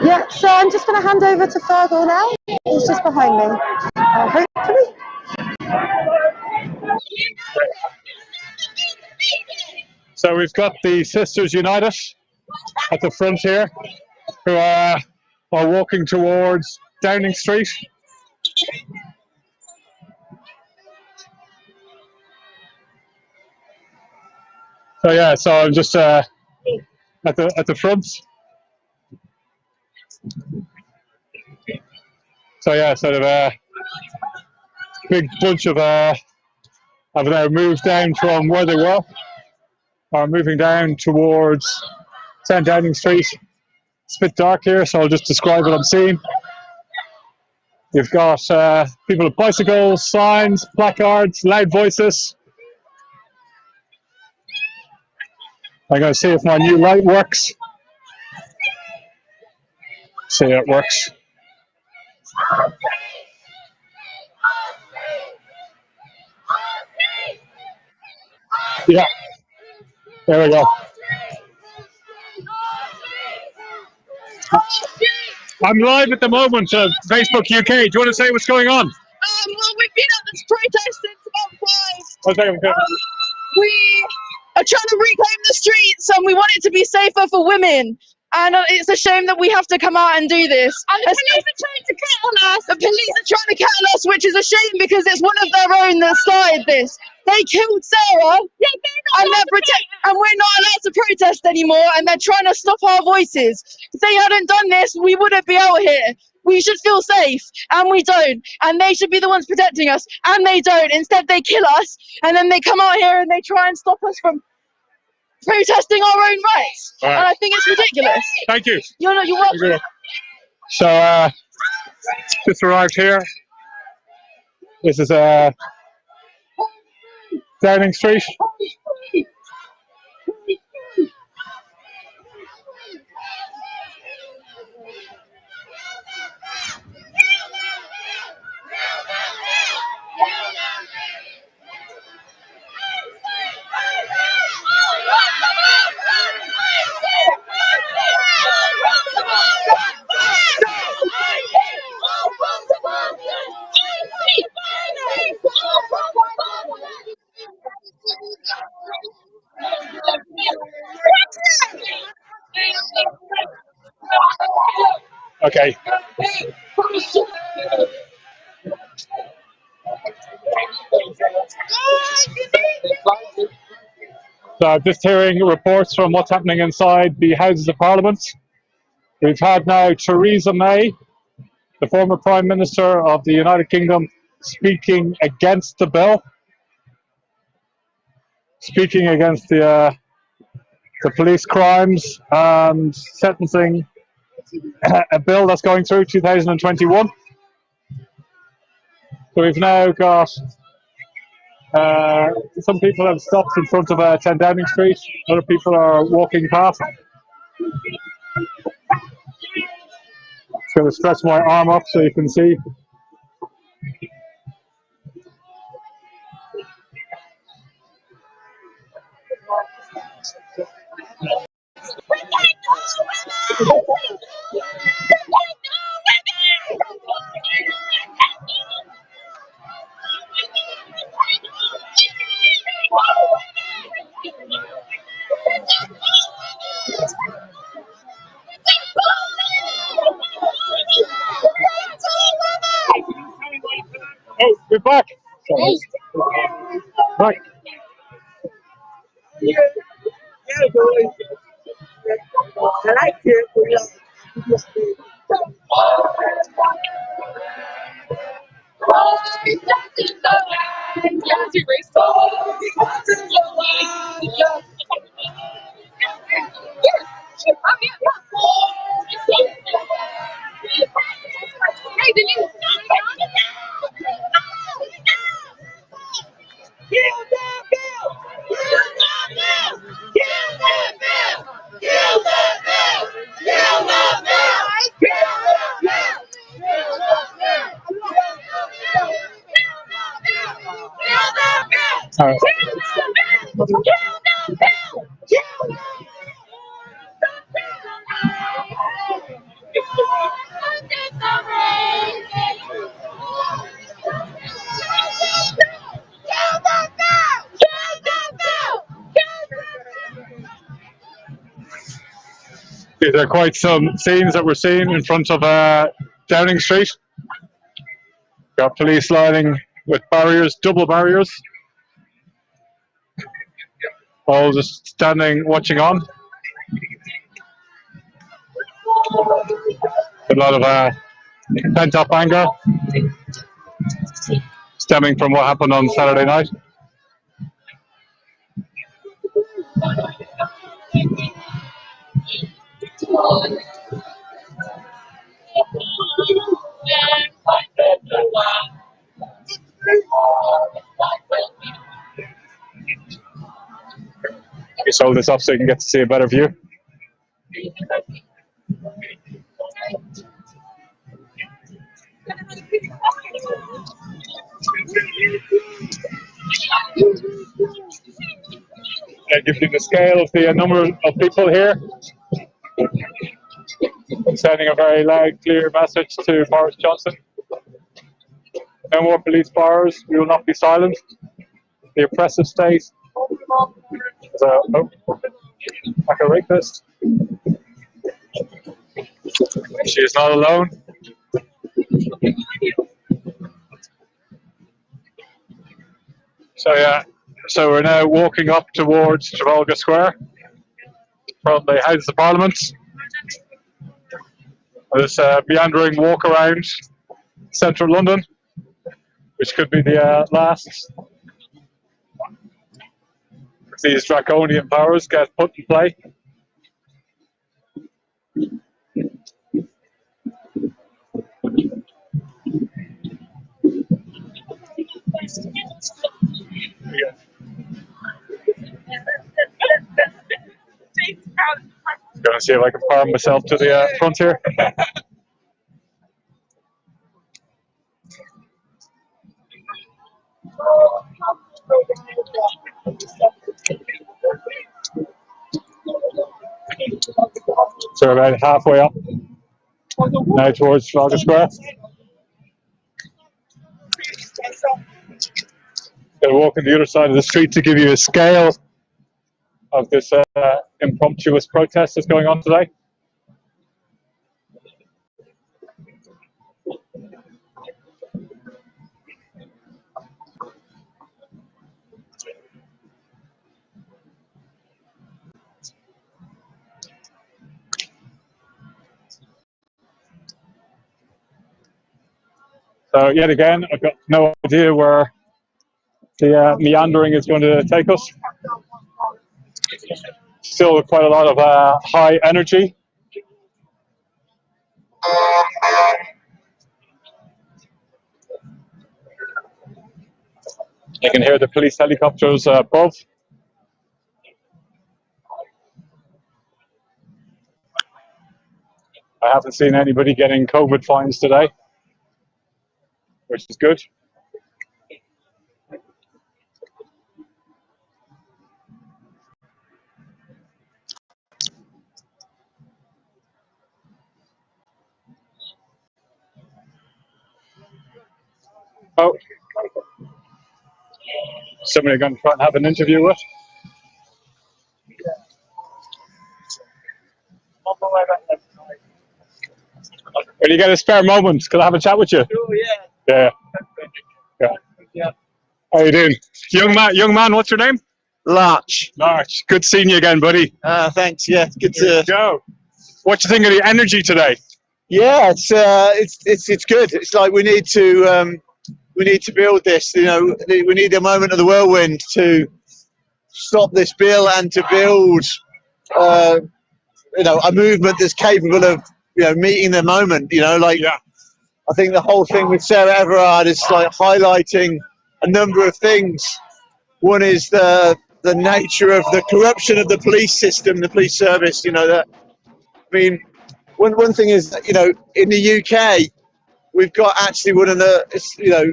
yeah, so I'm just going to hand over to Fergal now. He's just behind me. Hopefully. So we've got the Sisters United at the front here, who are walking towards Downing Street. So yeah, so I'm just at the front. So yeah, sort of a big bunch of have now moved down from where they were, are moving down towards St. Downing Street. It's a bit dark here, so I'll just describe what I'm seeing. You've got people with bicycles, signs, placards, loud voices. I'm going to see if my new light works. See if it works. Yeah, there we go. I'm live at the moment on Facebook UK. Do you want to say what's going on? Well, we've been at this protest since about 5. Okay. We are trying to reclaim the streets and we want it to be safer for women. And it's a shame that we have to come out and do this. And the police are trying to kill us. The police are trying to kill us, which is a shame because it's one of their own that started this. They killed Sarah, and we're not allowed to protest anymore, and they're trying to stop our voices. If they hadn't done this, we wouldn't be out here. We should feel safe, and we don't. And they should be the ones protecting us, and they don't. Instead, they kill us, and then they come out here and they try and stop us from protesting our own rights. Right. And I think it's ridiculous. Thank you. You're welcome. So, just arrived here. This is Downing Street. Okay. So I'm just hearing reports from what's happening inside the Houses of Parliament. We've had now Theresa May the former Prime Minister of the United Kingdom speaking against the bill, speaking against the police crimes and sentencing, a bill that's going through 2021. So we've now got some people have stopped in front of 10 Downing Street, other people are walking past. Just going to stretch my arm up so you can see. Oh, we're back. Right. I like it. These are quite some scenes that we're seeing in front of Downing Street. Got police lining with barriers, double barriers, all just standing, watching on. A lot of pent-up anger stemming from what happened on Saturday night. Just hold this up so you can get to see a better view. That gives you the scale of the number of people here. Sending a very loud, clear message to Boris Johnson. No more police powers. We will not be silent. The oppressive state. So, like a rapist. She is not alone. So yeah, so we're now walking up towards Trafalgar Square from the Houses of Parliament. This meandering walk around central London, which could be the last if these draconian powers get put in play. Going to see if I can farm myself to the front here. So about halfway up now towards Trafalgar Square. Going to walk on the other side of the street to give you a scale of this impromptu protest that's going on today. So yet again, I've got no idea where the meandering is going to take us. Still quite a lot of high energy. You can hear the police helicopters above. I haven't seen anybody getting COVID fines today, which is good. Oh, somebody going to try and have an interview with. Will you get a spare moment? Can I have a chat with you? Sure, yeah. Yeah. How you doing? Young man, what's your name? Larch. Larch. Good seeing you again, buddy. Thanks. Yeah, good to go. What do you think of the energy today? Yeah, it's good. It's like we need to build this. You know, we need a moment of the whirlwind to stop this bill and to build, you know, a movement that's capable of, you know, meeting the moment. You know, like I think the whole thing with Sarah Everard is like highlighting a number of things. One is the nature of the corruption of the police system, the police service. You know, that, I mean, one thing is that, you know, in the UK, we've got actually one of the, you know,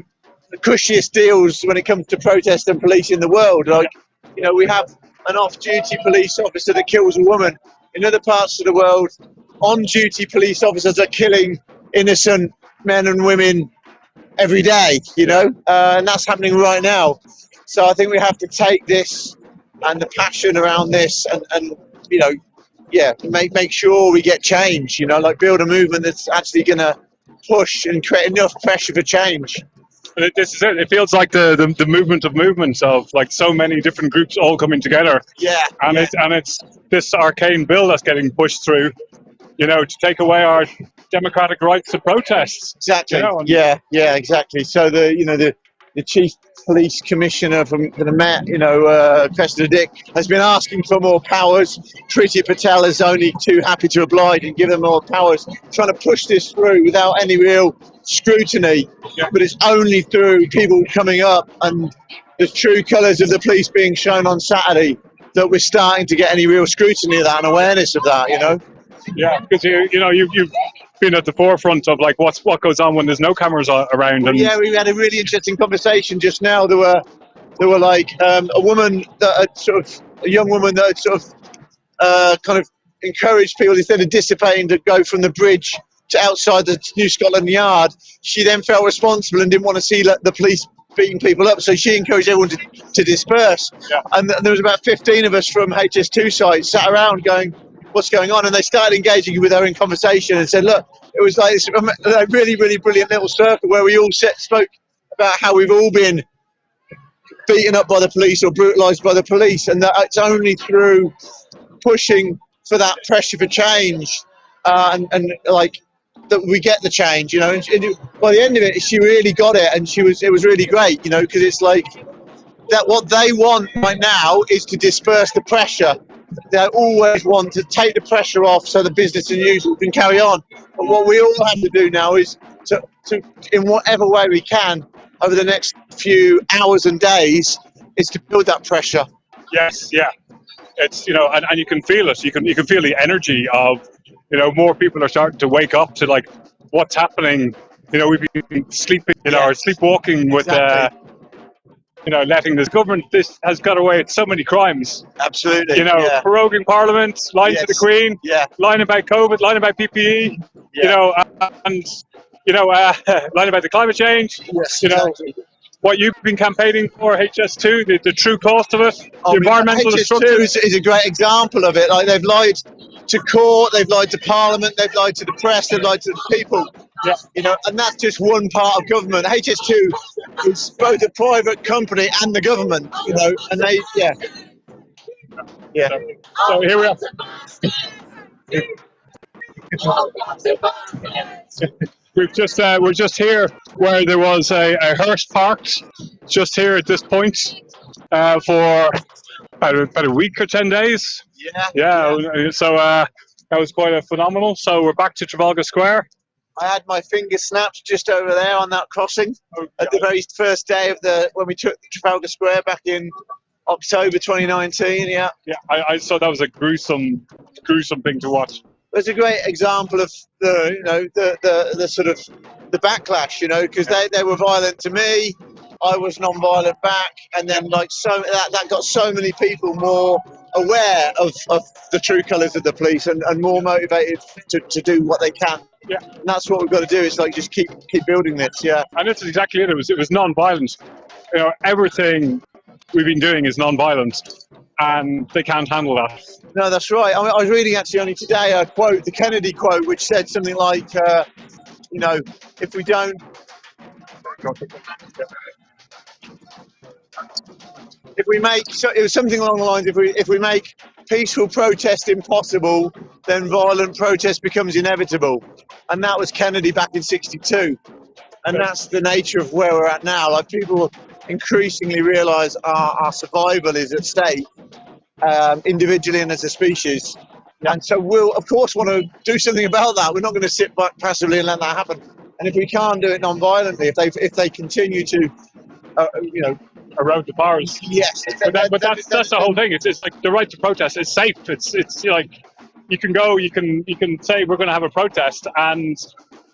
the cushiest deals when it comes to protest and police in the world. Like, you know, we have an off-duty police officer that kills a woman. In other parts of the world, on-duty police officers are killing innocent men and women every day, you know, and that's happening right now. So I think we have to take this and the passion around this and you know, yeah, make sure we get change, you know, like build a movement that's actually going to push and create enough pressure for change. And this is it. It feels like the movement of movements of like so many different groups all coming together. Yeah. And it's this arcane bill that's getting pushed through, you know, to take away our democratic rights to protest. Exactly. You know, yeah, exactly. So the chief police commissioner from the Met, you know, Cressida Dick, has been asking for more powers. Priti Patel is only too happy to oblige and give them more powers, trying to push this through without any real scrutiny. But it's only through people coming up and the true colours of the police being shown on Saturday that we're starting to get any real scrutiny of that and awareness of that, you know. Yeah, because you know you've been at the forefront of like what goes on when there's no cameras around. And yeah, we had a really interesting conversation just now. There were like a woman that had a young woman that had sort of kind of encouraged people, instead of dissipating, to go from the bridge to outside the New Scotland Yard. She then felt responsible and didn't want to see the police beating people up, so she encouraged everyone to disperse. Yeah. And there was about 15 of us from HS2 site sat around going, what's going on? And they started engaging with her in conversation and said, look, it was like this a really, really brilliant little circle where we all spoke about how we've all been beaten up by the police or brutalised by the police, and that it's only through pushing for that pressure for change and like that we get the change, you know. And by the end of it, she really got it, and it was really great, you know, because it's like that what they want right now is to disperse the pressure. They always want to take the pressure off so the business as usual can carry on. But what we all have to do now is to in whatever way we can over the next few hours and days is to build that pressure. Yes, yeah. It's, you know, and you can feel it. You can feel the energy of, you know, more people are starting to wake up to like what's happening. You know, we've been sleeping, you know, or sleepwalking with you know, letting this government, this has got away with so many crimes. Absolutely. You know, proroguing Parliament, lying to the Queen, lying about COVID, lying about PPE, you know, and, you know, lying about the climate change, you know, what you've been campaigning for, HS2, the true cost of it, the environmental destruction. HS2 is a great example of it. Like, they've lied to court, they've lied to Parliament, they've lied to the press, they've lied to the people. Yeah. You know, and that's just one part of government. HS2 is both a private company and the government, you know, and they, yeah. So here we are. We're just here where there was a hearse parked just here at this point for about a week or 10 days. Yeah. So that was quite a phenomenal. So we're back to Trafalgar Square. I had my finger snapped just over there on that crossing at the very first day of when we took Trafalgar Square back in October 2019. Yeah. I saw that was a gruesome thing to watch. It's a great example of the sort of the backlash, because they were violent to me, I was non-violent back, and then that got so many people more aware of the true colours of the police and more motivated to do what they can. Yeah, and that's what we've got to do. Is just keep building this. Yeah, and this is exactly it. It was non-violent. Everything we've been doing is non-violent, and they can't handle that. No, that's right. I was reading actually only today a quote, the Kennedy quote, which said something like, if we don't. If we make, it was something along the lines, if we make peaceful protest impossible, then violent protest becomes inevitable. And that was Kennedy back in '62. And that's the nature of where we're at now. Like, people increasingly realise our survival is at stake, individually and as a species. And so we'll, of course, want to do something about that. We're not going to sit back passively and let that happen. And if we can't do it non-violently, if they continue to, erode the powers. Yes, but that's the whole thing. It's like the right to protest. It's safe. It's like you can go, you can say we're going to have a protest, and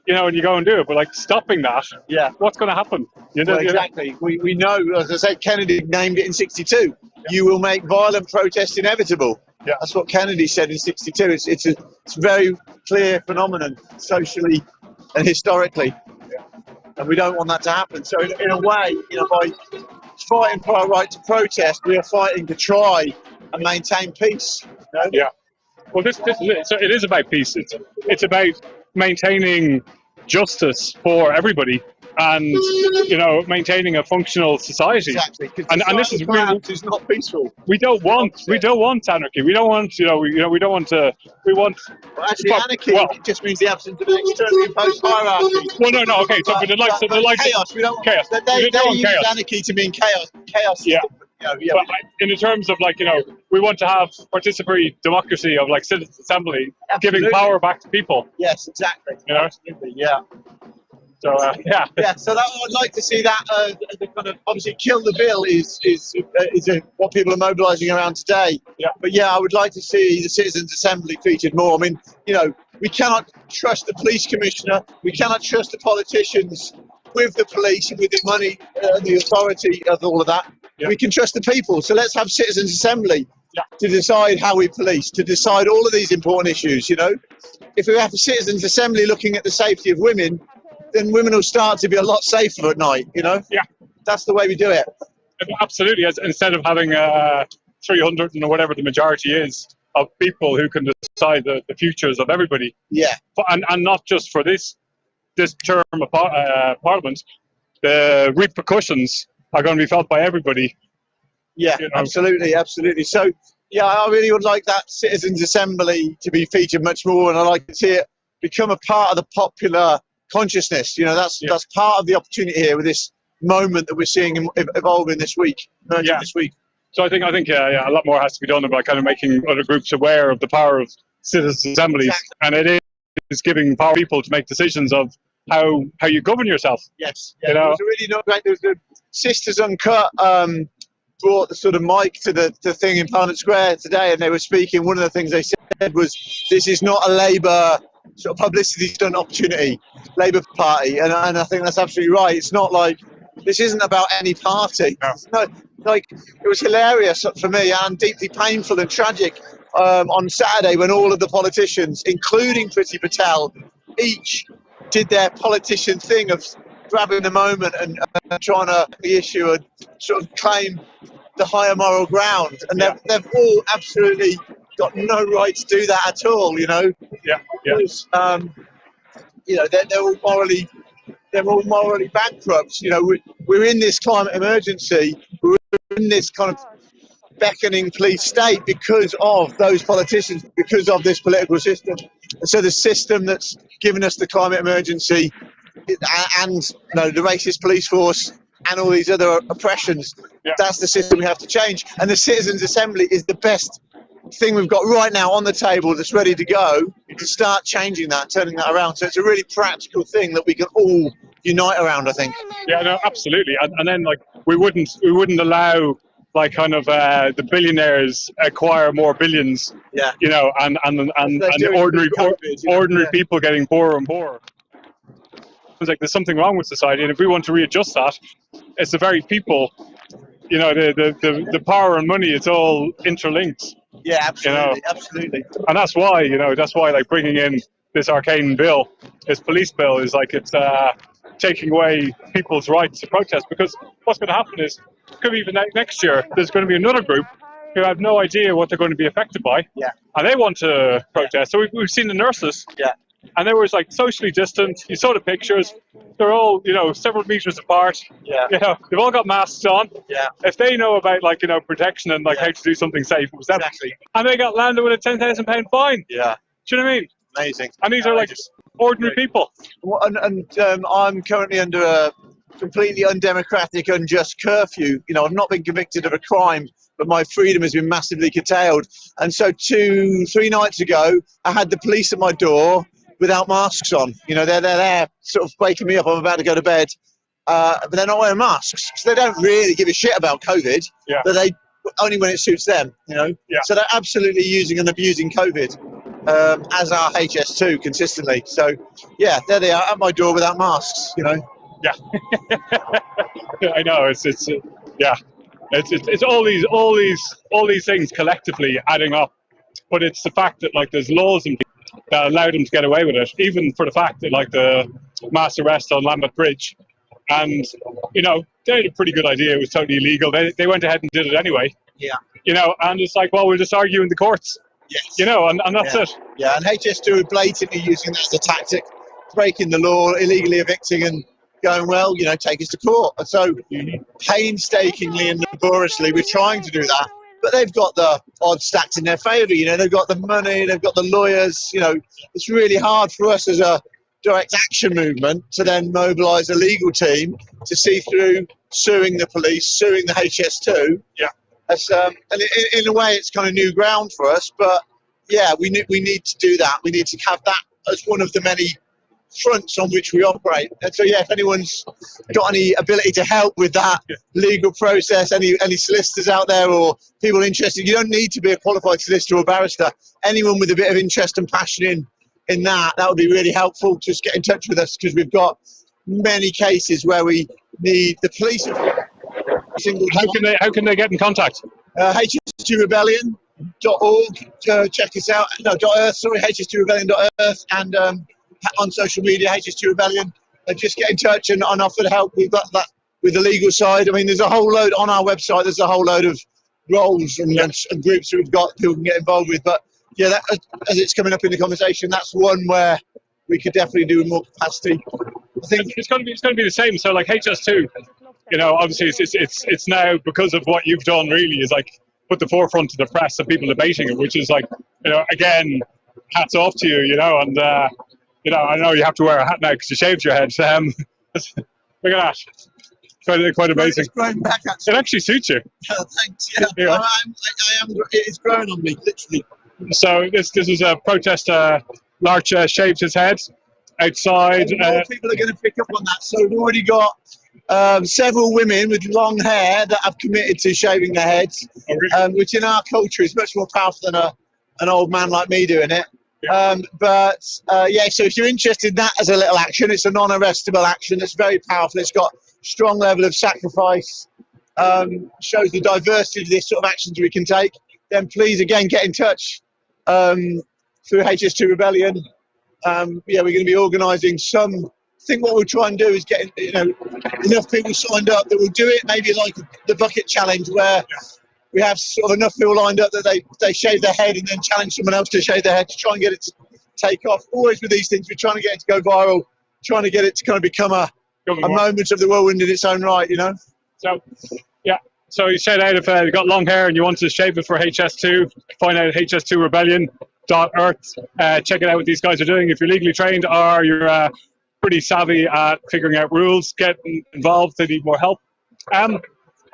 and you go and do it. But like stopping that, what's going to happen? Exactly. We know, as I said, Kennedy named it in '62. Yeah. You will make violent protest inevitable. Yeah, that's what Kennedy said in '62. It's a very clear phenomenon socially and historically. Yeah. And we don't want that to happen. So in a way, by fighting for our right to protest, we are fighting to try and maintain peace. Yeah. Well, this is it. So it is about peace. It's about maintaining justice for everybody, and maintaining a functional society. Exactly. And this is really, it's not peaceful. We don't want anarchy. We don't want we don't want to. We want. Well, actually, anarchy just means the absence of an externally imposed hierarchy. Well, no. Okay. So, but chaos. We don't want chaos. They use chaos. anarchy to mean chaos. Chaos. Yeah. But in terms of we want to have participatory democracy of citizens' assembly, giving power back to people. Yes, exactly. Absolutely. Yeah. So yeah. So that I'd like to see that the kind of, obviously, kill the bill is what people are mobilising around today. Yeah. But I would like to see the citizens' assembly featured more. I mean, we cannot trust the police commissioner. We cannot trust the politicians with the police and with the money and the authority of all of that. Yeah. We can trust the people. So let's have citizens' assembly to decide how we police, to decide all of these important issues. If we have a citizens' assembly looking at the safety of women, then women will start to be a lot safer at night. Yeah. That's the way we do it. Absolutely. Instead of having 300 or whatever the majority is of people who can decide the futures of everybody. Yeah. And not just for this term of Parliament, the repercussions are going to be felt by everybody. Yeah, absolutely. So, I really would like that citizens' assembly to be featured much more, and I'd like to see it become a part of the popular consciousness. That's part of the opportunity here with this moment that we're seeing evolving this week. This week. So I think a lot more has to be done about kind of making other groups aware of the power of citizens' assemblies, and it is giving power to people to make decisions of how you govern yourself. Yes. It was really not great. There was the Sisters Uncut brought the sort of mic to the thing in Parliament Square today, and they were speaking. One of the things they said was, "This is not a Labour sort of publicity stunt opportunity, Labour Party," and I think that's absolutely right. It's not like this isn't about any party. No, it was hilarious for me and deeply painful and tragic on Saturday when all of the politicians, including Priti Patel, each did their politician thing of grabbing the moment and trying to the issue and sort of claim the higher moral ground, and they've all absolutely got no right to do that at all. Because, they're all morally bankrupt. We're in this climate emergency. We're in this kind of beckoning police state because of those politicians, because of this political system. And so the system that's given us the climate emergency and the racist police force and all these other oppressions. That's the system we have to change. And the Citizens' Assembly is the best thing we've got right now on the table that's ready to go to start changing that, turning that around. So it's a really practical thing that we can all unite around, I think. Yeah, no, absolutely. And then like we wouldn't allow like kind of the billionaires acquire more billions. Yeah. You know, and ordinary people getting poorer and poorer. It's like there's something wrong with society, and if we want to readjust that, it's the very people. You know, the power and money, it's all interlinked. Yeah, absolutely, you know? Absolutely. And that's why, like bringing in this arcane bill, this police bill, is like it's taking away people's rights to protest. Because what's going to happen is, could be even next year, there's going to be another group who have no idea what they're going to be affected by, and they want to protest. So we've seen the nurses, and they were like socially distant. You saw the pictures. They're all, several meters apart. Yeah. You know, they've all got masks on. Yeah. If they know about protection and how to do something safe, it was them. Exactly. And they got landed with a £10,000 fine. Yeah. Do you know what I mean? Amazing. And these are ordinary people. And I'm currently under a completely undemocratic, unjust curfew. I've not been convicted of a crime, but my freedom has been massively curtailed. And so 2-3 nights ago, I had the police at my door without masks on. They're there sort of waking me up. I'm about to go to bed, but they're not wearing masks. So they don't really give a shit about COVID, but they only when it suits them, So they're absolutely using and abusing COVID, as our HS2 consistently. So yeah, there they are at my door without masks, Yeah. I know, it's all these things collectively adding up. But it's the fact that there's laws in that allowed them to get away with it, even for the fact that the mass arrest on Lambeth Bridge, and they had a pretty good idea it was totally illegal. They went ahead and did it anyway. Yeah. And it's we'll just argue in the courts. Yes. And that's it. Yeah, and HS2 are blatantly using that as a tactic, breaking the law, illegally evicting and going, take us to court. And so painstakingly and laboriously we're trying to do that. But they've got the odds stacked in their favour, they've got the money, they've got the lawyers, it's really hard for us as a direct action movement to then mobilise a legal team to see through suing the police, suing the HS2. Yeah. That's, and in a way it's kind of new ground for us, but yeah, we need to do that. We need to have that as one of the many fronts on which we operate. And so yeah, if anyone's got any ability to help with that legal process, any solicitors out there or people interested, you don't need to be a qualified solicitor or barrister. Anyone with a bit of interest and passion in that would be really helpful. Just get in touch with us, because we've got many cases where we need the police. How can they get in contact? HS2rebellion.org, check us out. No, .earth, sorry, HS2rebellion.earth, and on social media, HS2 Rebellion. Just get in touch and offer to help. We've got that with the legal side. I mean, there's a whole load on our website. There's a whole load of roles and groups that we've got people can get involved with. But yeah, that, as it's coming up in the conversation, that's one where we could definitely do more capacity. I think it's going to be the same. So HS2, obviously it's now, because of what you've done, really is put the forefront to the press and people debating it, which is again, hats off to you, and. I know you have to wear a hat now because you shaved your head. Look at that. Quite amazing. It's growing back, actually. It actually suits you. Thanks. Yeah. It's growing on me, literally. So this is a protest. Larch shaved his head outside. More people are going to pick up on that. So we've already got several women with long hair that have committed to shaving their heads, which in our culture is much more powerful than an old man like me doing it. Yeah, so if you're interested in that as a little action, it's a non-arrestable action. It's very powerful. It's got strong level of sacrifice, shows the diversity of this sort of actions we can take. Then please, again, get in touch through HS2 Rebellion. We're going to be organising some. I think what we'll try and do is get enough people signed up that will do it. Maybe like the bucket challenge, where we have sort of enough people lined up that they shave their head and then challenge someone else to shave their head to try and get it to take off. Always with these things, we're trying to get it to go viral, trying to get it to kind of become a moment of the whirlwind in its own right, So, yeah. So you said out if you've got long hair and you want to shave it for HS2, find out at HS2rebellion.earth. Check it out what these guys are doing. If you're legally trained or you're pretty savvy at figuring out rules, getting involved. They need more help. And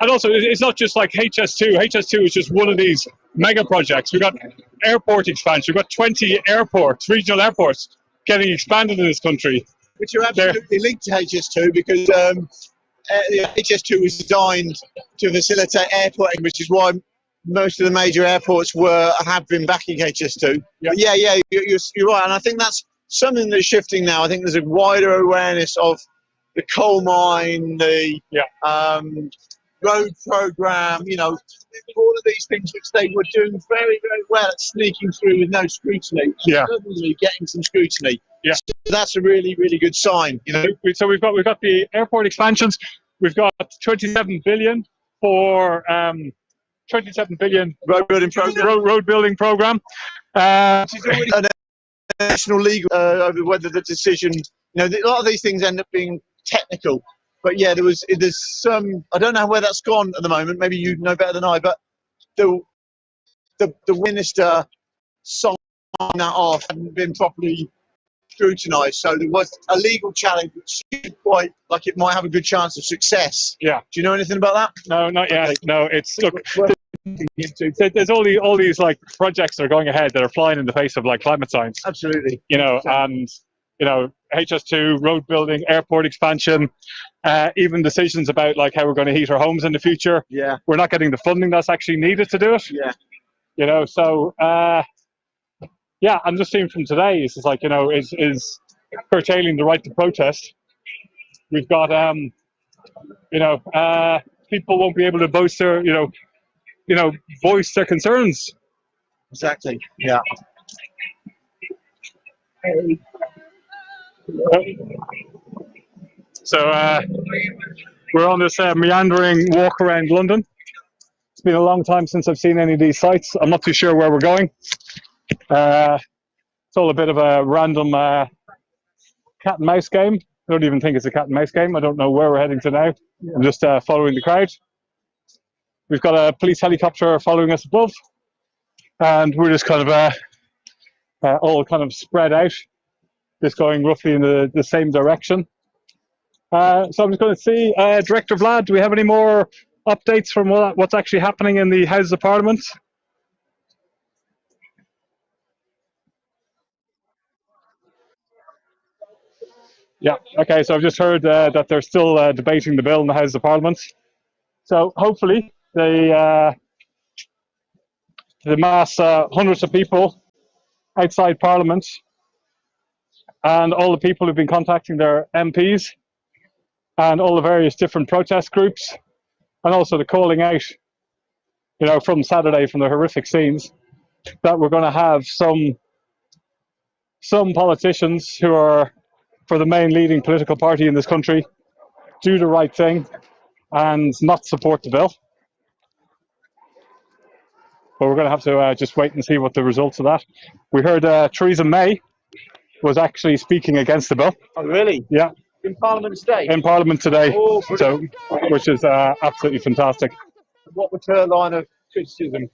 also, it's not just like HS2. HS2 is just one of these mega projects. We've got airport expansion. We've got 20 airports, regional airports, getting expanded in this country. Which are absolutely linked to HS2 because HS2 was designed to facilitate airporting, which is why most of the major airports have been backing HS2. But yeah, you're right, and I think that's something that's shifting now. I think there's a wider awareness of the coal mine, the road program, you know, all of these things which they were doing very, very well at sneaking through with no scrutiny. Yeah. Suddenly getting some scrutiny. Yeah. So that's a really, really good sign. You know. So we've got the airport expansions. We've got 27 billion for 27 billion road building program. Road building program. Which is already a national legal over whether the decision. You know, a lot of these things end up being technical. But yeah, there's some. I don't know where that's gone at the moment. Maybe you know better than I. But the minister signed that off hadn't been properly scrutinised. So there was a legal challenge which seemed quite like it might have a good chance of success. Yeah. Do you know anything about that? No, not yet. No, it's look. There's all these like projects that are going ahead that are flying in the face of like climate science. Absolutely. You know, and you know, HS2, road building, airport expansion, even decisions about like how we're going to heat our homes in the future. Yeah. We're not getting the funding that's actually needed to do it. Yeah. You know, so yeah, I'm just seeing from today, it's just like, you know, is curtailing the right to protest. We've got, you know, people won't be able to voice their, voice their concerns. Exactly. Yeah. So we're on this meandering walk around London. It's been a long time since I've seen any of these sites. I'm not too sure where we're going. It's all a bit of a random cat and mouse game. I don't even think it's a cat and mouse game. I don't know where we're heading to now. I'm just following the crowd. We've got a police helicopter following us above, and we're just kind of all kind of spread out, just going roughly in the same direction. So I'm just going to see, Director Vlad, do we have any more updates from what's actually happening in the Houses of Parliament? Yeah, okay, so I've just heard that they're still debating the bill in the Houses of Parliament. So hopefully the mass hundreds of people outside Parliament and all the people who've been contacting their MPs and all the various different protest groups, and also the calling out, you know, from Saturday from the horrific scenes, that we're going to have some politicians who are for the main leading political party in this country do the right thing and not support the bill. But we're going to have to just wait and see what the results of that. We heard Theresa May was actually speaking against the bill. Oh, really? Yeah. In Parliament today? In Parliament today, Oh, so, which is absolutely fantastic. What was her line of criticism?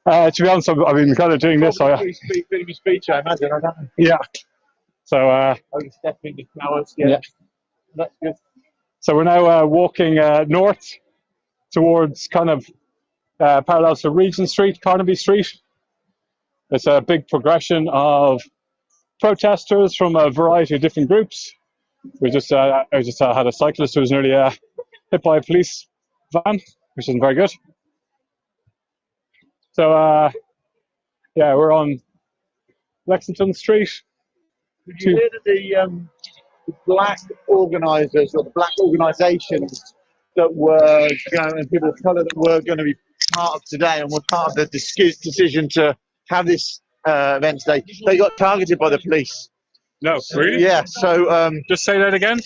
To be honest, I've been kind of doing this. Bit of a speech, I imagine. I don't know. Yeah. So. Overstepping the flowers. Yeah. That's good. So we're now walking north towards kind of parallel to Regent Street, Carnaby Street. It's a big progression of protesters from a variety of different groups. I just had a cyclist who was nearly hit by a police van, which isn't very good. So yeah, we're on Lexington Street. Did you hear that the black organisers or the black organisations that were, you know, and people of colour that were going to be part of today and were part of the decision to have this event today, they got targeted by the police? No, really? Yeah. So just say that again.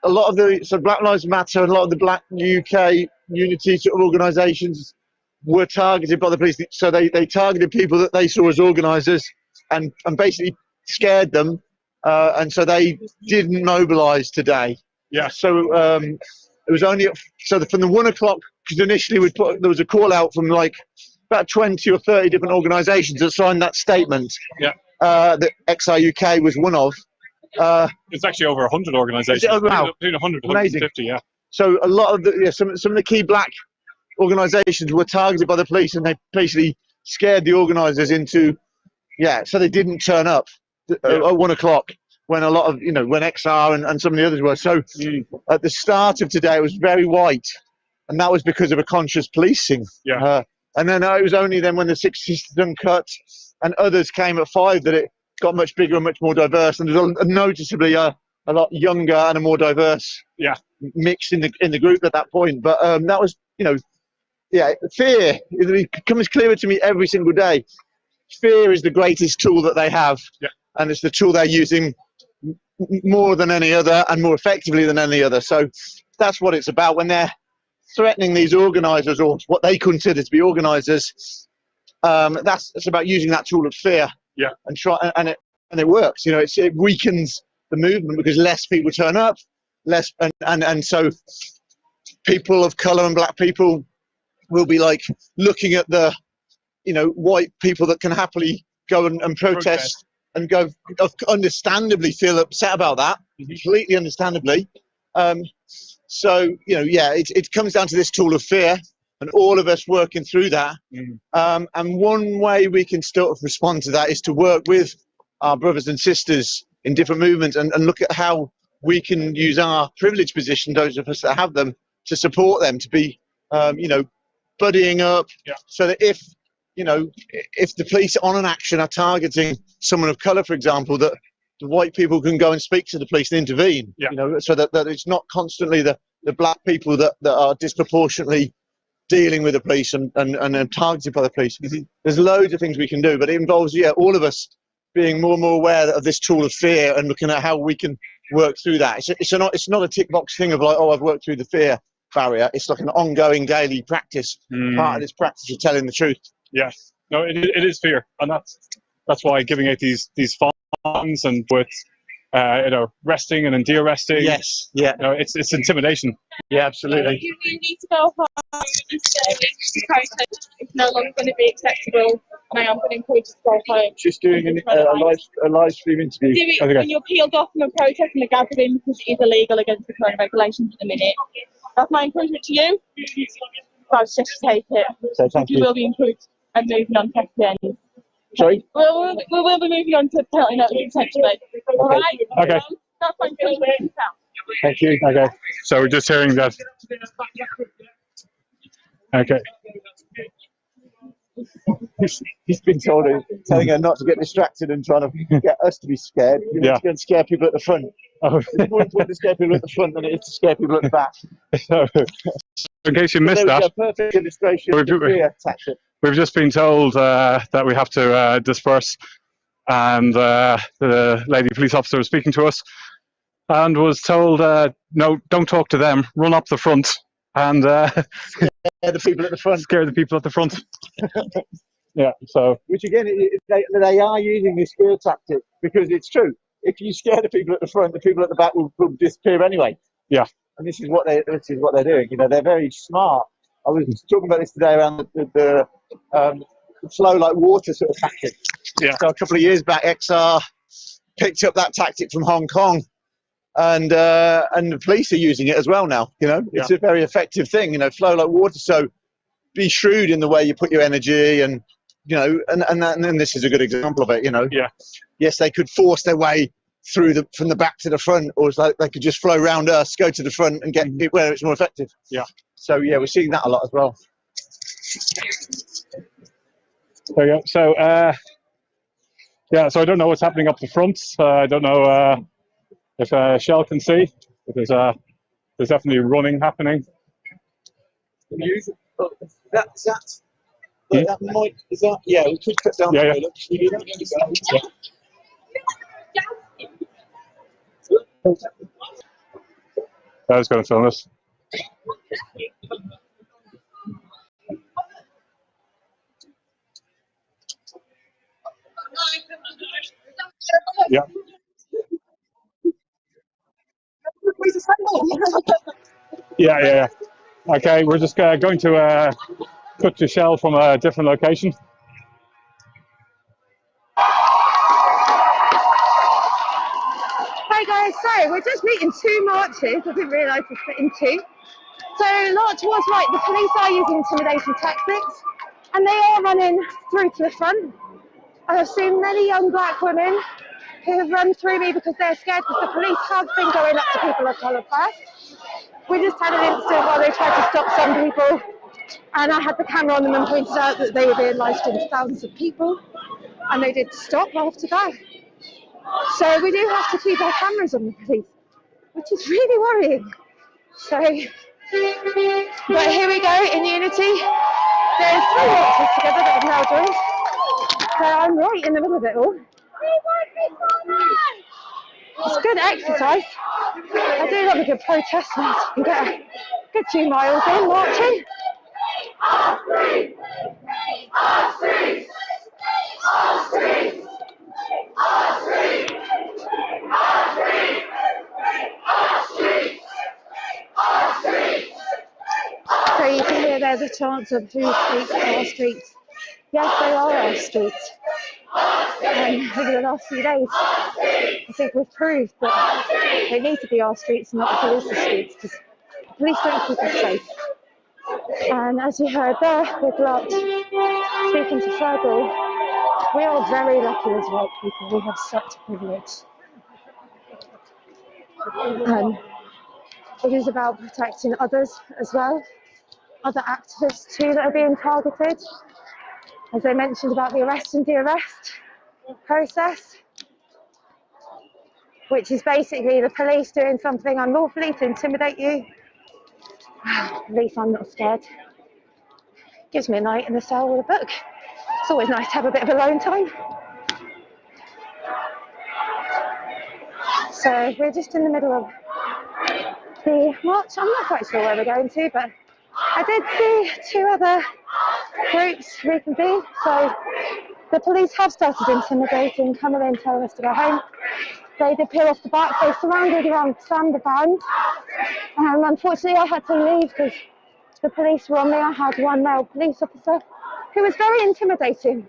A lot of the Black Lives Matter, a lot of the Black UK Unity sort of organisations were targeted by the police. So they targeted people that they saw as organisers and basically scared them, and so they didn't mobilise today. Yeah. So it was only from the 1 o'clock, because initially there was a call out from like about 20 or 30 different organisations that signed that statement. Yeah. That XI UK was one of, It's actually over 100 organisations. Oh, wow. Between 100 and Amazing. 150, yeah. So a lot of some of the key black organisations were targeted by the police, and they basically scared the organisers into, so they didn't turn up at 1 o'clock when a lot of, when XR and some of the others were. So at the start of today, it was very white, and that was because of a conscious policing. Yeah. And then it was only then when the 60s cut and others came at 5 that it got much bigger and much more diverse, and there's noticeably a lot younger and a more diverse mix in the group at that point. But that was, fear. It becomes clearer to me every single day. Fear is the greatest tool that they have, and it's the tool they're using more than any other and more effectively than any other. So that's what it's about when they're threatening these organisers, or what they consider to be organisers. It's about using that tool of fear. Yeah. And it works. It weakens the movement because less people turn up, and so people of colour and black people will be like looking at the white people that can happily go and protest and go, understandably feel upset about that, completely understandably. So it comes down to this tool of fear, and all of us working through that. And one way we can still respond to that is to work with our brothers and sisters in different movements and look at how we can use our privileged position, those of us that have them, to support them, to be, buddying up, so that if the police on an action are targeting someone of colour, for example, that the white people can go and speak to the police and intervene, so that it's not constantly the black people that are disproportionately dealing with the police and targeted by the police. There's loads of things we can do, but it involves all of us being more and more aware of this tool of fear and looking at how we can work through that. It's not a tick box thing of like, oh, I've worked through the fear barrier. It's like an ongoing daily practice, part of this practice of telling the truth. Yes, no, it is fear, and that's why giving out these fines and with resting and de-arresting. Yes, it's intimidation. Yeah, absolutely. You need to go home and say the protest is no longer going to be acceptable, and I am going to encourage you to go home. Just doing a live stream interview. Do it when you're peeled off from a protest and a gathering, because it is illegal against the current regulations at the minute. That's my encouragement to you. So just take it. So thank you. You will be improved and moving on to FPNs. Sorry? We will be moving on to penalty notice essentially. All right? Okay. That's my encouragement. Thank you. Okay. So we're just hearing that. Okay. He's been telling her not to get distracted and trying to get us to be scared. You need to go and scare people at the front. Oh. It's more important to scare people at the front than it is to scare people at the back. So, in case you missed that, perfect illustration of the fear tactic. We've just been told that we have to disperse, and the lady police officer was speaking to us and was told, no, don't talk to them, run up the front and scare the people at the front. Scare the people at the front. Yeah, so. Which again, they are using this fear tactic because it's true. If you scare the people at the front, the people at the back will disappear anyway. Yeah. And this is what they're doing. They're very smart. I was talking about this today around the flow like water sort of tactic. Yeah. So a couple of years back, XR picked up that tactic from Hong Kong, and the police are using it as well now. It's a very effective thing. Flow like water. So be shrewd in the way you put your energy, and and this is a good example of it. Yeah. Yes, they could force their way through from the back to the front, or it's like they could just flow around us, go to the front, and get where it's more effective. Yeah. So yeah, we're seeing that a lot as well. There you go. So so I don't know what's happening up the front. I don't know if Shell can see, but there's definitely running happening. That might, is that, yeah, we could cut down. Yeah. I was going to film this. Yeah. Yeah. Okay, we're just going to cut to Shell from a different location. we're just meeting two marches. I didn't realise we're split in two. So March was right, the police are using intimidation tactics and they are running through to the front. I have seen many young black women who have run through me because they're scared because the police have been going up to people of colour first. We just had an incident where they tried to stop some people and I had the camera on them and pointed out that they were being live streamed to thousands of people and they did stop after that. So we do have to keep our cameras on the police, which is really worrying. So, but here we go in unity. There's three marches together that have now joined. So I'm right in the middle of it all. It's good exercise. I do love a good protest once you can get a good 2 miles in marching. Our streets! Our streets! Our streets! Our streets! Our streets! Our streets! Our streets! So you can hear there the chants of whose streets, our streets. Yes, they are our streets. Over the last few days, I think we've proved that they need to be our streets and not the police's streets, because the police don't keep us safe. And as you heard there with Lot speaking to Fergal, we are very lucky as white people. We have such privilege. It is about protecting others as well, other activists too that are being targeted. As I mentioned about the arrest and de-arrest process, which is basically the police doing something unlawfully to intimidate you. At least I'm not scared. Gives me a night in the cell with a book. It's always nice to have a bit of alone time. So we're just in the middle of the march. I'm not quite sure where we're going to, but I did see 2 other groups reconvene. So the police have started intimidating, coming in, telling us to go home. They did peel off the back. They surrounded around the band. Unfortunately, I had to leave because the police were on me. I had one male police officer who was very intimidating.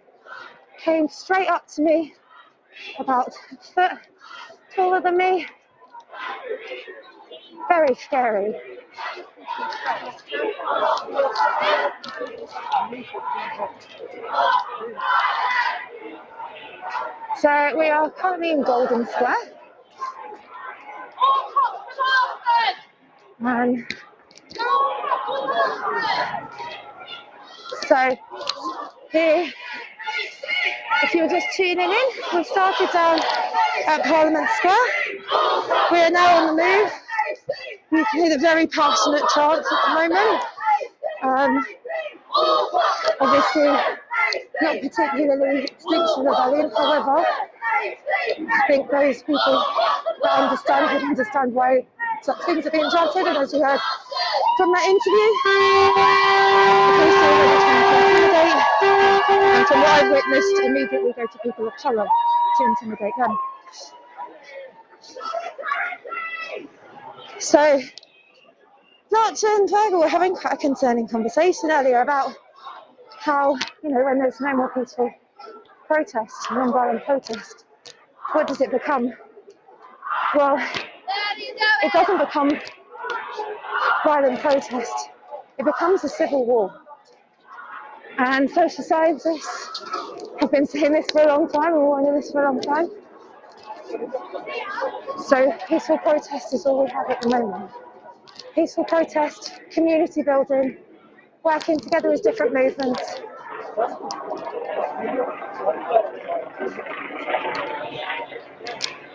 Came straight up to me, about a foot taller than me. Very scary. So we are currently in Golden Square. And so here, if you were just tuning in, we started down at Parliament Square. We are now on the move. You can hear the very passionate chants at the moment. Obviously, not particularly Extinction rebellion, however, I think those people that understand would understand why such things are being chanted, and as you heard from that interview, the police are trying to intimidate, and from what I've witnessed, immediately go to people of colour to intimidate them. So, Notch and Fergal were having quite a concerning conversation earlier about how, you know, when there's no more peaceful protest, non-violent protest, what does it become? Well, it doesn't become violent protest, it becomes a civil war. And social scientists have been saying this for a long time and warning this for a long time. So peaceful protest is all we have at the moment. Peaceful protest, community building, working together as different movements.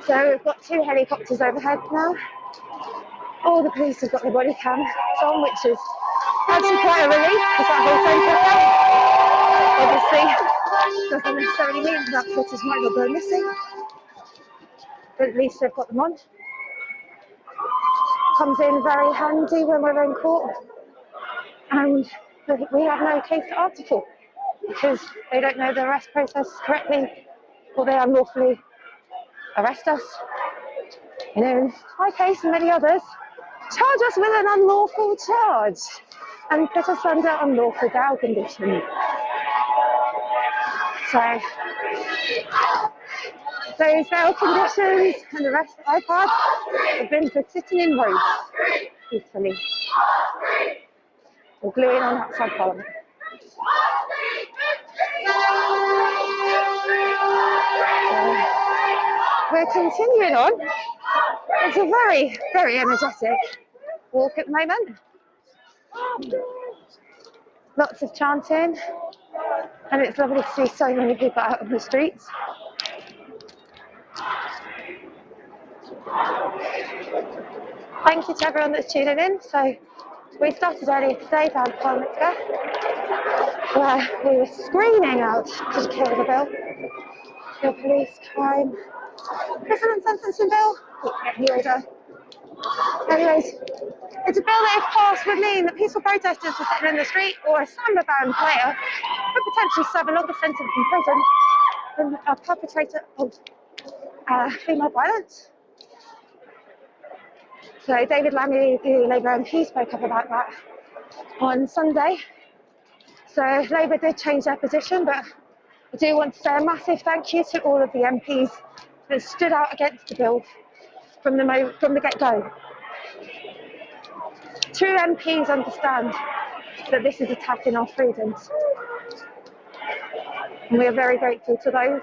So we've got 2 helicopters overhead now. All the police have got their body cams on, which is actually quite a relief because that whole centre obviously doesn't necessarily mean that footage might not go missing, but at least they've got them on. Comes in very handy when we're in court, and we have no case to article because they don't know the arrest process correctly, or they unlawfully arrest us. And in my case and many others, charge us with an unlawful charge and put us under unlawful bail conditions. So Those bail conditions and the rest that I've had have been for sitting in rows peacefully or gluing on outside Parliament. We're continuing on. It's a very, very energetic walk at the moment. Lots of chanting, and it's lovely to see so many people out on the streets. Thank you to everyone that's tuning in. So we started earlier today down at Parliament Square, where we were screaming out to kill the bill, the police crime, prison and sentencing bill, the order. Anyways, it's a bill that if passed would mean that peaceful protesters were sitting in the street or a samba band player could potentially serve a longer sentence in prison than a perpetrator of female violence. So David Lammy, the Labour MP, spoke up about that on Sunday. So Labour did change their position, but I do want to say a massive thank you to all of the MPs that stood out against the bill from the get-go. True MPs understand that this is attacking our freedoms, and we are very grateful to those.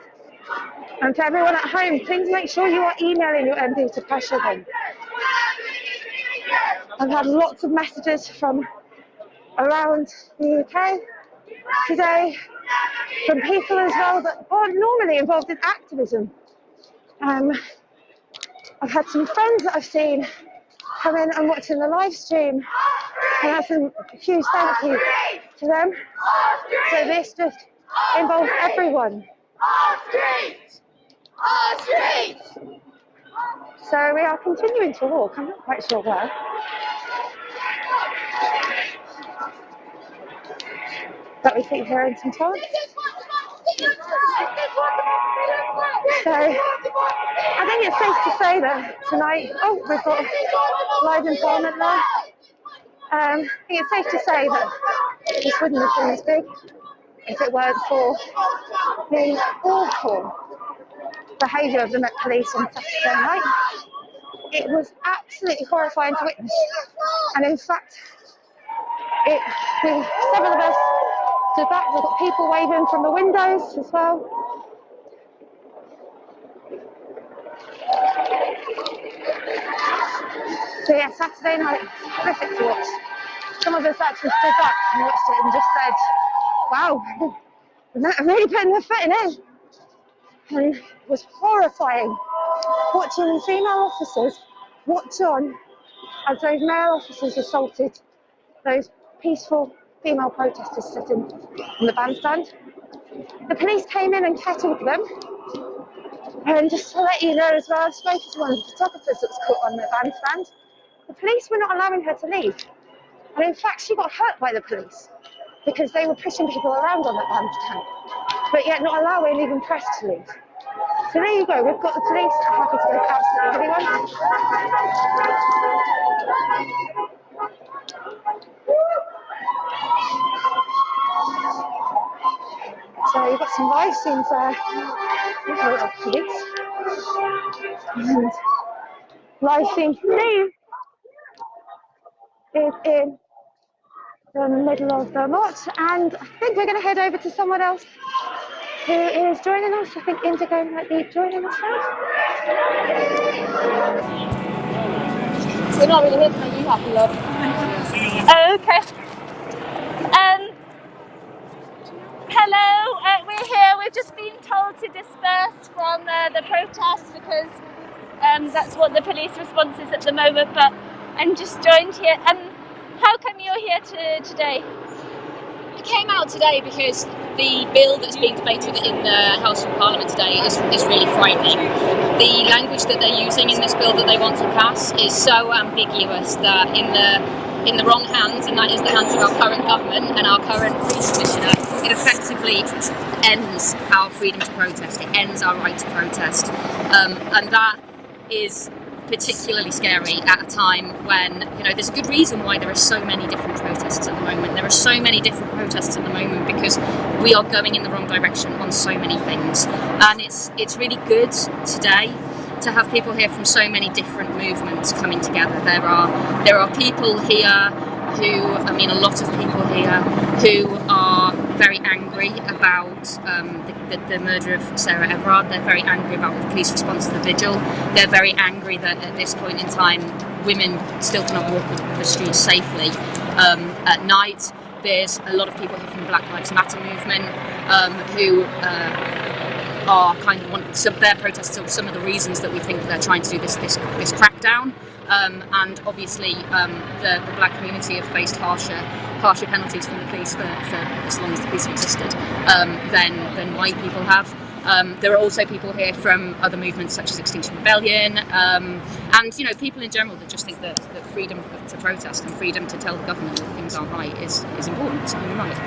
And to everyone at home, please make sure you are emailing your MP to pressure them. I've had lots of messages from around the UK today, from people as well that aren't normally involved in activism. I've had some friends that I've seen come in and watching the live stream, and that's a huge thank you to them. So this just involves everyone. So we are continuing to walk. I'm not quite sure where. But we keep hearing some chants. So I think it's safe to say that tonight, we've got live in Parliament now. I think it's safe to say that this wouldn't have been as big if it weren't for the awful behaviour of the Met Police on Saturday night. It was absolutely horrifying to witness, and in fact, several of us stood back. We've got people waving from the windows as well. So yeah, Saturday night, horrific to watch. Some of us actually stood back and watched it and just said, wow, they're really putting their foot in it. And it was horrifying watching female officers watch on as those male officers assaulted those peaceful female protesters sitting on the bandstand. The police came in and kettled them. And just to let you know as well, I've spoken to one of the photographers that was caught on the bandstand. The police were not allowing her to leave. And in fact, she got hurt by the police because they were pushing people around on that bandstand, but yet not allowing even press to leave. So there you go, we've got the police happy to go absolutely everyone. So you've got some live scenes there. There's a lot of police. And live scene 2 is in the middle of the march, and I think we're going to head over to someone else who is joining us. I think Indigo might be joining us now. We're not really here to make you happy, love. Okay. Hello, we're here. We've just been told to disperse from the protest because that's what the police response is at the moment, but I'm just joined here. How come you're here today? We came out today because the bill that's being debated in the House of Parliament today is really frightening. The language that they're using in this bill that they want to pass is so ambiguous that in the wrong hands, and that is the hands of our current government and our current police commissioner, it effectively ends our freedom to protest. It ends our right to protest, and that is particularly scary at a time when, you know, there's a good reason why there are so many different protests at the moment. There are so many different protests at the moment because we are going in the wrong direction on so many things. And it's really good today to have people here from so many different movements coming together. There are people here who, I mean, a lot of people here who are very angry about the murder of Sarah Everard. They're very angry about the police response to the vigil. They're very angry that at this point in time women still cannot walk the streets safely at night. There's a lot of people here from the Black Lives Matter movement who are kind of their protests are some of the reasons that we think they're trying to do this crackdown. And obviously the black community have faced harsher penalties from the police for as long as the police have existed than white people have. There are also people here from other movements such as Extinction Rebellion, and you know, people in general that just think that freedom to protest and freedom to tell the government that things aren't right is important. It's human right.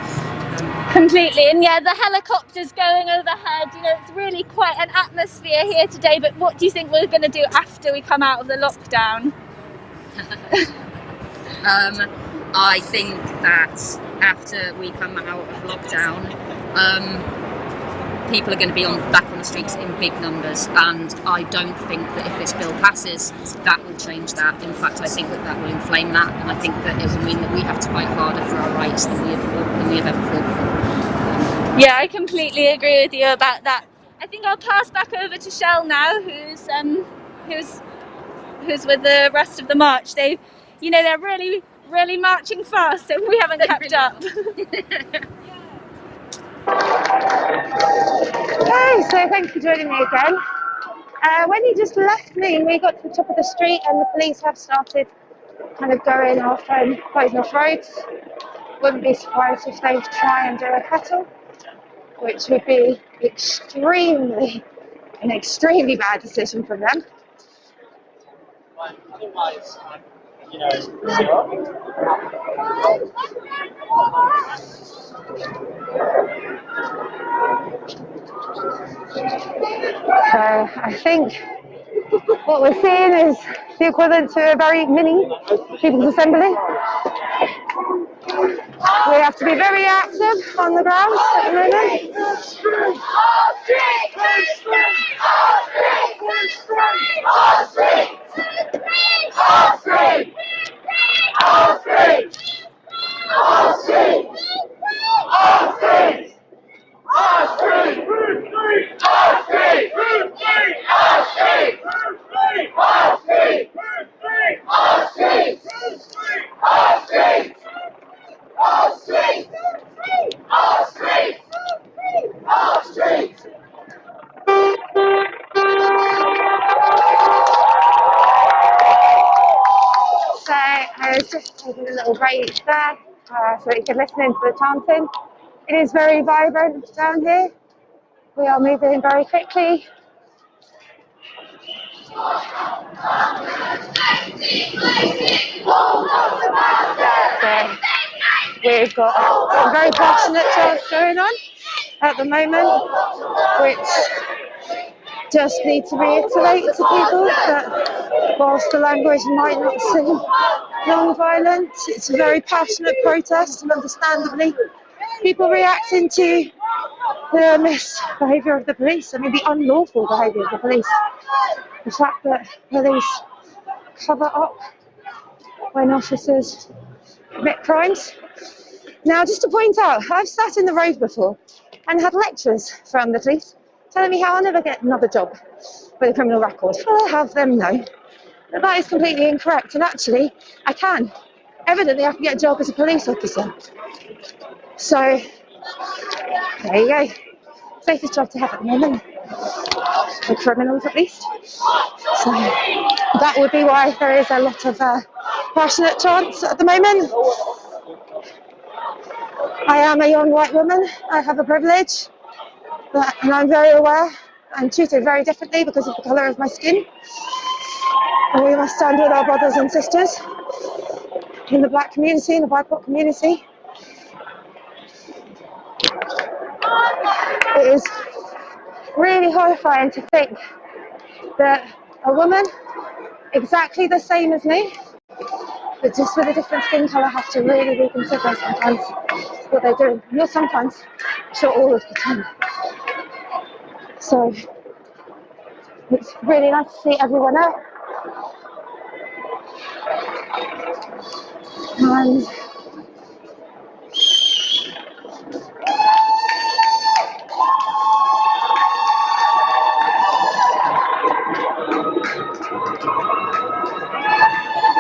Completely, and yeah, the helicopters going overhead, you know, it's really quite an atmosphere here today. But what do you think we're going to do after we come out of the lockdown? I think that after we come out of lockdown, people are going to be back on the streets in big numbers, and I don't think that if this bill passes, that will change that. In fact, I think that will inflame that, and I think that it will mean that we have to fight harder for our rights than we have ever fought before. Yeah, I completely agree with you about that. I think I'll pass back over to Shell now, who's with the rest of the march. They're really marching fast, so we haven't kept up. Okay, so thanks for joining me again. When you just left me, we got to the top of the street and the police have started kind of going off and closing off roads. Wouldn't be surprised if they try and do a kettle, which would be an extremely bad decision from them. Otherwise, you know, zero. So I think what we're seeing is the equivalent to a very mini People's Assembly. We have to be very active on the ground at the moment. So I was just taking a little break there so you can listen into the chanting. It is very vibrant down here. We are moving very quickly. So we've got a very passionate chant going on at the moment, which just need to reiterate to people that whilst the language might not seem non-violent, it's a very passionate protest, and understandably people reacting to the misbehaviour of the police, I mean the unlawful behaviour of the police. The fact that police cover up when officers commit crimes. Now, just to point out, I've sat in the road before and had lectures from the police telling me how I'll never get another job with a criminal record. I'll have them know that that is completely incorrect, and actually I can. Evidently I can get a job as a police officer. So there you go. Safest job to have at the moment, for criminals at least. So that would be why there is a lot of passionate chants at the moment. I am a young white woman. I have a privilege, and I'm very aware I'm treated very differently because of the colour of my skin. And we must stand with our brothers and sisters in the black community, in the BIPOC community. It is really horrifying to think that a woman exactly the same as me, but just with a different skin colour, have to really reconsider sometimes what they're doing. Not sometimes, sure, all of the time. So it's really nice to see everyone out. And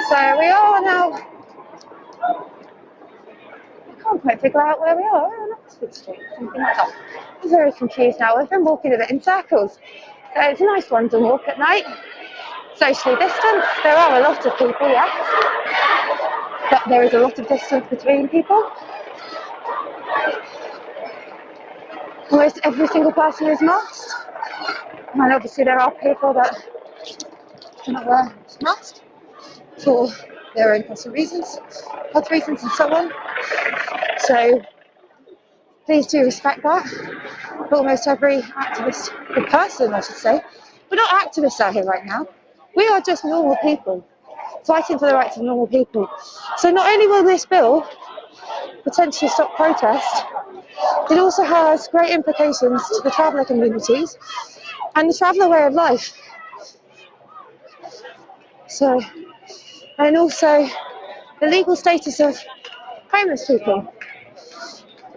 so we are now, I can't quite figure out where we are. We're on Oxford Street, something like that. I'm very confused now. We've been walking a bit in circles. So it's a nice London walk at night. Socially distanced. There are a lot of people, yes. But there is a lot of distance between people. Almost every single person is masked. And obviously there are people that cannot wear masks for their own personal reasons, health reasons and so on. So please do respect that. But almost every activist, or person I should say, we're not activists out here right now. We are just normal people, fighting for the rights of normal people. So not only will this bill potentially stop protest, it also has great implications to the traveller communities and the traveller way of life. So, and also the legal status of homeless people.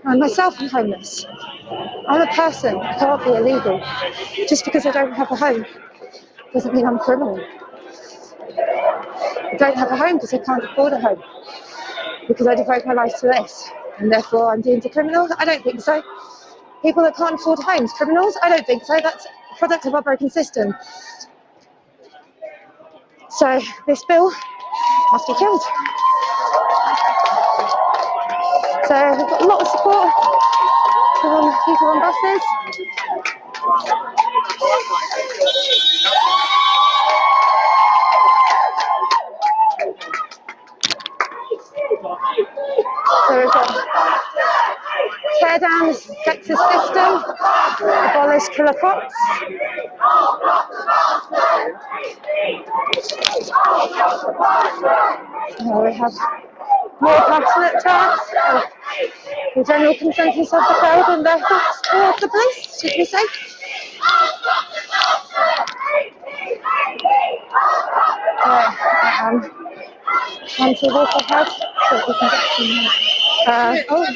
And myself am homeless. I'm a person, I can't be illegal. Just because I don't have a home doesn't mean I'm a criminal. I don't have a home because I can't afford a home. Because I devote my life to this. And therefore I'm deemed a criminal? I don't think so. People that can't afford homes, criminals? I don't think so. That's a product of our broken system. So this bill must be killed. So we've got a lot of support from people on buses. So we've got tear down the sexist system, abolish killer cops. We have more passionate chants of the general consensus of the crowd and their thoughts towards the police, should we say. Time to walk ahead so we can get some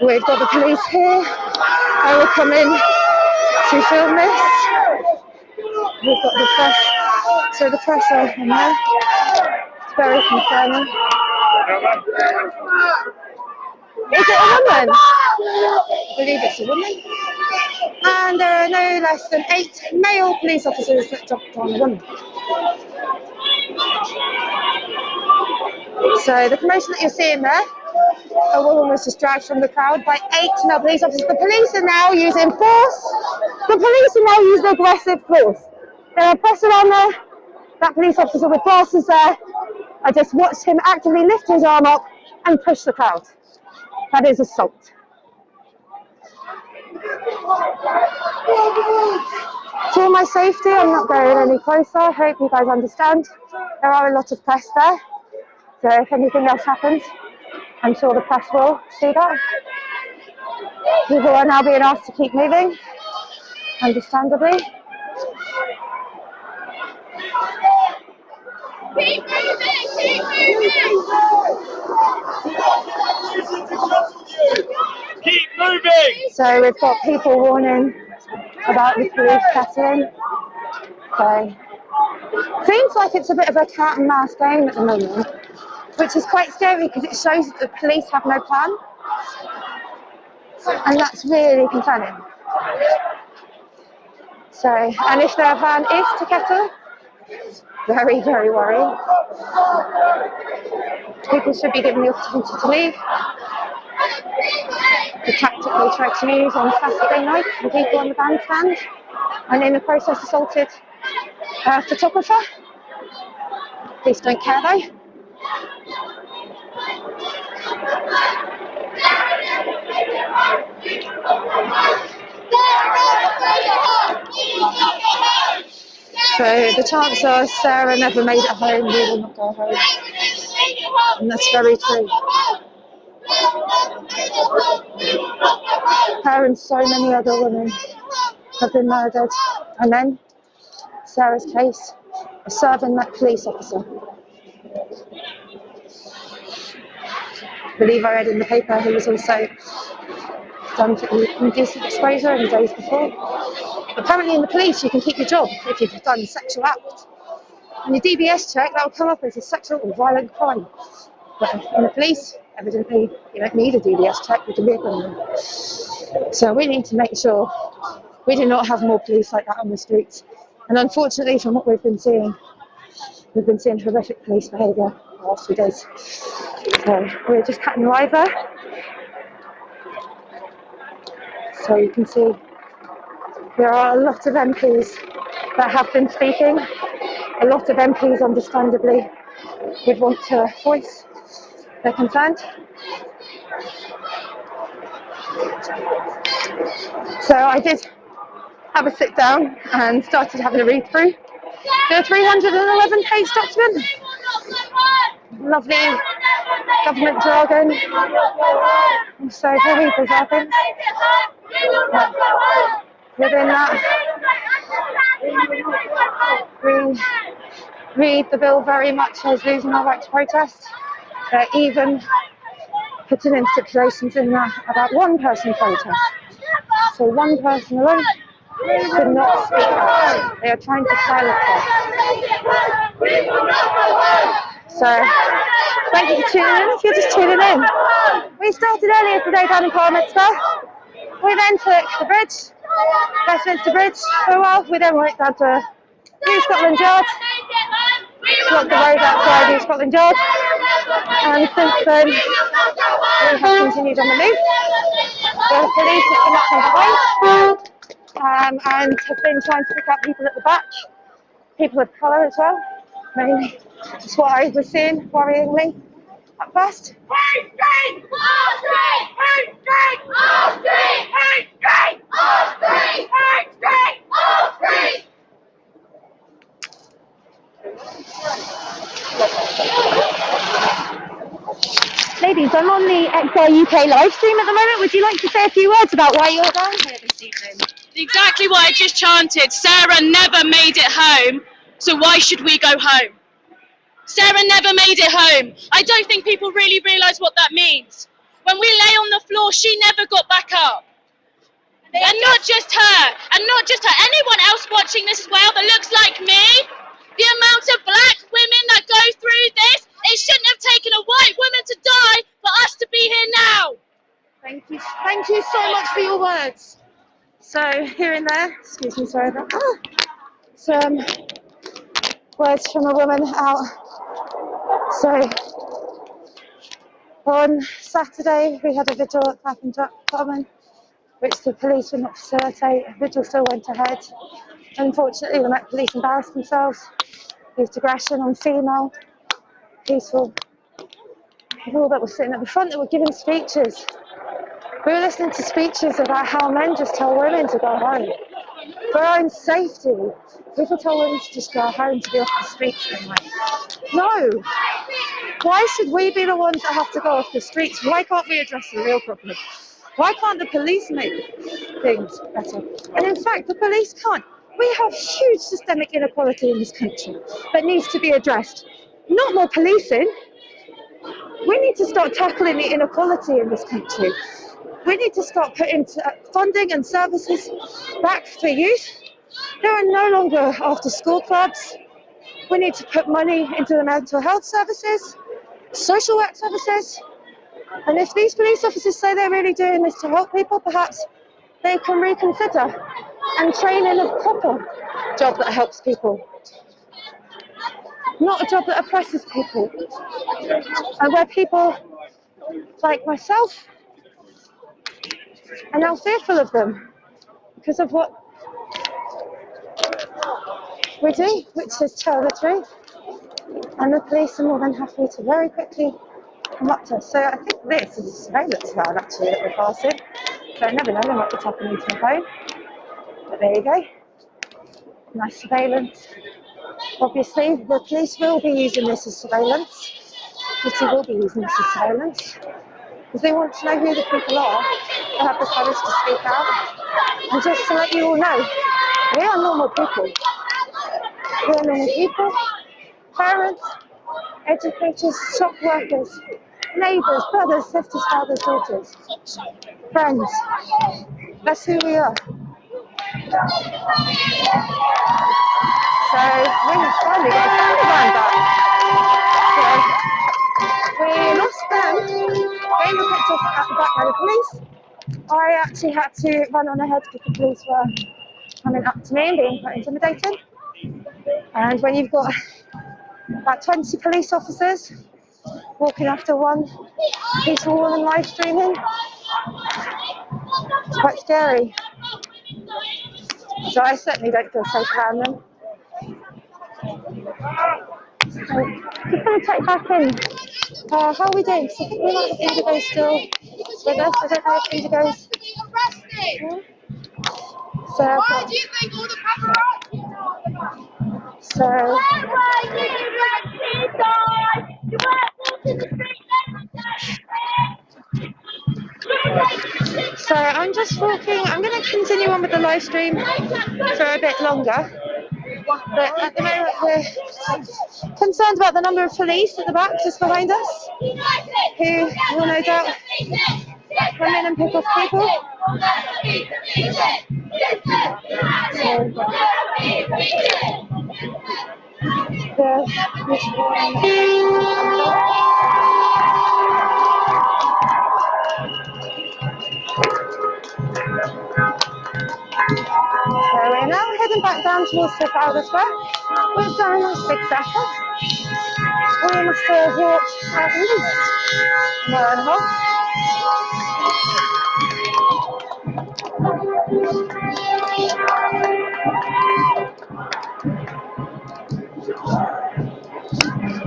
we've got the police here. I will come in to film this. We've got the press, so the press are in there. It's very concerning. Is it a woman? I believe it's a woman. And there are no less than 8 male police officers that jumped on a woman. So the commotion that you're seeing there, a woman was just dragged from the crowd by 8 male police officers. The police are now using force. The police are now using aggressive force. There are press around there. That police officer with glasses there. I just watched him actively lift his arm up and push the crowd. That is assault. For my safety, I'm not going any closer. I hope you guys understand. There are a lot of press there. So if anything else happens, I'm sure the press will see that. People are now being asked to keep moving, understandably. Keep moving! Keep moving! Keep moving! So we've got people warning about the police settling. So seems like it's a bit of a cat and mouse game at the moment, which is quite scary because it shows that the police have no plan. And that's really concerning. So, and if their plan is to kettle, very, very worrying. People should be given the opportunity to leave. The tactic they tried to use on Saturday night with people on the bandstand and in the process assaulted a photographer. Police don't care though. So the chances are Sarah never made it home, we will not go home. And that's very true. Her and so many other women have been murdered. And then Sarah's case, a serving that police officer. I believe I read in the paper he was also done for indecent exposure in the days before. Apparently in the police you can keep your job if you've done a sexual act. And your DBS check, that will come up as a sexual or violent crime. But in the police, evidently, you don't need a DBS check, you can be a criminal. So we need to make sure we do not have more police like that on the streets. And unfortunately, from what we've been seeing horrific police behaviour the last few days. So we're just cutting live there. So you can see there are a lot of MPs that have been speaking. A lot of MPs, understandably, would want to voice their concern. So I did have a sit down and started having a read through the 311-page document. Lovely government jargon, also very bizarre things. Within that, we read the bill very much as losing our right to protest. They're even putting in stipulations in there about one person protest. So one person alone could not speak out. They are trying to silence us. So, thank you for tuning in. If you're just tuning in, we started earlier today down in Parliament Square. We then took the bridge, Westminster Bridge, for a while. We then went down to New Scotland Yard, blocked the road outside New Scotland Yard, and since then we have continued on the move. The police have come up from behind and have been trying to pick up people at the back, people of colour as well, mainly. That's what I was seeing, worryingly, at first. Ladies, I'm on the XR UK live stream at the moment. Would you like to say a few words about why you're down here this evening? Exactly what I just chanted. Sarah never made it home, so why should we go home? Sarah never made it home. I don't think people really realise what that means. When we lay on the floor, she never got back up. And not just her, anyone else watching this as well that looks like me, the amount of black women that go through this, it shouldn't have taken a white woman to die for us to be here now. Thank you so much for your words. So here and there, excuse me, sorry about that. Some words from a woman out. So on Saturday we had a vigil at Clapham Common, which the police would not facilitate. The vigil still went ahead. Unfortunately, the Met Police embarrassed themselves, used aggression on female, peaceful people that were sitting at the front that were giving speeches. We were listening to speeches about how men just tell women to go home. For our own safety, people tell women to just go home, to be off the streets anyway. No! Why should we be the ones that have to go off the streets? Why can't we address the real problem? Why can't the police make things better? And in fact, the police can't. We have huge systemic inequality in this country that needs to be addressed. Not more policing. We need to start tackling the inequality in this country. We need to start putting funding and services back for youth. There are no longer after-school clubs. We need to put money into the mental health services, social work services. And if these police officers say they're really doing this to help people, perhaps they can reconsider and train in a proper job that helps people. Not a job that oppresses people. And where people like myself are now fearful of them because of what we do, which is tell the truth. And the police are more than happy to very quickly come up to us. So I think this is a surveillance van actually that we're passing. So I never know, there might be tapping into my phone. But there you go. Nice surveillance. Obviously, the police will be using this as surveillance. The city will be using this as surveillance. Because they want to know who the people are. They have the courage to speak out. And just to let you all know, we are normal people. We are normal people. Parents, educators, shop workers, neighbours, brothers, sisters, fathers, daughters, friends. That's who we are. So we finally got a caravan back. So we lost them, getting the picked off at the back by the police. I actually had to run on ahead because the police were coming up to me and being quite intimidating. And when you've got about 20 police officers walking after one peaceful woman live streaming, it's quite scary. So I certainly don't feel safe around them. So just going to check back in. How are we doing? So we might have Indigo still with us. I don't know if Indigo's. So why do you think all the paparazzi? So I'm just walking. I'm going to continue on with the live stream for a bit longer. But at the moment we're concerned about the number of police at the back just behind us, who will no doubt come in and pick off people. So we're now heading back down towards the Trafalgar Square. We've done a nice big circle. We must have walked at least an hour and a half.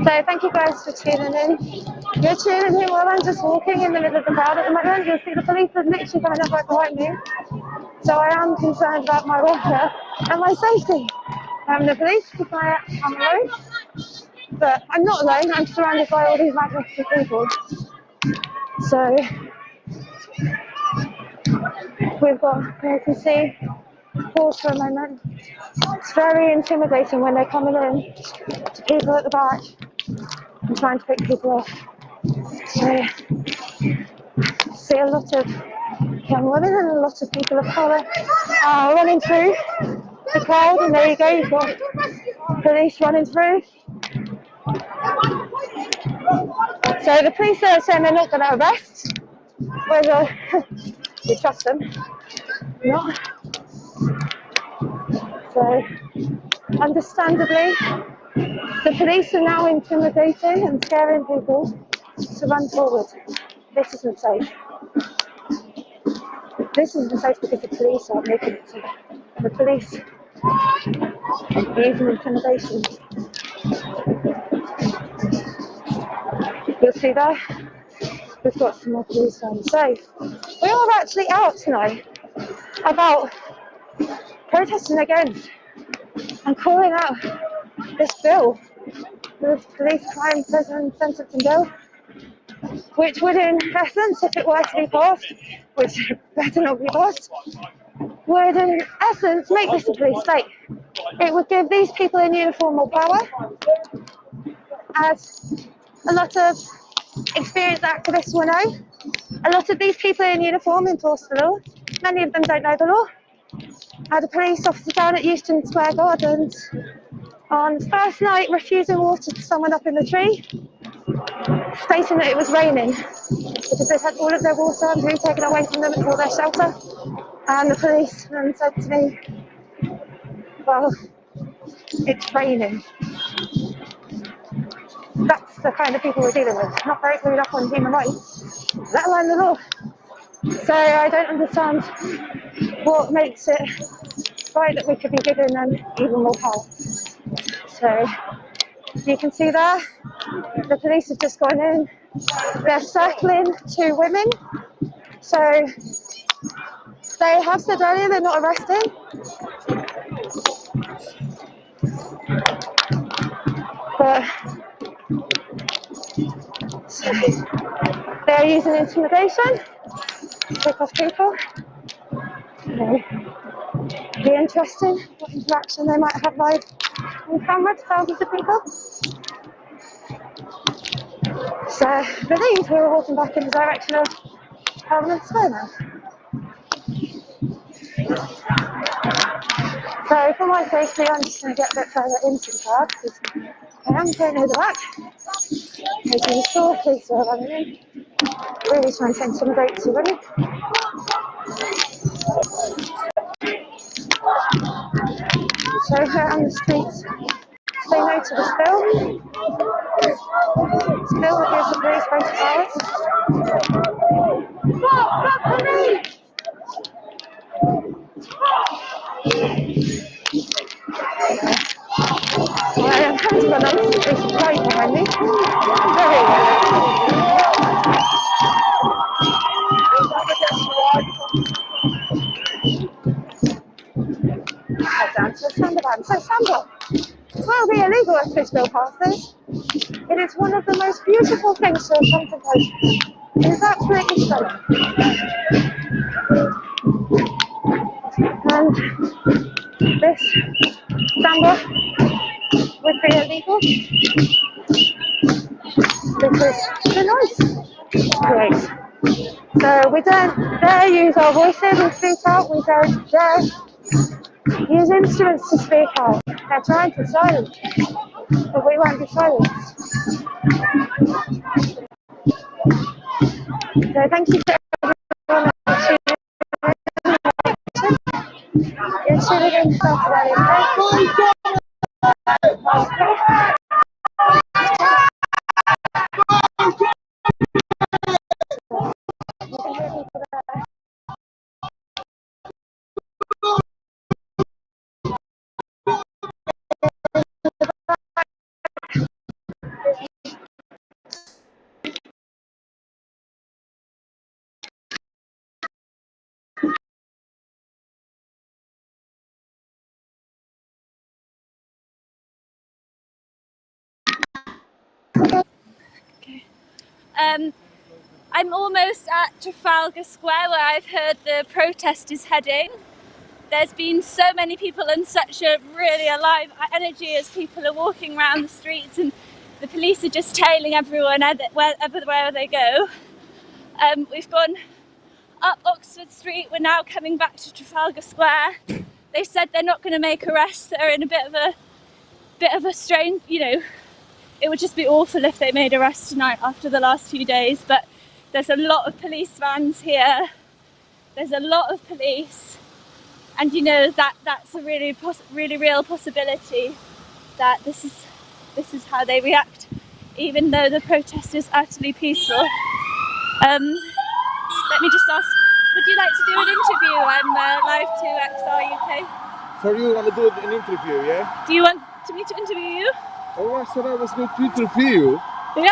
So thank you guys for tuning in. You're tuning in while I'm just walking in the middle of the crowd at the moment. You'll see the police are literally coming up right behind me. So I am concerned about my welfare and my safety. The police keep my I'm alone, but I'm not alone. I'm surrounded by all these magnificent people. So we've got, you can see, pause for a moment. It's very intimidating when they're coming in to people at the back and trying to pick people off. So see a lot of young women and a lot of people of colour running through the crowd, and there you go, you've got police running through. So the police are saying they're not going to arrest, whether we trust them or not. So understandably, the police are now intimidating and scaring people to run forward. This isn't safe. This isn't safe because the police aren't making it safe. The police are using intimidation. You'll see there, we've got some more police on. So we are actually out tonight about protesting against and calling out this bill, the police crime prison sentencing bill, which would in essence, if it were to be passed, which better not be passed, would in essence make this a police state. It would give these people in uniform more power, as a lot of experienced activists will know. A lot of these people in uniform enforce the law. Many of them don't know the law. I had a police officer down at Euston Square Gardens on first night refusing water to someone up in the tree, stating that it was raining because they'd had all of their water and being taken away from them and all their shelter. And the police then said to me, well, it's raining. That's the kind of people we're dealing with, not very clued up on human rights, let alone the law. So I don't understand what makes it right that we could be giving them even more power. So you can see there, the police have just gone in, they're circling two women. So they have said earlier they're not arresting. But they're using intimidation to pick off people. Be interesting what interaction they might have live on camera to thousands of people. So I believe we're walking back in the direction of Parliament Square now. So for my safety, I'm just going to get a bit further into the crowd because I am going to the back. Making the store, police are running in. Really trying to intimidate somebody. So around the streets, say no to this bill. This bill that gives the police greater powers. Stop the police! I am having to run on the street right behind me. Very well. Head down to the Samba van. So Samba will be illegal if this bill passes. It is one of the most beautiful things to have come to post. It is absolutely stunning. And this Samba would be illegal because the noise creates. So we don't dare use our voices and speak out. We don't dare use instruments to speak out. They're trying to silence us, but we won't be silenced. So thank you to everyone who you're tuning in to Saturday Night. I'm almost at Trafalgar Square where I've heard the protest is heading. There's been so many people and such a really alive energy as people are walking around the streets, and the police are just tailing everyone everywhere they go. We've gone up Oxford Street, we're now coming back to Trafalgar Square. They said they're not going to make arrests, they're in a bit of a strange, you know, it would just be awful if they made arrests tonight after the last few days, but there's a lot of police vans here, there's a lot of police, and you know that's a really real possibility that this is how they react, even though the protest is utterly peaceful. Let me just ask, would you like to do an interview? I'm live to XR UK. So you want to do an interview, yeah? Do you want me to interview you? Oh, I said I was going to interview you. Yeah?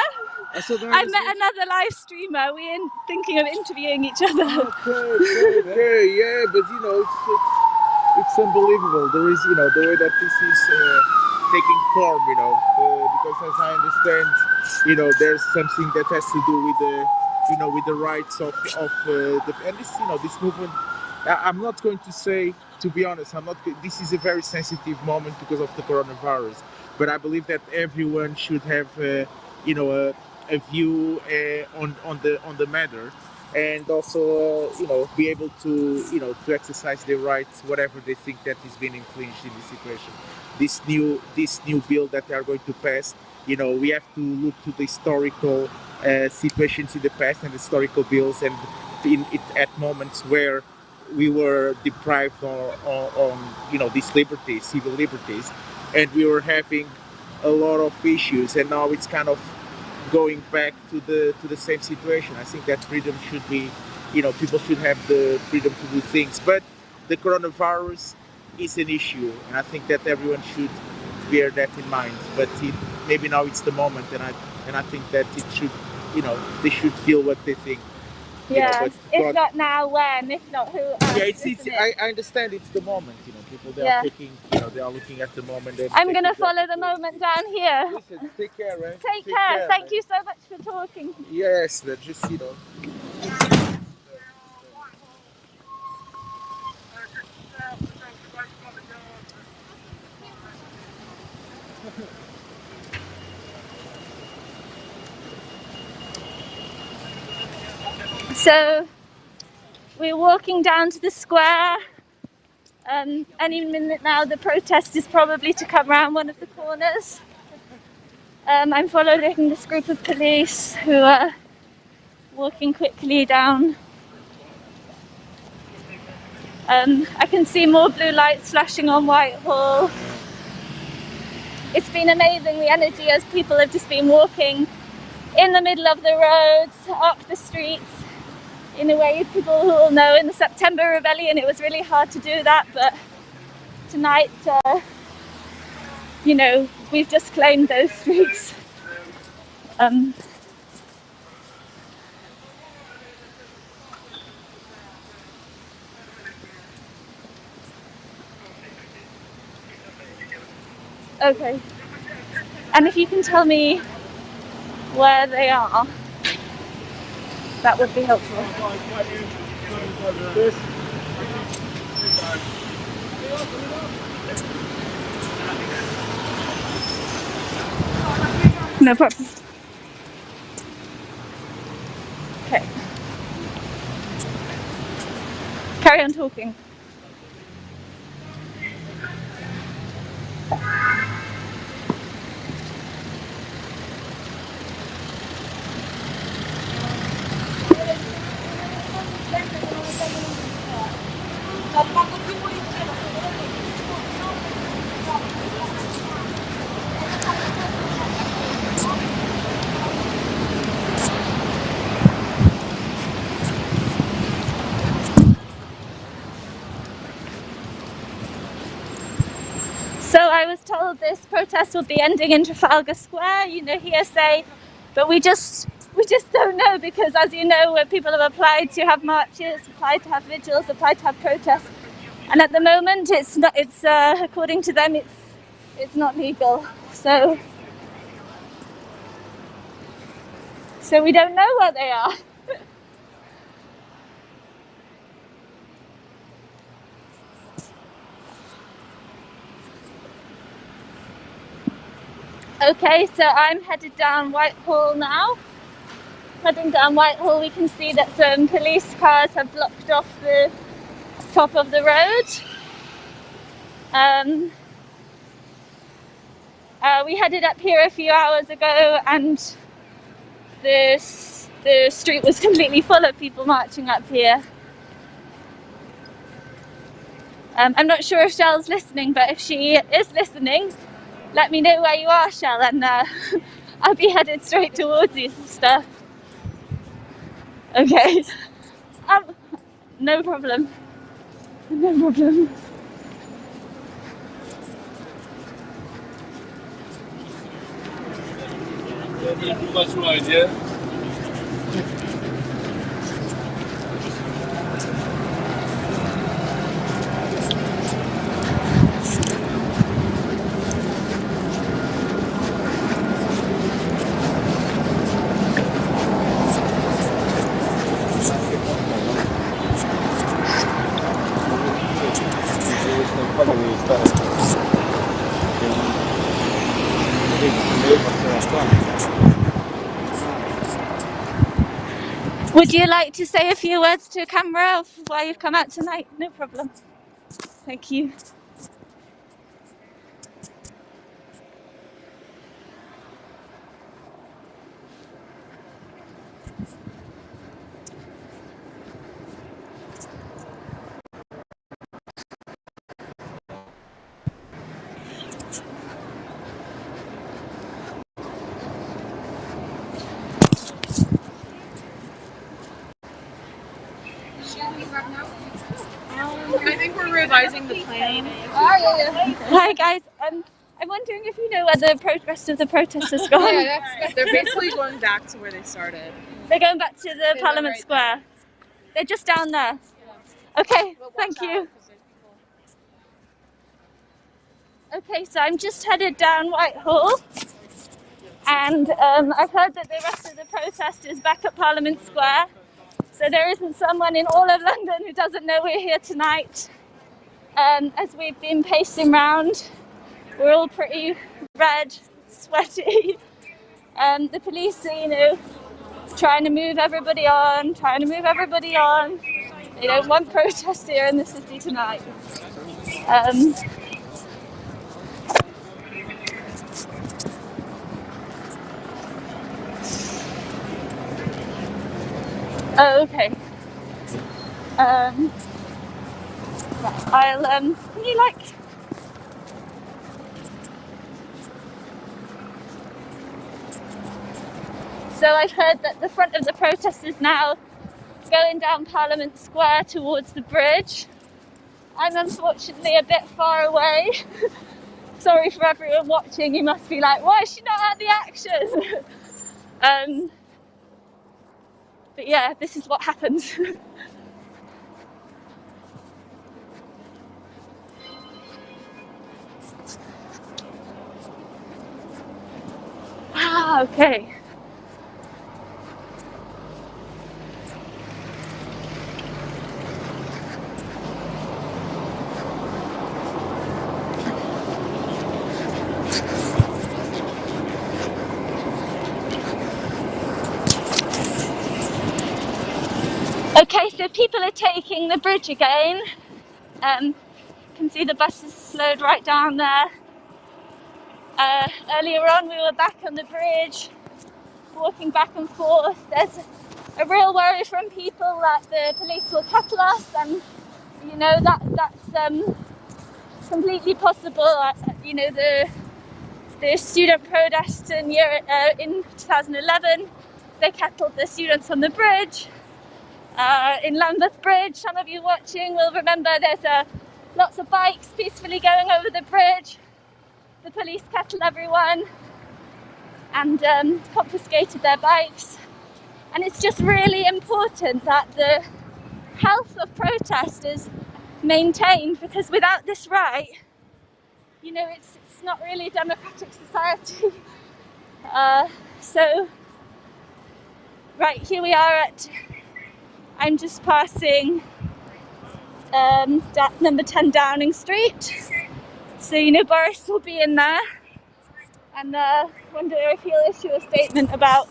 I met another live streamer. We're thinking of interviewing each other. Okay, yeah, but you know, it's unbelievable. There is, you know, the way that this is taking form, you know, because as I understand, you know, there's something that has to do with the, you know, with the rights of and this, you know, this movement. I'm not going to say, to be honest, this is a very sensitive moment because of the coronavirus, but I believe that everyone should have, you know, a view on the matter, and also, you know, be able to, you know, to exercise their rights, whatever they think that is being infringed in this situation. This new bill that they are going to pass, you know, we have to look to the historical situations in the past and historical bills, and at moments where we were deprived on you know, these liberties, civil liberties, and we were having a lot of issues, and now it's kind of going back to the same situation. I think that freedom should be, you know, people should have the freedom to do things, but the coronavirus is an issue, and I think that everyone should bear that in mind. But maybe now it's the moment, and I think that it should, you know, they should feel what they think. you know, Yeah. but If not now, when? If not, who else? yeah, it's isn't it? I understand it's the moment, you know, people they Yeah. are taking, you know, they are looking at the moment and I'm taking gonna the follow the moment down here. Listen, take care, man. Take care. Thank you so much for talking. Yes, but just, you know. So we're walking down to the square. Any minute now the protest is probably to come round one of the corners. I'm following this group of police who are walking quickly down. I can see more blue lights flashing on Whitehall. It's been amazing, the energy, as people have just been walking in the middle of the roads, up the streets. In a way, people who will know, in the September Rebellion it was really hard to do that, but tonight, you know, we've just claimed those streets. Okay. And if you can tell me where they are, that would be helpful. No problem. Okay. Carry on talking. So I was told this protest will be ending in Trafalgar Square, you know, hearsay, but we just don't know, because as you know, where people have applied to have marches, applied to have vigils, applied to have protests, and at the moment it's not, according to them it's not legal. So we don't know where they are. Okay, so I'm headed down Whitehall now. Heading down Whitehall, we can see that some police cars have blocked off the top of the road. We headed up here a few hours ago and the street was completely full of people marching up here. I'm not sure if Shell's listening, but if she is listening, let me know where you are, Shell, and I'll be headed straight towards you and stuff. Okay. No problem. No problem. That's right, yeah. Would you like to say a few words to camera of why you've come out tonight? No problem. Thank you. I think we're revising the plan. Hi guys, I'm wondering if you know where the rest of the protest has gone. Yeah, they're basically going back to where they started. They're going back to the Parliament right Square. They're just down there. Okay, thank you. Okay, so I'm just headed down Whitehall, and I've heard that the rest of the protest is back at Parliament Square. So there isn't someone in all of London who doesn't know we're here tonight. As we've been pacing round, we're all pretty red, sweaty. The police are, trying to move everybody on. They don't want protest here in the city tonight. Oh, okay. I'll, can you like... So I've heard that the front of the protest is now going down Parliament Square towards the bridge. I'm unfortunately a bit far away. Sorry for everyone watching, you must be like, why is she not at the action? But yeah, this is what happens. Ah, okay. Okay, so people are taking the bridge again. You can see the buses slowed right down there. Earlier on we were back on the bridge, walking back and forth. There's a real worry from people that the police will kettle us, and that's completely possible. The student protest in 2011, they kettled the students on the bridge. In Lambeth Bridge, some of you watching will remember there's lots of bikes peacefully going over the bridge. The police kettled everyone and confiscated their bikes. And it's just really important that the health of protest is maintained, because without this right, it's not really a democratic society. So, right, here we are I'm just passing number 10 Downing Street. So, Boris will be in there, and wonder if he'll issue a statement about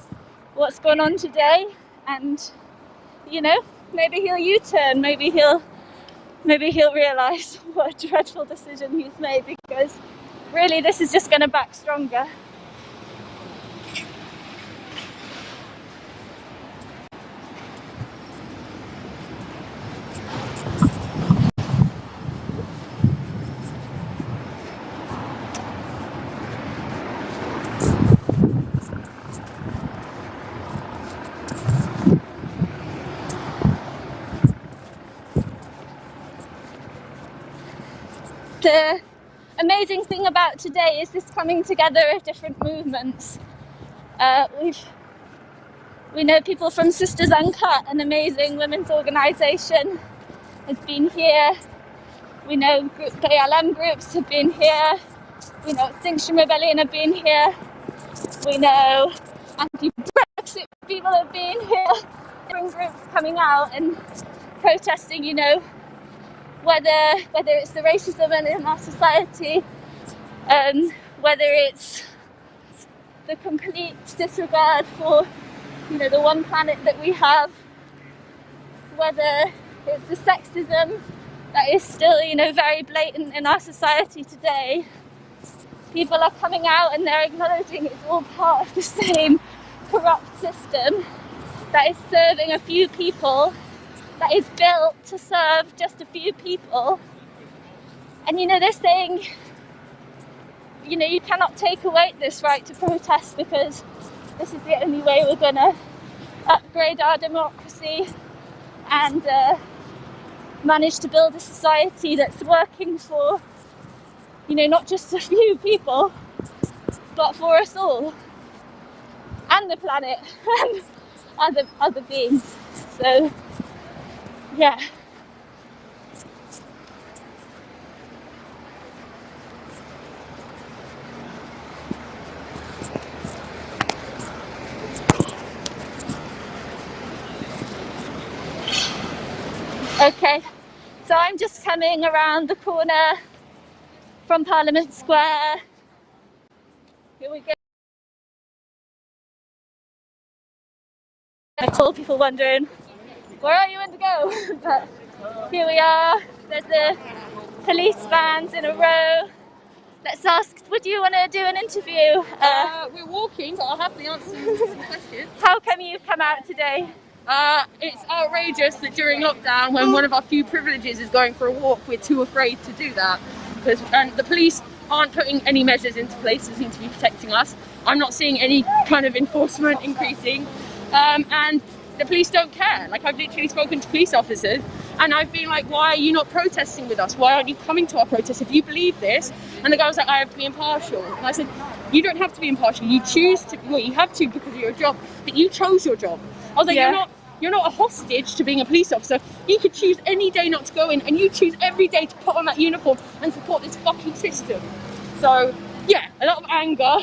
what's going on today, and, maybe he'll U-turn, maybe he'll realise what a dreadful decision he's made, because really this is just going to back stronger. The amazing thing about today is this coming together of different movements. We know people from Sisters Uncut, an amazing women's organisation, has been here. We know ALM groups have been here. We know Extinction Rebellion have been here. We know anti-Brexit people have been here. Different groups coming out and protesting, whether it's the racism in our society, whether it's the complete disregard for, the one planet that we have, whether it's the sexism that is still, very blatant in our society today. People are coming out and they're acknowledging it's all part of the same corrupt system that is serving a few people, that is built to serve just a few people. And they're saying, you cannot take away this right to protest, because this is the only way we're going to upgrade our democracy and manage to build a society that's working for, not just a few people, but for us all, and the planet, and other beings. So Yeah. Okay, so I'm just coming around the corner from Parliament Square. Here we go. I call people wondering, where are you in to go? But here we are. There's the police vans in a row. Let's ask, would you want to do an interview? We're walking, but I'll happily answer some questions. How come you've come out today? It's outrageous that during lockdown, when one of our few privileges is going for a walk, we're too afraid to do that. And the police aren't putting any measures into place that seem to be protecting us. I'm not seeing any kind of enforcement increasing. And the police don't care. Like, I've literally spoken to police officers and I've been like, why are you not protesting with us? Why aren't you coming to our protests if you believe this? And the guy was like, I have to be impartial. And I said, you don't have to be impartial. You choose to, well, you have to because of your job, but you chose your job. I was like, you're not a hostage to being a police officer. You could choose any day not to go in, and you choose every day to put on that uniform and support this fucking system. So, yeah, a lot of anger.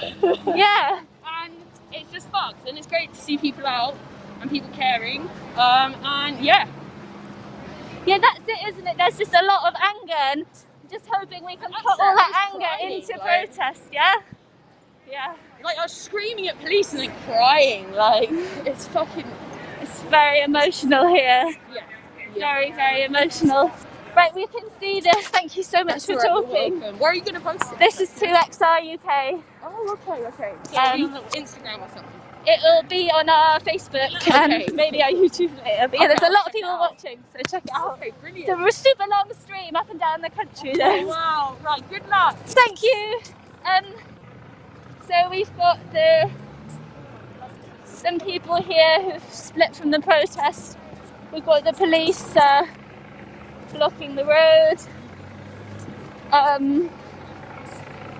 Yeah. And it's just fucked, and it's great to see people out and people caring. And yeah. Yeah, that's it, isn't it? There's just a lot of anger, and just hoping we can put all that anger into protest, yeah? Yeah. Like, I was screaming at police and like crying, like, it's fucking... It's very emotional here. Yeah. Very, very emotional. Right, we can see this. Thank you so much for talking. Where are you going to post it? This is to XR UK. Oh, okay. So it'll be on Instagram or something? It'll be on our Facebook and maybe our YouTube later. But yeah, there's a lot of people watching, so check it out. Okay, brilliant. So we're a super long stream up and down the country though. Oh, wow. Right, good luck. Thank you. So we've got some people here who've split from the protest. We've got the police blocking the road.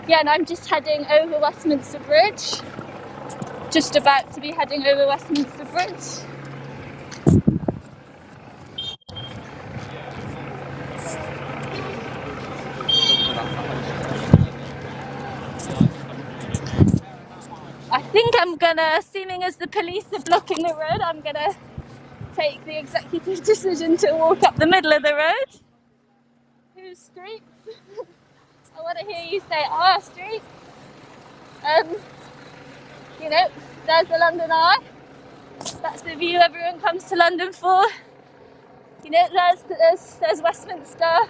Yeah, and I'm just heading over Westminster Bridge. Just about to be heading over Westminster Bridge. I think I'm gonna, assuming as the police are blocking the road, I'm gonna take the executive decision to walk up the middle of the road. Whose streets? I want to hear you say our street. You know, there's the London Eye. That's the view everyone comes to London for. You know, there's Westminster.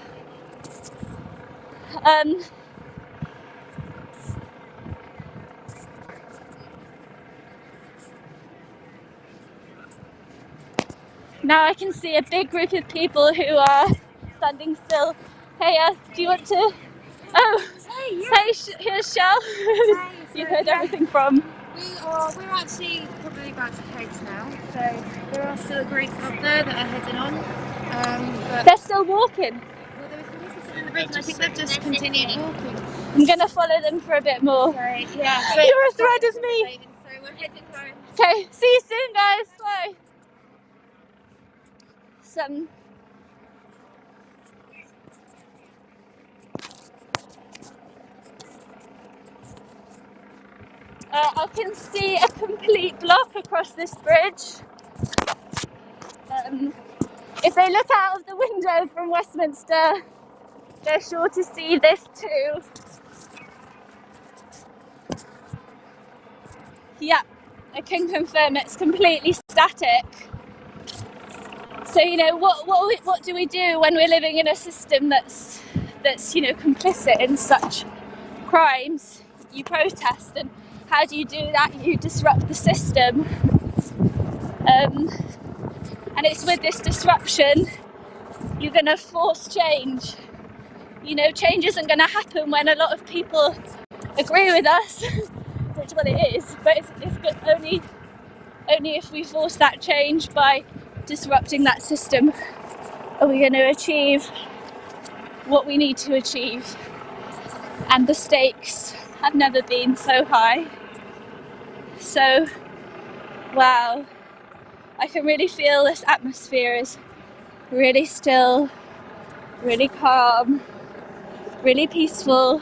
Now I can see a big group of people who are standing still. Hey, do you want to? Oh, hey, here's Shell. You've heard everything from. We're actually probably about to head now, so there are still a group up there that are heading on. But they're still walking. Well, there was police in the bridge, and I think they've just continued walking. I'm gonna follow them for a bit more. So, yeah. You're as red as me. So we're heading home. Okay, see you soon, guys. Bye. I can see a complete block across this bridge. If they look out of the window from Westminster, they're sure to see this too. Yeah, I can confirm it's completely static. So, you know, what do we do when we're living in a system that's you know, complicit in such crimes? You protest, and how do you do that? You disrupt the system. And it's with this disruption you're going to force change. You know, change isn't going to happen when a lot of people agree with us, which is what it is, but it's good only if we force that change by disrupting that system are we going to achieve what we need to achieve. And the stakes have never been so high. So, wow, I can really feel this atmosphere is really still, really calm, really peaceful.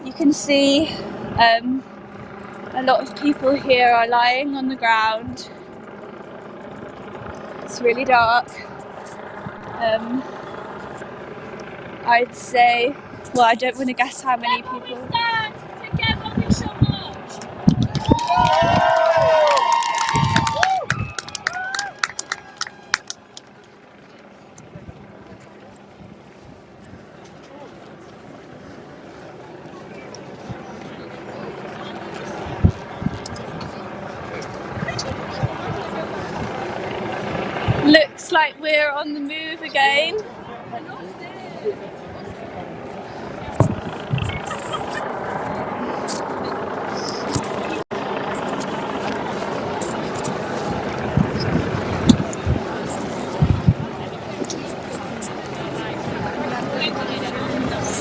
You can see a lot of people here are lying on the ground. It's really dark. I'd say, well, I don't want to guess how many people. Together we shall march. Looks like we're on the move again.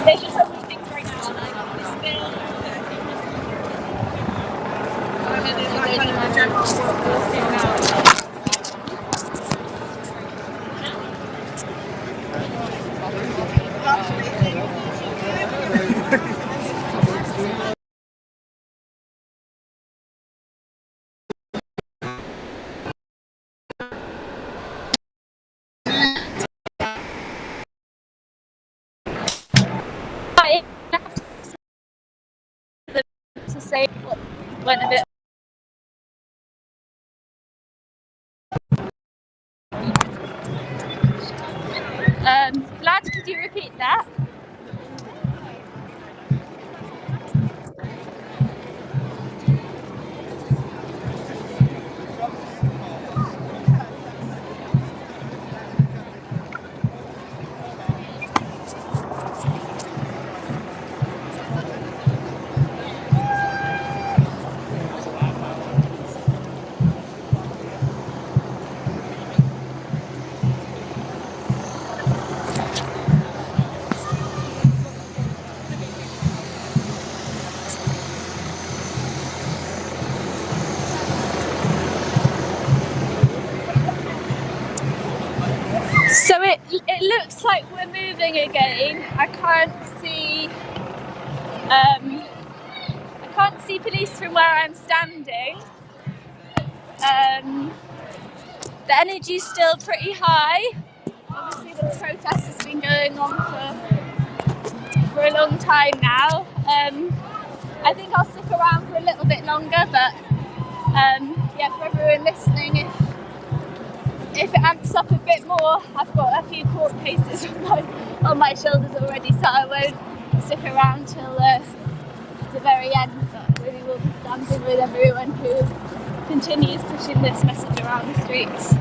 There's just so many things right now, like this bill. To say what went a bit. Lad, could you repeat that? So it looks like we're moving again. I can't see police from where I'm standing. The energy's still pretty high. Obviously the protest has been going on for a long time now. I think I'll stick around for a little bit longer, but yeah, for everyone listening, if it amps up a bit more, I've got a few court cases on my shoulders already, so I won't stick around till the very end, but really will be standing with everyone who continues pushing this message around the streets.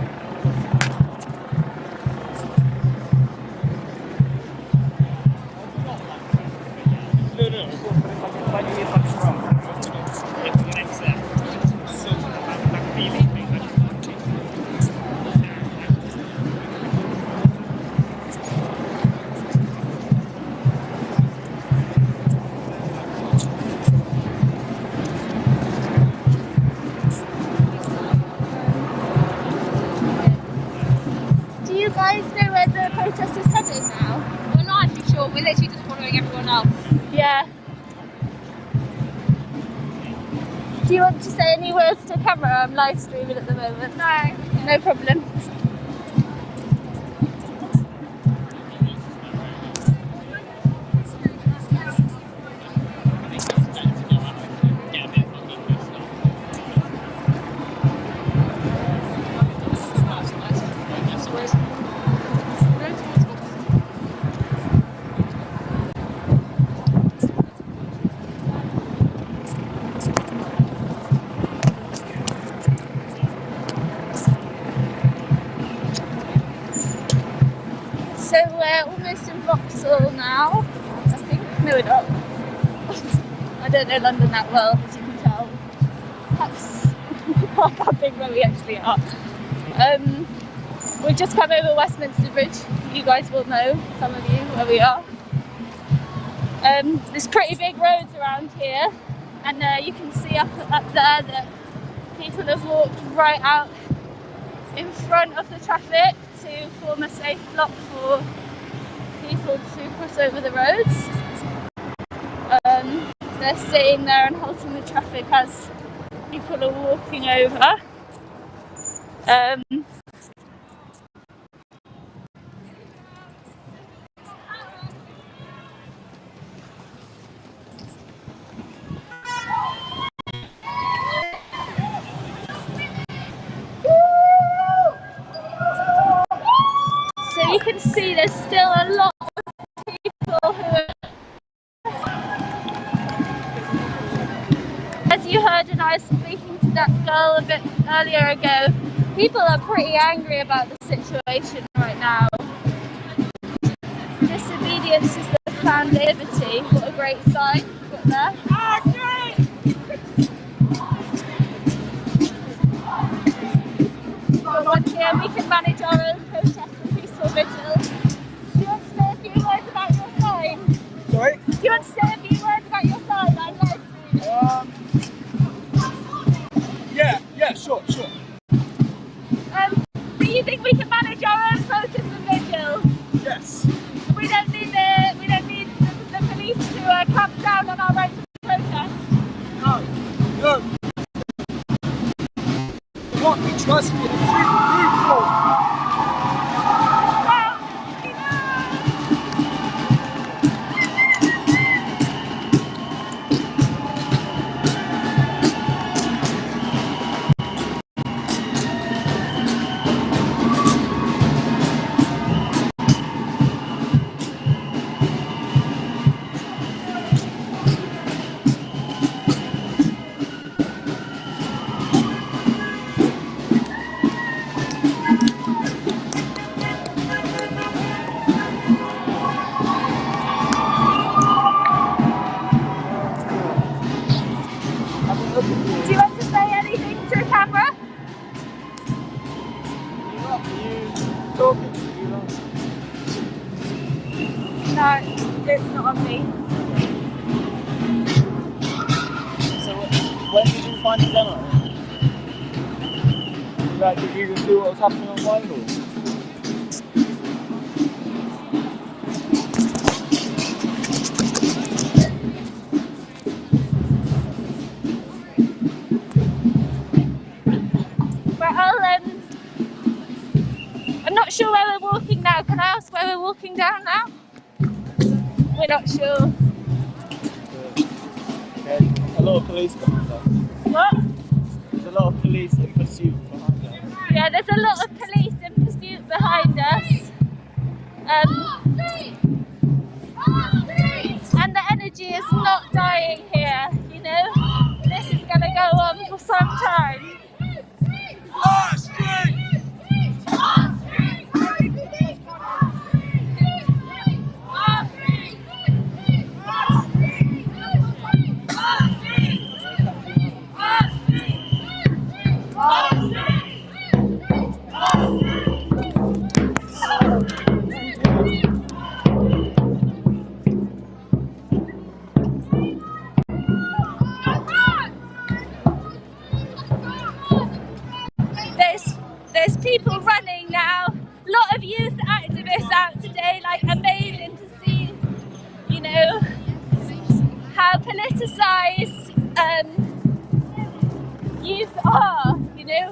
Do you guys know where the protest is heading now? We're not actually sure, we're literally just following everyone else. Yeah. Do you want to say any words to camera? I'm live streaming at the moment. No. No problem. So we're almost in Vauxhall now, I think. No, we're not. I don't know London that well, as you can tell. That's not that big where we actually are. We've just come over Westminster Bridge. You guys will know, some of you, where we are. There's pretty big roads around here, and you can see up there that people have walked right out in front of the traffic to form a safe block for people to cross over the roads. They're staying there and halting the traffic as people are walking over. So you can see there's still a lot of people who are, as you heard when I was speaking to that girl a bit earlier ago, people are pretty angry about the situation right now. Disobedience is the planned liberty. What a great sign put there. But once again, we can manage our own protests and peaceful vigils. Do you want to say a few words about your sign? Sorry? Do you want to say a few words about your sign? I'd like to. Yeah, sure. Do you think we can manage our own protests and vigils? Yes. We don't need the police to clamp down on our right to protest. No. What? Trust me. Do you want to say anything to the camera? No, it's not on me. So when did you find the demo? Like, did you just see what was happening online or? I'm not sure where we're walking now. Can I ask where we're walking down now? We're not sure. There's a lot of police behind us. What? There's a lot of police in pursuit behind us. Yeah, there's a lot of police in pursuit behind us. And the energy is not dying here, you know? This is going to go on for some time. There's people running now. A lot of youth activists out today, like amazing to see, you know, how politicised youth are, you know.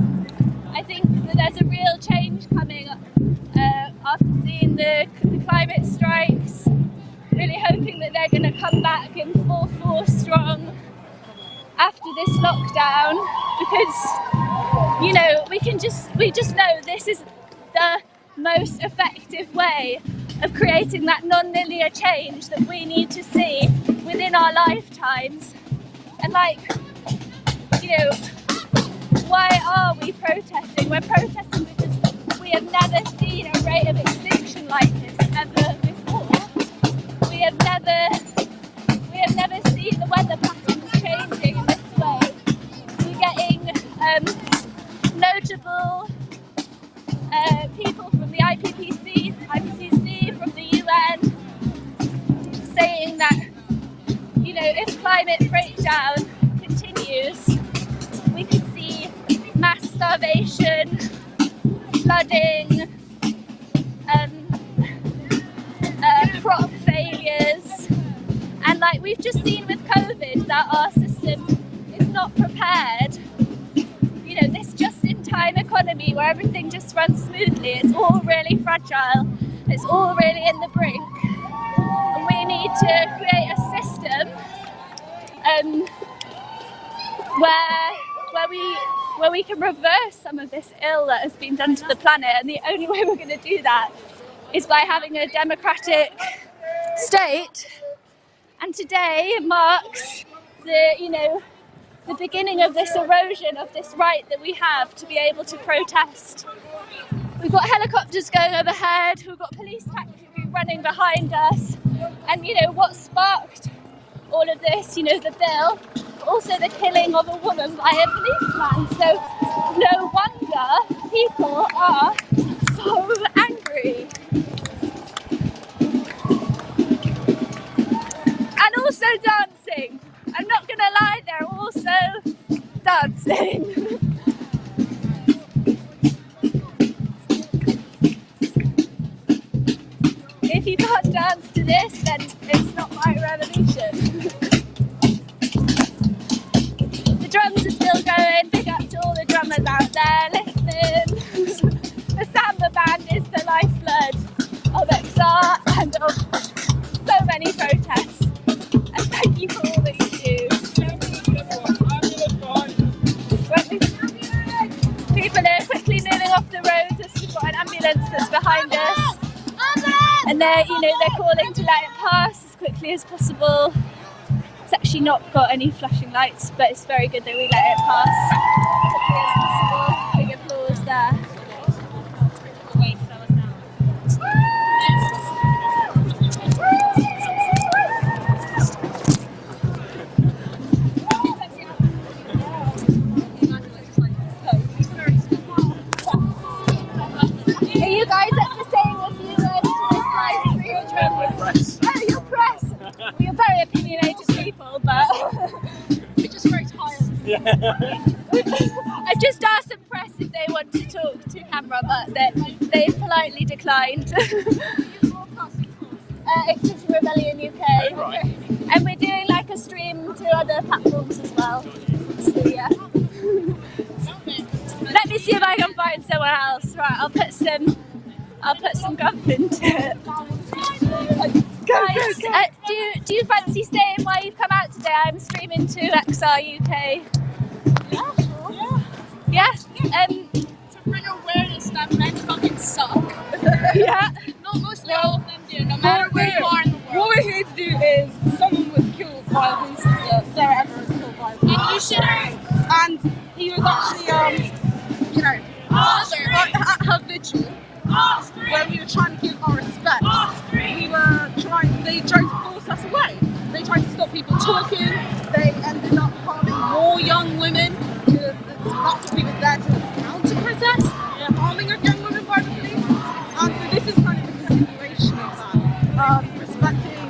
I think that there's a real change coming after seeing the climate strikes. Really hoping that they're going to come back in full force strong after this lockdown, because, you know, we just know this is the most effective way of creating that non-linear change that we need to see within our lifetimes. And like, you know, why are we protesting? We're protesting because we have never seen a rate of extinction like this ever before. We have never seen the weather patterns changing in this way. We're getting notable people from the IPCC, from the UN, saying that, you know, if climate breakdown continues, we could see mass starvation, flooding, failures. And like we've just seen with COVID that our system is not prepared. You know, this just-in-time economy where everything just runs smoothly, it's all really fragile, it's all really in the brink. And we need to create a system where we can reverse some of this ill that has been done to the planet, and the only way we're going to do that is by having a democratic state. And today marks the beginning of this erosion of this right that we have to be able to protest. We've got helicopters going overhead, we've got police tactically running behind us, and what sparked all of this, the bill, but also the killing of a woman by a policeman. So no wonder people are so angry. And also dancing. I'm not gonna lie, they're also dancing. If you can't dance to this, then it's not my revolution. The drums are still going, big up to all the drummers out there listening. The samba band is the lifeblood of XR and of so many protests. And thank you for all that you do. People are quickly moving off the roads as we've got an ambulance that's behind us. And they're calling to let it pass as quickly as possible. It's actually not got any flashing lights, but it's very good that we let it pass as quickly as possible. Big applause there. Are you guys at the same with you guys to this live stream? Oh, you're press! You're very opinionated people, but we're just very tired. I just asked some press if they want to talk to camera, but they politely declined. Extinction Rebellion UK. Right. And we're doing like a stream to other platforms as well. So yeah. Let me see if I can find someone else. Right, I'll put some gump into it. Guys, do you fancy saying why you've come out today? I'm streaming to XR UK. Yeah, sure. Yeah? To bring awareness that men fucking suck. Yeah. Not mostly all of them do, no matter where you are in the world. What we're here to do is, someone was killed by a police officer, Sarah Ever was killed by a police officer. And you should have. And he was actually, at her vigil, when we were trying to give our respect, they tried to force us away. They tried to stop people talking, they ended up harming more young women. That's what we were there to counter protest, harming of young women by the police. And so this is kind of a continuation of that, respecting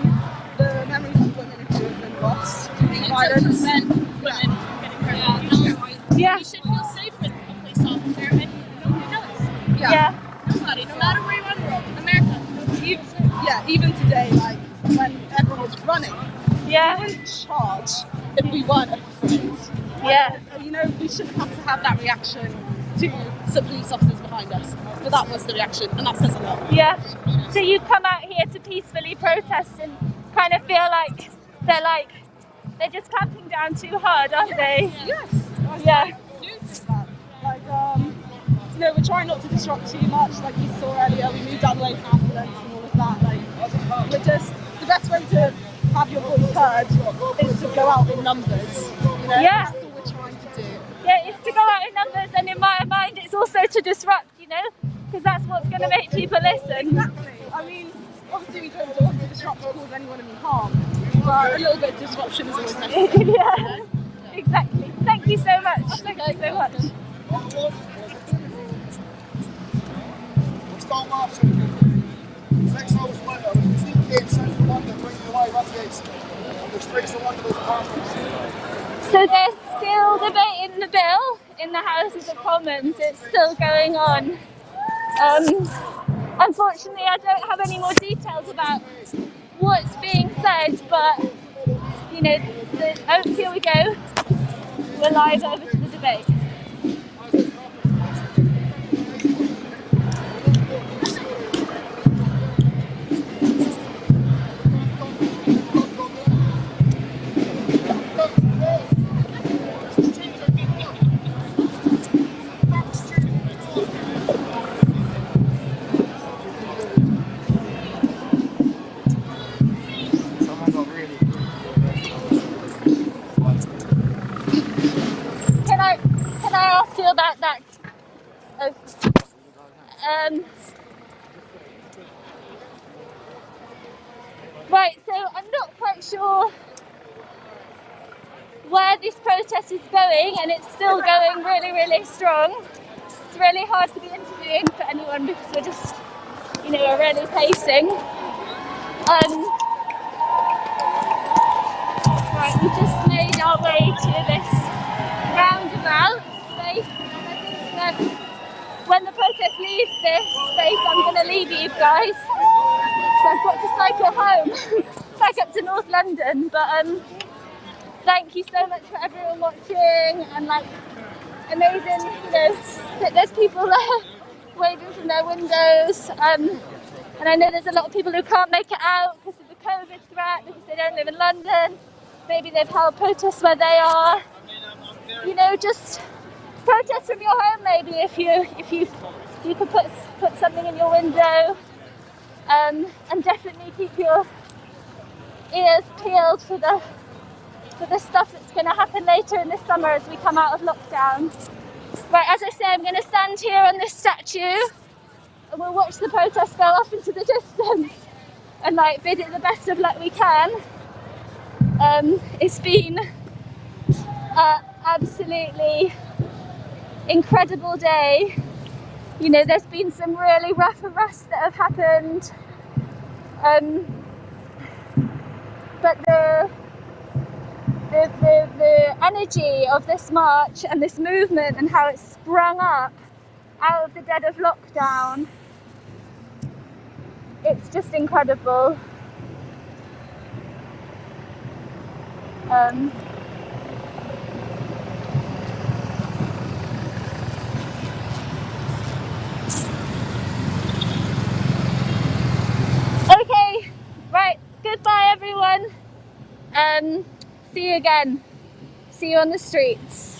the memories of women who have been lost to violence. Women getting hurt. Yeah. You should feel safe with a police officer and nobody knows. Yeah. Nobody, no matter where you are in the world. America. Even today, like when everyone was running, we wouldn't charge if we weren't afraid. Yeah. We shouldn't have to have that reaction to some police officers behind us. But that was the reaction, and that says a lot. Yeah. So you come out here to peacefully protest and kind of feel like they're just clamping down too hard, aren't they? Yes. Yeah. We're trying not to disrupt too much, like you saw earlier. We moved out of the way from ambulance and all of that. We're just, the best way to have your voice heard is to go out in numbers. Yeah. That's all we're trying to do. Yeah, it's to go out in numbers, and in my mind, it's also to disrupt, because that's what's going to make people listen. Exactly. I mean, obviously we don't want to disrupt to cause anyone any harm, but a little bit of disruption is always necessary. Yeah, exactly. Thank you so much. Thank you so much. Start marching. Sex hours wonder. Central London bringing away radiates. The streets of London is apartments. So there's still debating the bill in the Houses of Commons. It's still going on. Unfortunately, I don't have any more details about what's being said, but you know, oh, here we go. We're live over to the debate. Can I ask you about that? Right, so I'm not quite sure where this protest is going, and it's still going really, really strong. It's really hard to be interviewing for anyone because we're just, you know, we're really pacing. Right, we just made our way to this roundabout space, and I think that when the protest leaves this space, I'm going to leave you guys. So I've got to cycle home back up to North London, but thank you so much for everyone watching, and like amazing, you know, that there's people waving from their windows, and I know there's a lot of people who can't make it out because of the COVID threat, because they don't live in London. Maybe they've held protests where they are. You know, just protest from your home. Maybe if you could put something in your window, and definitely keep your ears peeled for the stuff that's going to happen later in this summer as we come out of lockdown. Right, as I say, I'm going to stand here on this statue, and we'll watch the protest go off into the distance, and like bid it the best of luck we can. It's been absolutely incredible day. You know, there's been some really rough arrests that have happened, but the energy of this march and this movement and how it sprung up out of the dead of lockdown, it's just incredible. Okay, right, goodbye everyone. See you again. See you on the streets.